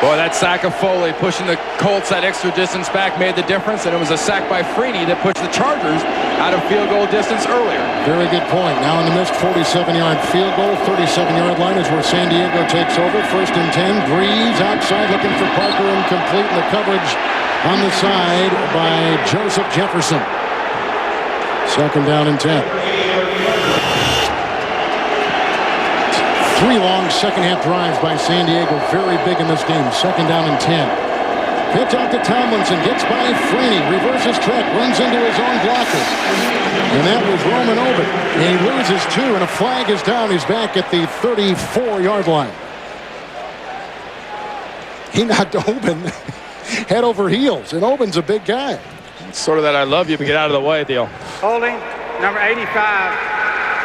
Boy, that sack of Foley pushing the Colts that extra distance back made the difference, and it was a sack by Freeney that pushed the Chargers out of field goal distance earlier. Very good point. Now in the missed 47-yard field goal, 37-yard line is where San Diego takes over. 1st and 10. Brees outside looking for Parker, incomplete in the coverage on the side by Joseph Jefferson. 2nd down and 10. 3 long second-half drives by San Diego. Very big in this game. 2nd down and 10. Pitch out to Tomlinson. Gets by Freeney. Reverses track. Runs into his own blocker. And that was Roman Oben. And he loses 2, and a flag is down. He's back at the 34-yard line. He knocked Oben head over heels. And Oben's a big guy. It's sort of that I love you, but get out of the way deal. Holding, number 85,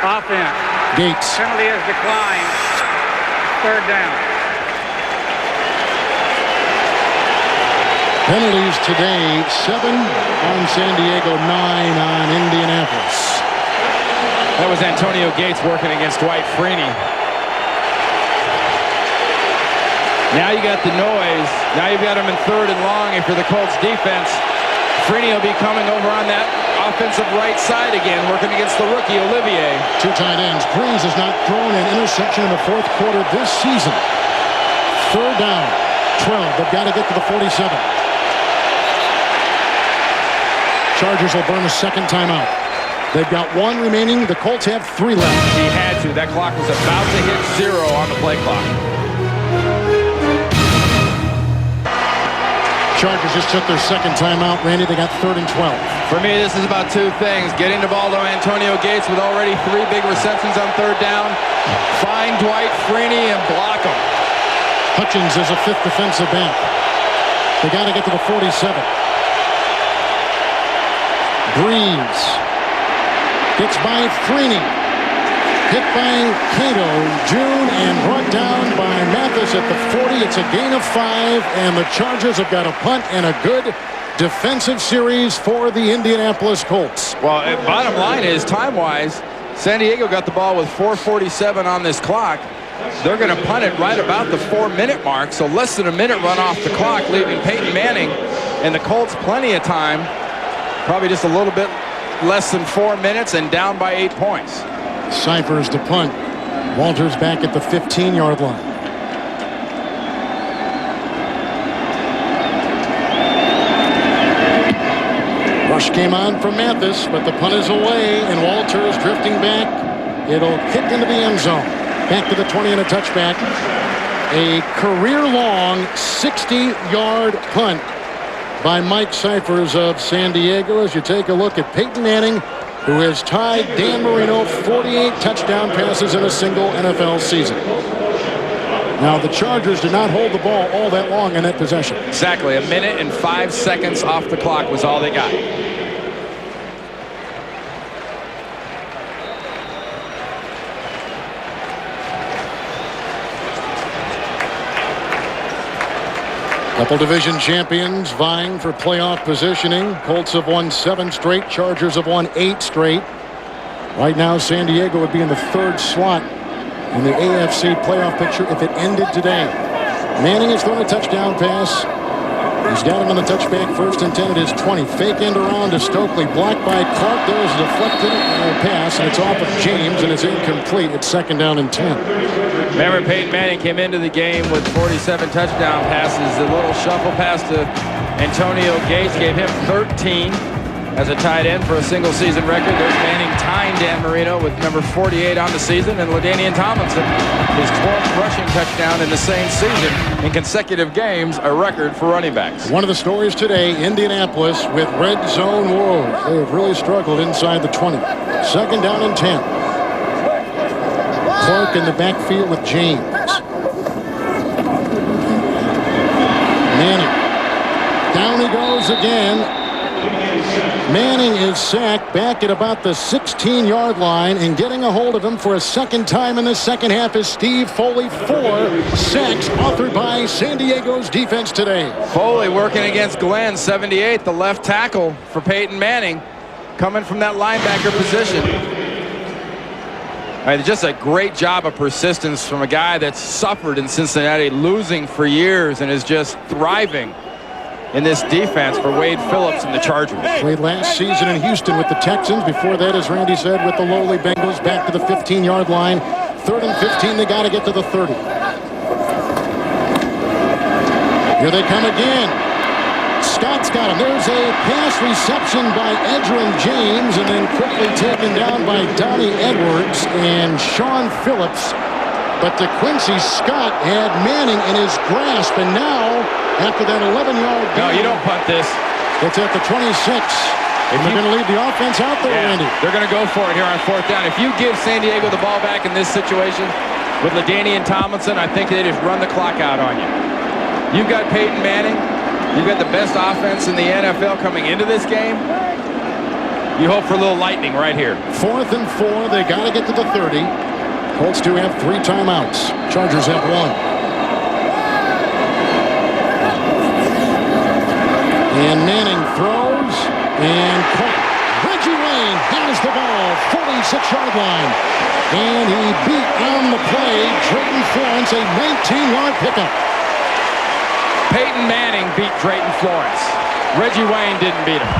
offense. Gates. Penalty is declined. 3rd down. Penalties today, 7 on San Diego, 9 on Indianapolis. That was Antonio Gates working against Dwight Freeney. Now you got the noise. Now you've got him in 3rd and long, and for the Colts defense, Freeney will be coming over on that offensive right side again, working against the rookie, Olivier. 2 tight ends. Brees has not thrown an interception in the 4th quarter this season. 3rd down, 12. They've got to get to the 47. Chargers will burn a 2nd timeout. They've got 1 remaining. The Colts have 3 left. He had to. That clock was about to hit 0 on the play clock. Chargers just took their 2nd timeout. Randy, they got 3rd and 12. For me, this is about 2 things. Getting the ball to Antonio Gates with already 3 big receptions on 3rd down. Find Dwight Freeney and block him. Hutchins is a 5th defensive back. They got to get to the 47. Brees gets by Freeney. Hit by Cato, June, and brought down by Mathis at the 40. It's a gain of 5, and the Chargers have got a punt and a good defensive series for the Indianapolis Colts. Well, bottom line is, time-wise, San Diego got the ball with 4:47 on this clock. They're going to punt it right about the 4-minute mark, so less than a minute run off the clock, leaving Peyton Manning and the Colts plenty of time, probably just a little bit less than 4 minutes, and down by 8 points. Cyphers to punt. Walters back at the 15-yard line. Rush came on from Mathis, but the punt is away, and Walters drifting back. It'll kick into the end zone. Back to the 20 and a touchback. A career-long 60-yard punt by Mike Cyphers of San Diego. As you take a look at Peyton Manning, who has tied Dan Marino 48 touchdown passes in a single NFL season. Now, the Chargers did not hold the ball all that long in that possession. Exactly. 1 minute and 5 seconds off the clock was all they got. Couple division champions vying for playoff positioning. Colts have won 7 straight. Chargers have won 8 straight. Right now, San Diego would be in the 3rd slot in the AFC playoff picture if it ended today. Manning has thrown a touchdown pass. He's got him on the touchback. 1st and 10 at his 20. Fake end around to Stokely. Blocked by Clark. There is a deflected pass, and it's off of James, and it's incomplete. It's 2nd down and 10. Remember, Peyton Manning came into the game with 47 touchdown passes. The little shuffle pass to Antonio Gates gave him 13 as a tight end for a single season record. There's Manning tying Dan Marino with number 48 on the season, and LaDainian Tomlinson, his 12th rushing touchdown in the same season in consecutive games, a record for running backs. One of the stories today, Indianapolis with red zone woes. They have really struggled inside the 20. 2nd down and 10. Clark in the backfield with James. Manning. Down he goes again. Manning is sacked back at about the 16-yard line, and getting a hold of him for a 2nd time in the 2nd half is Steve Foley. 4 sacks authored by San Diego's defense today. Foley working against Glenn, 78, the left tackle for Peyton Manning, coming from that linebacker position. Just a great job of persistence from a guy that's suffered in Cincinnati, losing for years, and is just thriving in this defense for Wade Phillips and the Chargers. Played last season in Houston with the Texans. Before that, as Randy said, with the lowly Bengals. Back to the 15-yard line. 3rd and 15. They got to get to the 30. Here they come again. Scott's got him. There's a pass reception by Edgerrin James, and then quickly taken down by Donnie Edwards and Sean Phillips. But DeQuincy Scott had Manning in his grasp, and now, after that 11-yard No, you don't punt this. It's at the 26. And they're going to leave the offense out there, Randy. They're going to go for it here on 4th down. If you give San Diego the ball back in this situation with LaDainian Tomlinson, I think they just run the clock out on you. You've got Peyton Manning. You've got the best offense in the NFL coming into this game. You hope for a little lightning right here. 4th and 4. They got to get to the 30. Colts do have 3 timeouts. Chargers have 1. And Manning throws and caught. Reggie Wayne has the ball, 46-yard line. And he beat on the play Drayton Florence, a 19-yard pickup. Peyton Manning beat Drayton Florence. Reggie Wayne didn't beat him.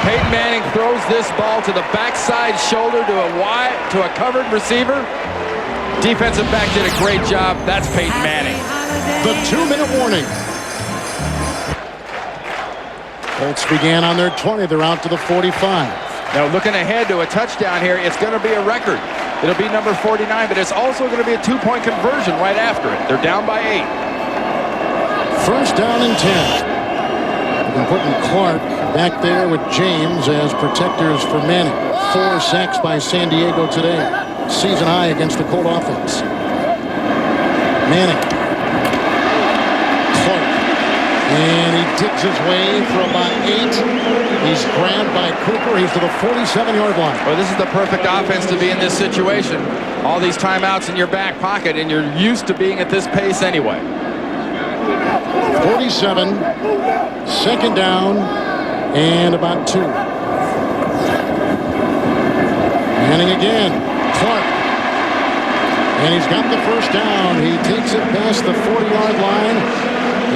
Peyton Manning throws this ball to the backside shoulder to a covered receiver. Defensive back did a great job. That's Peyton Manning. The 2-minute warning. Colts began on their 20. They're out to the 45. Now looking ahead to a touchdown here, it's going to be a record. It'll be number 49, but it's also going to be a 2-point conversion right after it. They're down by 8. 1st down and 10. And putting Clark back there with James as protectors for Manning. 4 sacks by San Diego today. Season high against the Colt offense. Manning. Clark. And he digs his way for about 8. He's grabbed by Cooper. He's to the 47-yard line. Well, this is the perfect offense to be in this situation. All these timeouts in your back pocket, and you're used to being at this pace anyway. 47, 2nd down, and about 2. Manning again. Clark. And he's got the 1st down. He takes it past the 40-yard line,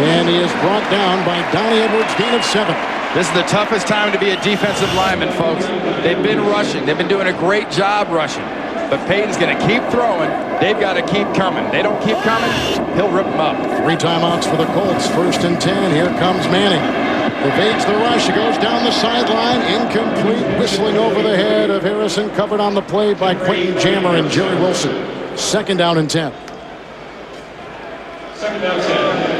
and he is brought down by Donnie Edwards, gain of 7. This is the toughest time to be a defensive lineman, folks. They've been rushing. They've been doing a great job rushing. But Peyton's going to keep throwing. They've got to keep coming. They don't keep coming, he'll rip them up. 3 timeouts for the Colts. 1st and 10. Here comes Manning. Evades the rush. He goes down the sideline. Incomplete. Whistling over the head of Harrison. Covered on the play by Quentin Jammer and Jerry Wilson. 2nd down and 10. 2nd down 10.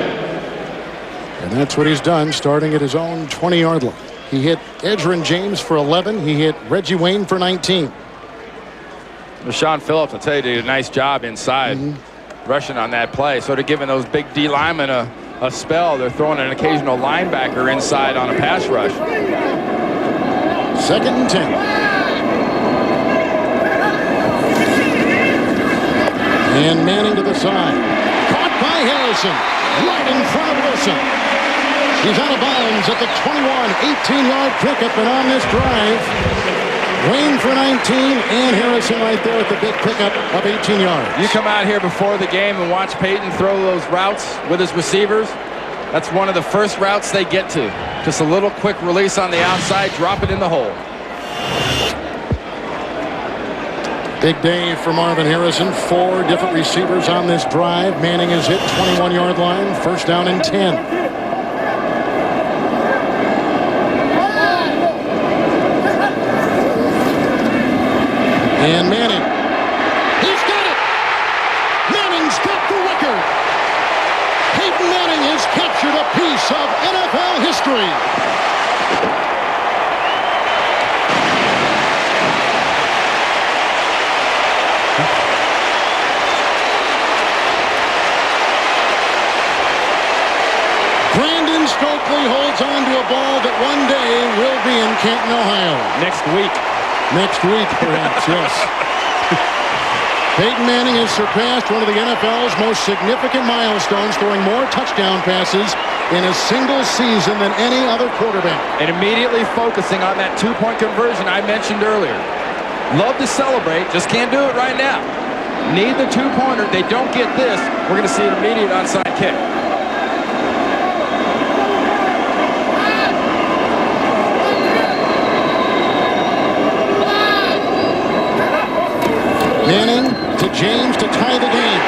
And that's what he's done, starting at his own 20-yard line. He hit Edgerrin James for 11. He hit Reggie Wayne for 19. Sean Phillips, I'll tell you, did a nice job inside rushing on that play. Sort of giving those big D linemen a spell. They're throwing an occasional linebacker inside on a pass rush. 2nd and 10. And Manning to the side. Caught by Harrison. Right in front of Wilson. He's out of bounds at the 21. 18-yard pickup, and on this drive, Wayne for 19, and Harrison right there at the big pickup of 18 yards. You come out here before the game and watch Peyton throw those routes with his receivers. That's one of the first routes they get to. Just a little quick release on the outside, drop it in the hole. Big day for Marvin Harrison. 4 different receivers on this drive. Manning has hit 21-yard line. 1st down and 10. And Manning, he's got it! Manning's got the record! Peyton Manning has captured a piece of NFL history! Brandon Stokely holds on to a ball that one day will be in Canton, Ohio. Next week. Next week, perhaps, yes. Peyton Manning has surpassed one of the NFL's most significant milestones, throwing more touchdown passes in a single season than any other quarterback. And immediately focusing on that 2-point conversion I mentioned earlier. Love to celebrate, just can't do it right now. Need the two-pointer. They don't get this, we're going to see an immediate onside kick. Manning to James to tie the game.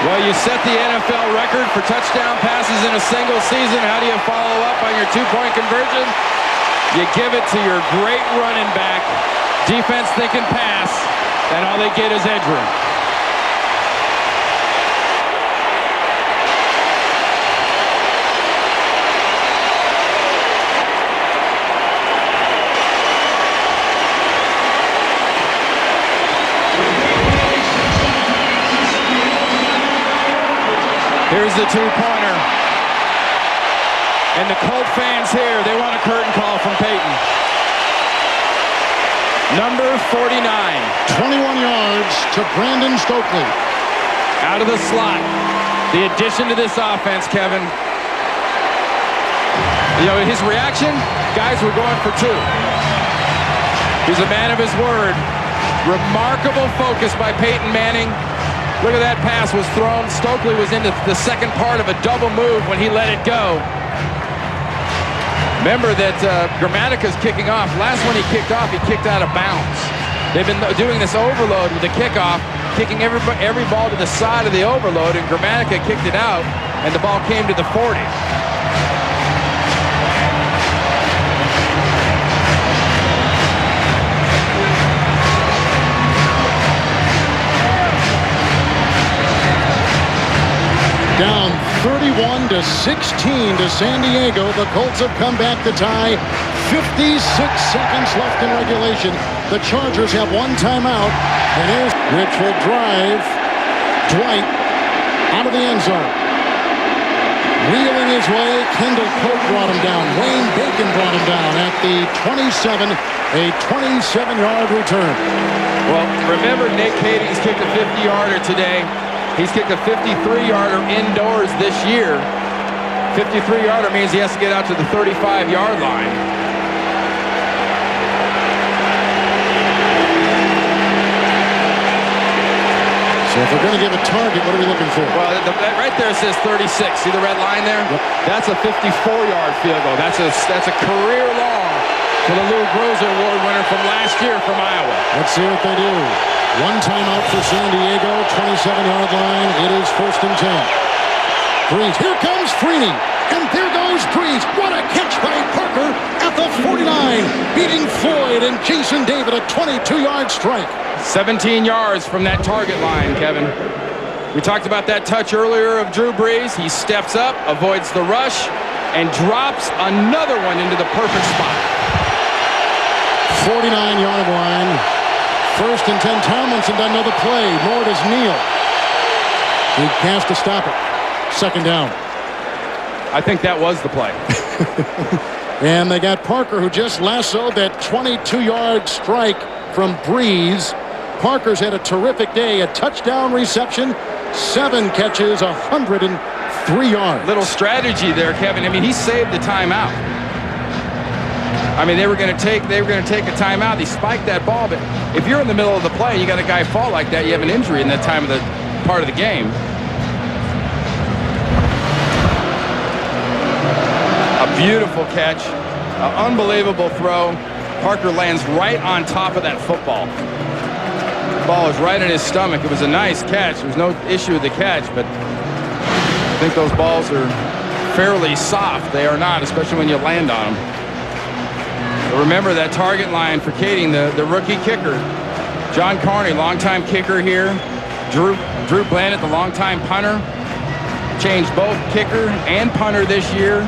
Well, you set the NFL record for touchdown passes in a single season. How do you follow up on your two-point conversion? You give it to your great running back. Defense thinking pass, and all they get is edge room. Here's the two-pointer. And the Colt fans here, they want a curtain call from Peyton. Number 49. 21 yards to Brandon Stokely. Out of the slot. The addition to this offense, Kevin. You know, his reaction, guys were going for two. He's a man of his word. Remarkable focus by Peyton Manning. Look at that pass was thrown. Stokely was into the second part of a double move when he let it go. Remember that Grammatica's kicking off. Last one he kicked off, he kicked out of bounds. They've been doing this overload with the kickoff, kicking every ball to the side of the overload, and Grammatica kicked it out, and the ball came to the 40. Down 31-16 to San Diego. The Colts have come back to tie. 56 seconds left in regulation. The Chargers have one timeout. And here's which will drive Dwight out of the end zone. Wheeling his way, Kendall Cope brought him down. Wayne Bacon brought him down at the 27. A 27-yard return. Well, remember Nick Cadi's kicked a 50-yarder today. He's kicked a 53-yarder indoors this year. 53-yarder means he has to get out to the 35-yard line. So if we're going to give a target, what are we looking for? Well, right there says 36. See the red line there? Yep. That's a 54-yard field goal. That's a career long for the Lou Groza Award winner from last year from Iowa. Let's see what they do. One timeout for San Diego, 27-yard line. It is 1st and 10. Brees, here comes Freeney. And there goes Brees. What a catch by Parker at the 49. Beating Floyd and Jason David, a 22-yard strike. 17 yards from that target line, Kevin. We talked about that touch earlier of Drew Brees. He steps up, avoids the rush, and drops another one into the perfect spot. 49-yard line. 1st and 10. Tomlinson doesn't know the play, nor does Neal. He has to stop it. 2nd down. I think that was the play. And they got Parker, who just lassoed that 22-yard strike from Brees. Parker's had a terrific day. A touchdown reception, 7 catches, 103 yards. Little strategy there, Kevin. I mean, he saved the timeout. I mean, they were going to take a timeout. He spiked that ball, but if you're in the middle of the play, you got a guy fall like that, you have an injury in that time of the part of the game. A beautiful catch, an unbelievable throw. Parker lands right on top of that football. The ball is right in his stomach. It was a nice catch. There's no issue with the catch, but I think those balls are fairly soft. They are not, especially when you land on them. But remember that target line for Kading, the rookie kicker. John Carney, longtime kicker here. Drew Blandett, the longtime punter. Changed both kicker and punter this year.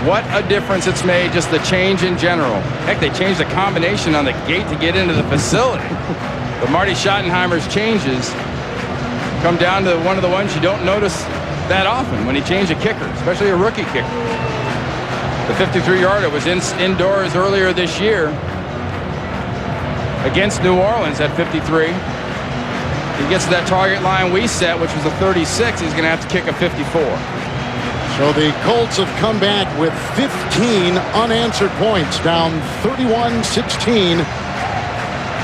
What a difference it's made, just the change in general. Heck, they changed the combination on the gate to get into the facility. But Marty Schottenheimer's changes come down to one of the ones you don't notice that often when he changed a kicker, especially a rookie kicker. The 53-yarder was indoors earlier this year against New Orleans at 53. he gets to that target line we set, which was a 36, he's going to have to kick a 54. So the Colts have come back with 15 unanswered points, down 31-16.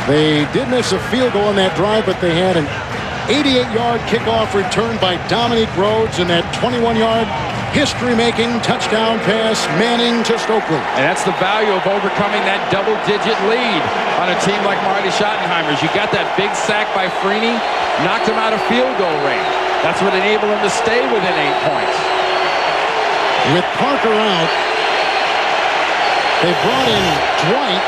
They did miss a field goal on that drive, but they had an 88-yard kickoff return by Dominique Rhodes and that 21-yard history-making touchdown pass, Manning to Stokely. And that's the value of overcoming that double-digit lead on a team like Marty Schottenheimer's. You got that big sack by Freeney, knocked him out of field goal range. That's what enabled him to stay within 8 points. With Parker out, they brought in Dwight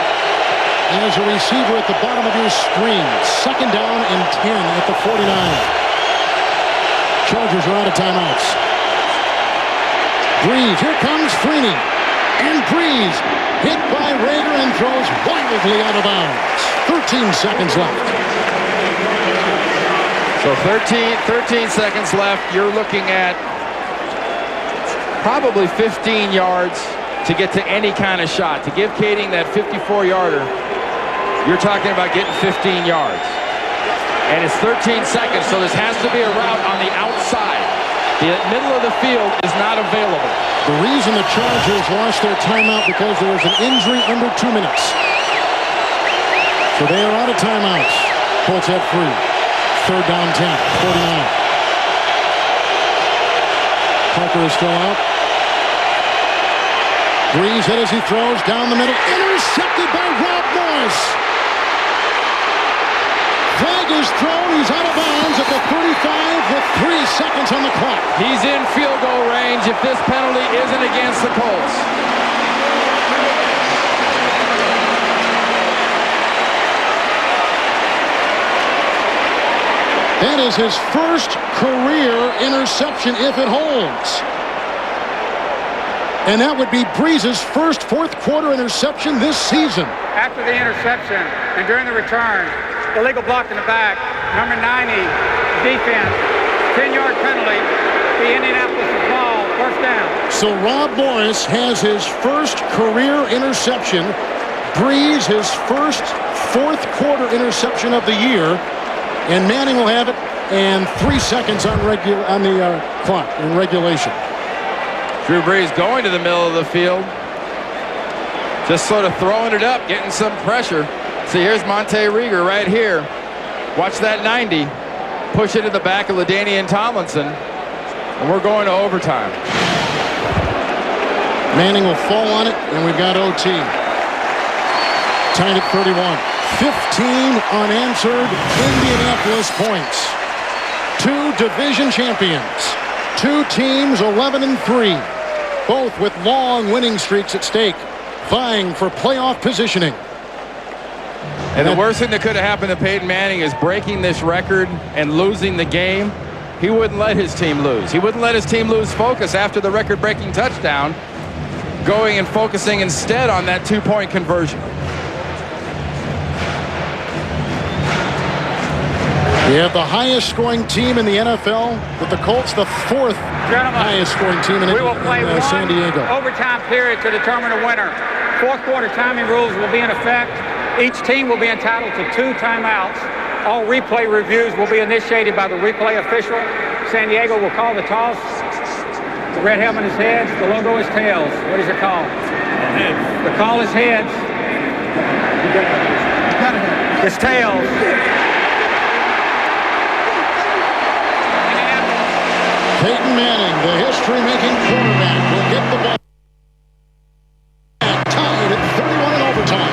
as a receiver at the bottom of your screen. Second down and 10 at the 49. Chargers are out of timeouts. Brees, here comes Freeney. And Brees hit by Rager and throws wildly out of bounds. 13 seconds left. So 13 seconds left. You're looking at probably 15 yards to get to any kind of shot. To give Kading that 54-yarder, you're talking about getting 15 yards. And it's 13 seconds, so this has to be a route on the outside. The middle of the field is not available. The reason the Chargers lost their timeout because there was an injury under 2 minutes. So they are out of timeouts. Colts have free. Third down 10, 49. Parker is still out. Brees hit as he throws down the middle. Intercepted by Rob Morris. Flag is thrown. He's out of bounds at the 35 with 3 seconds on the clock. He's in field goal range if this penalty isn't against the Colts. That is his first career interception if it holds. And that would be Brees' first fourth-quarter interception this season. After the interception and during the return, illegal block in the back, number 90, defense, 10-yard penalty, the Indianapolis ball, first down. So Rob Morris has his first career interception. Brees his first fourth-quarter interception of the year. And Manning will have it, and 3 seconds on the clock in regulation. Drew Brees going to the middle of the field. Just sort of throwing it up, getting some pressure. See, here's Monte Rieger right here. Watch that 90. Push it in the back of LaDainian Tomlinson. And we're going to overtime. Manning will fall on it, and we've got OT. Tied at 31. 15 unanswered Indianapolis points. 2 division champions. 2 teams 11-3. Both with long winning streaks at stake, vying for playoff positioning. And the worst thing that could have happened to Peyton Manning is breaking this record and losing the game. He wouldn't let his team lose. He wouldn't let his team lose focus after the record-breaking touchdown, going and focusing instead on that 2-point conversion. We have the highest scoring team in the NFL with the Colts, the 4th highest scoring team in San Diego. Overtime period to determine a winner. Fourth quarter timing rules will be in effect. Each team will be entitled to 2 timeouts. All replay reviews will be initiated by the replay official. San Diego will call the toss. The red helmet is heads. The logo is tails. What is it called? Heads. The call is heads. It's tails. Peyton Manning, the history-making quarterback, will get the ball. Tied at 31 in overtime.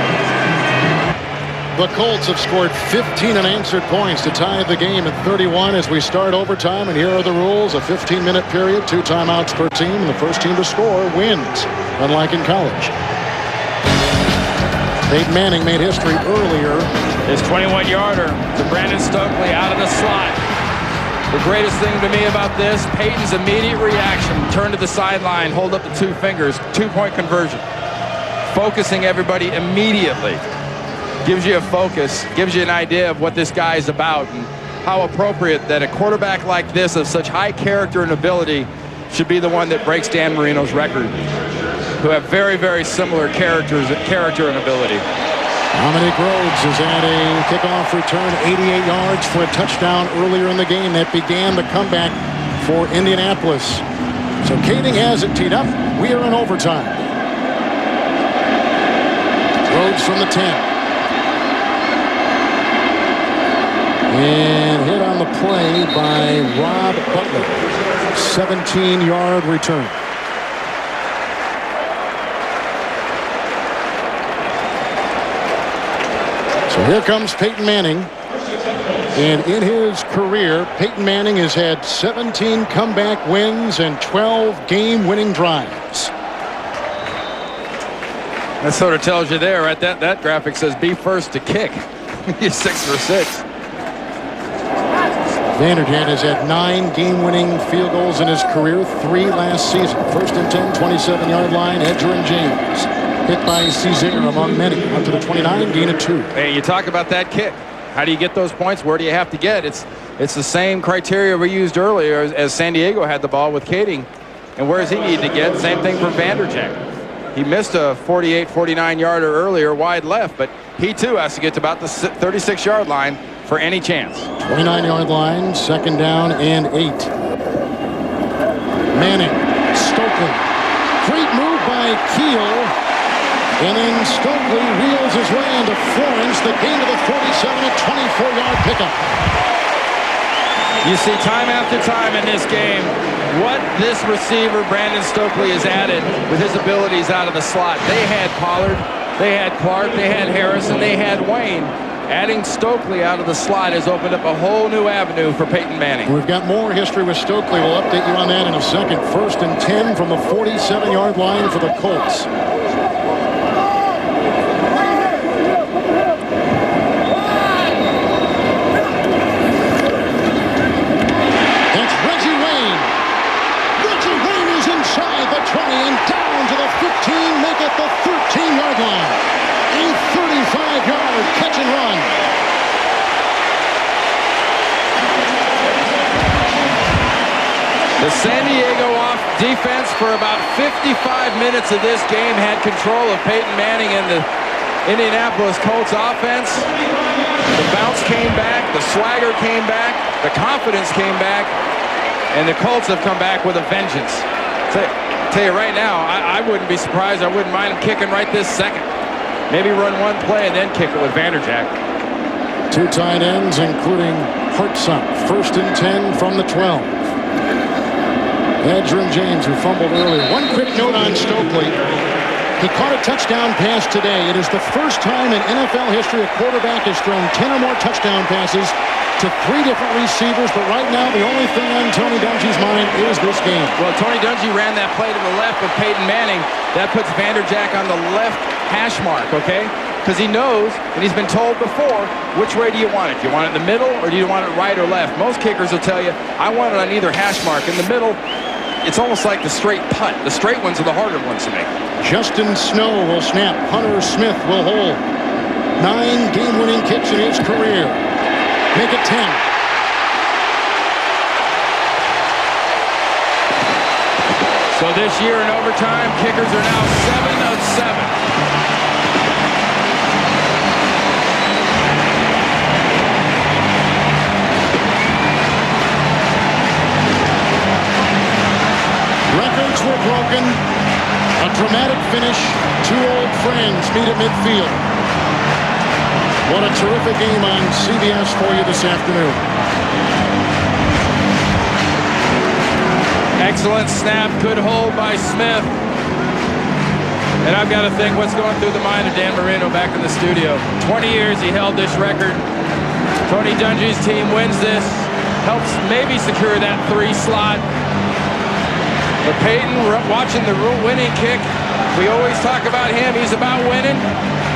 The Colts have scored 15 unanswered points to tie the game at 31 as we start overtime. And here are the rules. A 15-minute period, 2 timeouts per team, and the first team to score wins, unlike in college. Peyton Manning made history earlier. His 21-yarder to Brandon Stokely out of the slot. The greatest thing to me about this, Peyton's immediate reaction, turn to the sideline, hold up the 2 fingers, 2-point conversion. Focusing everybody immediately. Gives you a focus, gives you an idea of what this guy is about and how appropriate that a quarterback like this of such high character and ability should be the one that breaks Dan Marino's record, who have very, very similar character and ability. Dominic Rhodes is at a kickoff return, 88 yards for a touchdown earlier in the game that began the comeback for Indianapolis. So Kading has it teed up. We are in overtime. Rhodes from the 10. And hit on the play by Rob Butler. 17-yard return. So here comes Peyton Manning. And in his career, Peyton Manning has had 17 comeback wins and 12 game-winning drives. That sort of tells you there, right? That graphic says be first to kick. He's 6 for 6. Vanderjagt has had 9 game-winning field goals in his career, 3 last season. First and 10, 27-yard line, Edger and James. Hit by Caesar among many. Up to the 29, gain of 2. Hey, you talk about that kick. How do you get those points? Where do you have to get? It's the same criteria we used earlier as San Diego had the ball with Kading. And where does he need to get? Same thing for Vanderjagt. He missed a 48, 49-yarder earlier wide left, but he too has to get to about the 36-yard line for any chance. 29-yard line, second down and 8. Manning, Stokely. Great move by Keel. And then Stokely wheels his way into Florence. The gain to the 47, a 24-yard pickup. You see time after time in this game what this receiver, Brandon Stokely, has added with his abilities out of the slot. They had Pollard, they had Clark, they had Harrison, they had Wayne. Adding Stokely out of the slot has opened up a whole new avenue for Peyton Manning. We've got more history with Stokely. We'll update you on that in a second. First and 10 from the 47-yard line for the Colts. That's Reggie Wayne. Reggie Wayne is inside the 20 and down to the 15, make it the 13-yard line. A 35-yard catch and run. The San Diego defense for about 55 minutes of this game had control of Peyton Manning and the Indianapolis Colts offense. The bounce came back, the swagger came back, the confidence came back, and the Colts have come back with a vengeance. Tell you right now, I wouldn't be surprised. I wouldn't mind him kicking right this second. Maybe run one play and then kick it with Vanderjagt. 2 tight ends, including Hartsock. First and 10 from the 12. Edger and James, who fumbled earlier. One quick note on Stokely. He caught a touchdown pass today. It is the first time in NFL history a quarterback has thrown 10 or more touchdown passes to 3 different receivers, but right now the only thing on Tony Dungy's mind is this game. Well, Tony Dungy ran that play to the left with Peyton Manning. That puts Vanderjagt on the left hash mark, okay? Because he knows, and he's been told before, which way do you want it? Do you want it in the middle, or do you want it right or left? Most kickers will tell you, I want it on either hash mark. In the middle, it's almost like the straight putt. The straight ones are the harder ones to make. Justin Snow will snap. Hunter Smith will hold. 9 game-winning kicks in his career. Make it 10. So this year in overtime, kickers are now 7 of 7. Records were broken. A dramatic finish. 2 old friends meet at midfield. What a terrific game on CBS for you this afternoon. Excellent snap, good hold by Smith. And I've got to think what's going through the mind of Dan Marino back in the studio. 20 years he held this record. Tony Dungy's team wins this, helps maybe secure that 3 slot. But Peyton, watching the winning kick, we always talk about him. He's about winning.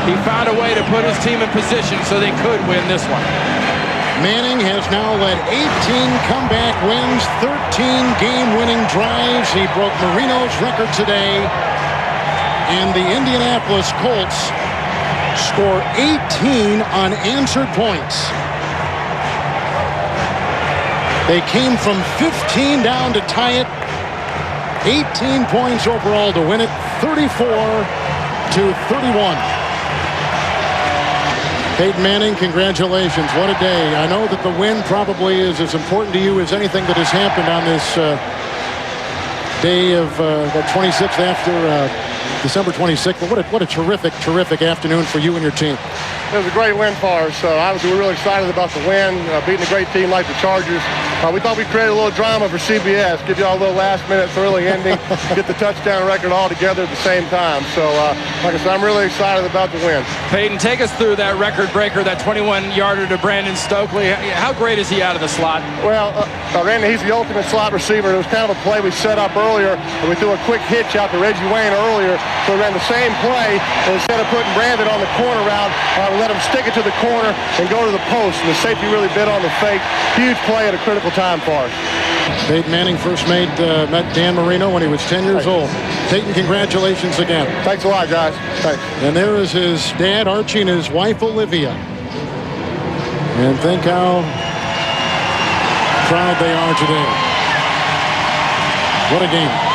He found a way to put his team in position so they could win this one. Manning has now led 18 comeback wins, 13 game-winning drives. He broke Marino's record today. And the Indianapolis Colts score 18 unanswered points. They came from 15 down to tie it. 18 points overall to win it, 34-31. Peyton Manning, congratulations. What a day. I know that the win probably is as important to you as anything that has happened on this day of the 26th after December 26th. But what a terrific afternoon for you and your team. It was a great win for us. Obviously, we're really excited about the win, beating a great team like the Chargers. We thought we'd create a little drama for CBS, give you all a little last-minute thrilling ending, get the touchdown record all together at the same time. So, like I said, I'm really excited about the win. Peyton, take us through that record breaker, that 21-yarder to Brandon Stokely. How great is he out of the slot? Well, Randy, he's the ultimate slot receiver. It was kind of a play we set up earlier, and we threw a quick hitch out to Reggie Wayne earlier. So we ran the same play, and instead of putting Brandon on the corner route, we let him stick it to the corner and go to the post. And the safety really bit on the fake. Huge play at a critical time for us. Peyton Manning first met Dan Marino when he was 10 years old. Peyton, congratulations again. Thanks a lot, guys. Thanks. And there is his dad, Archie, and his wife, Olivia. And think how proud they are today. What a game.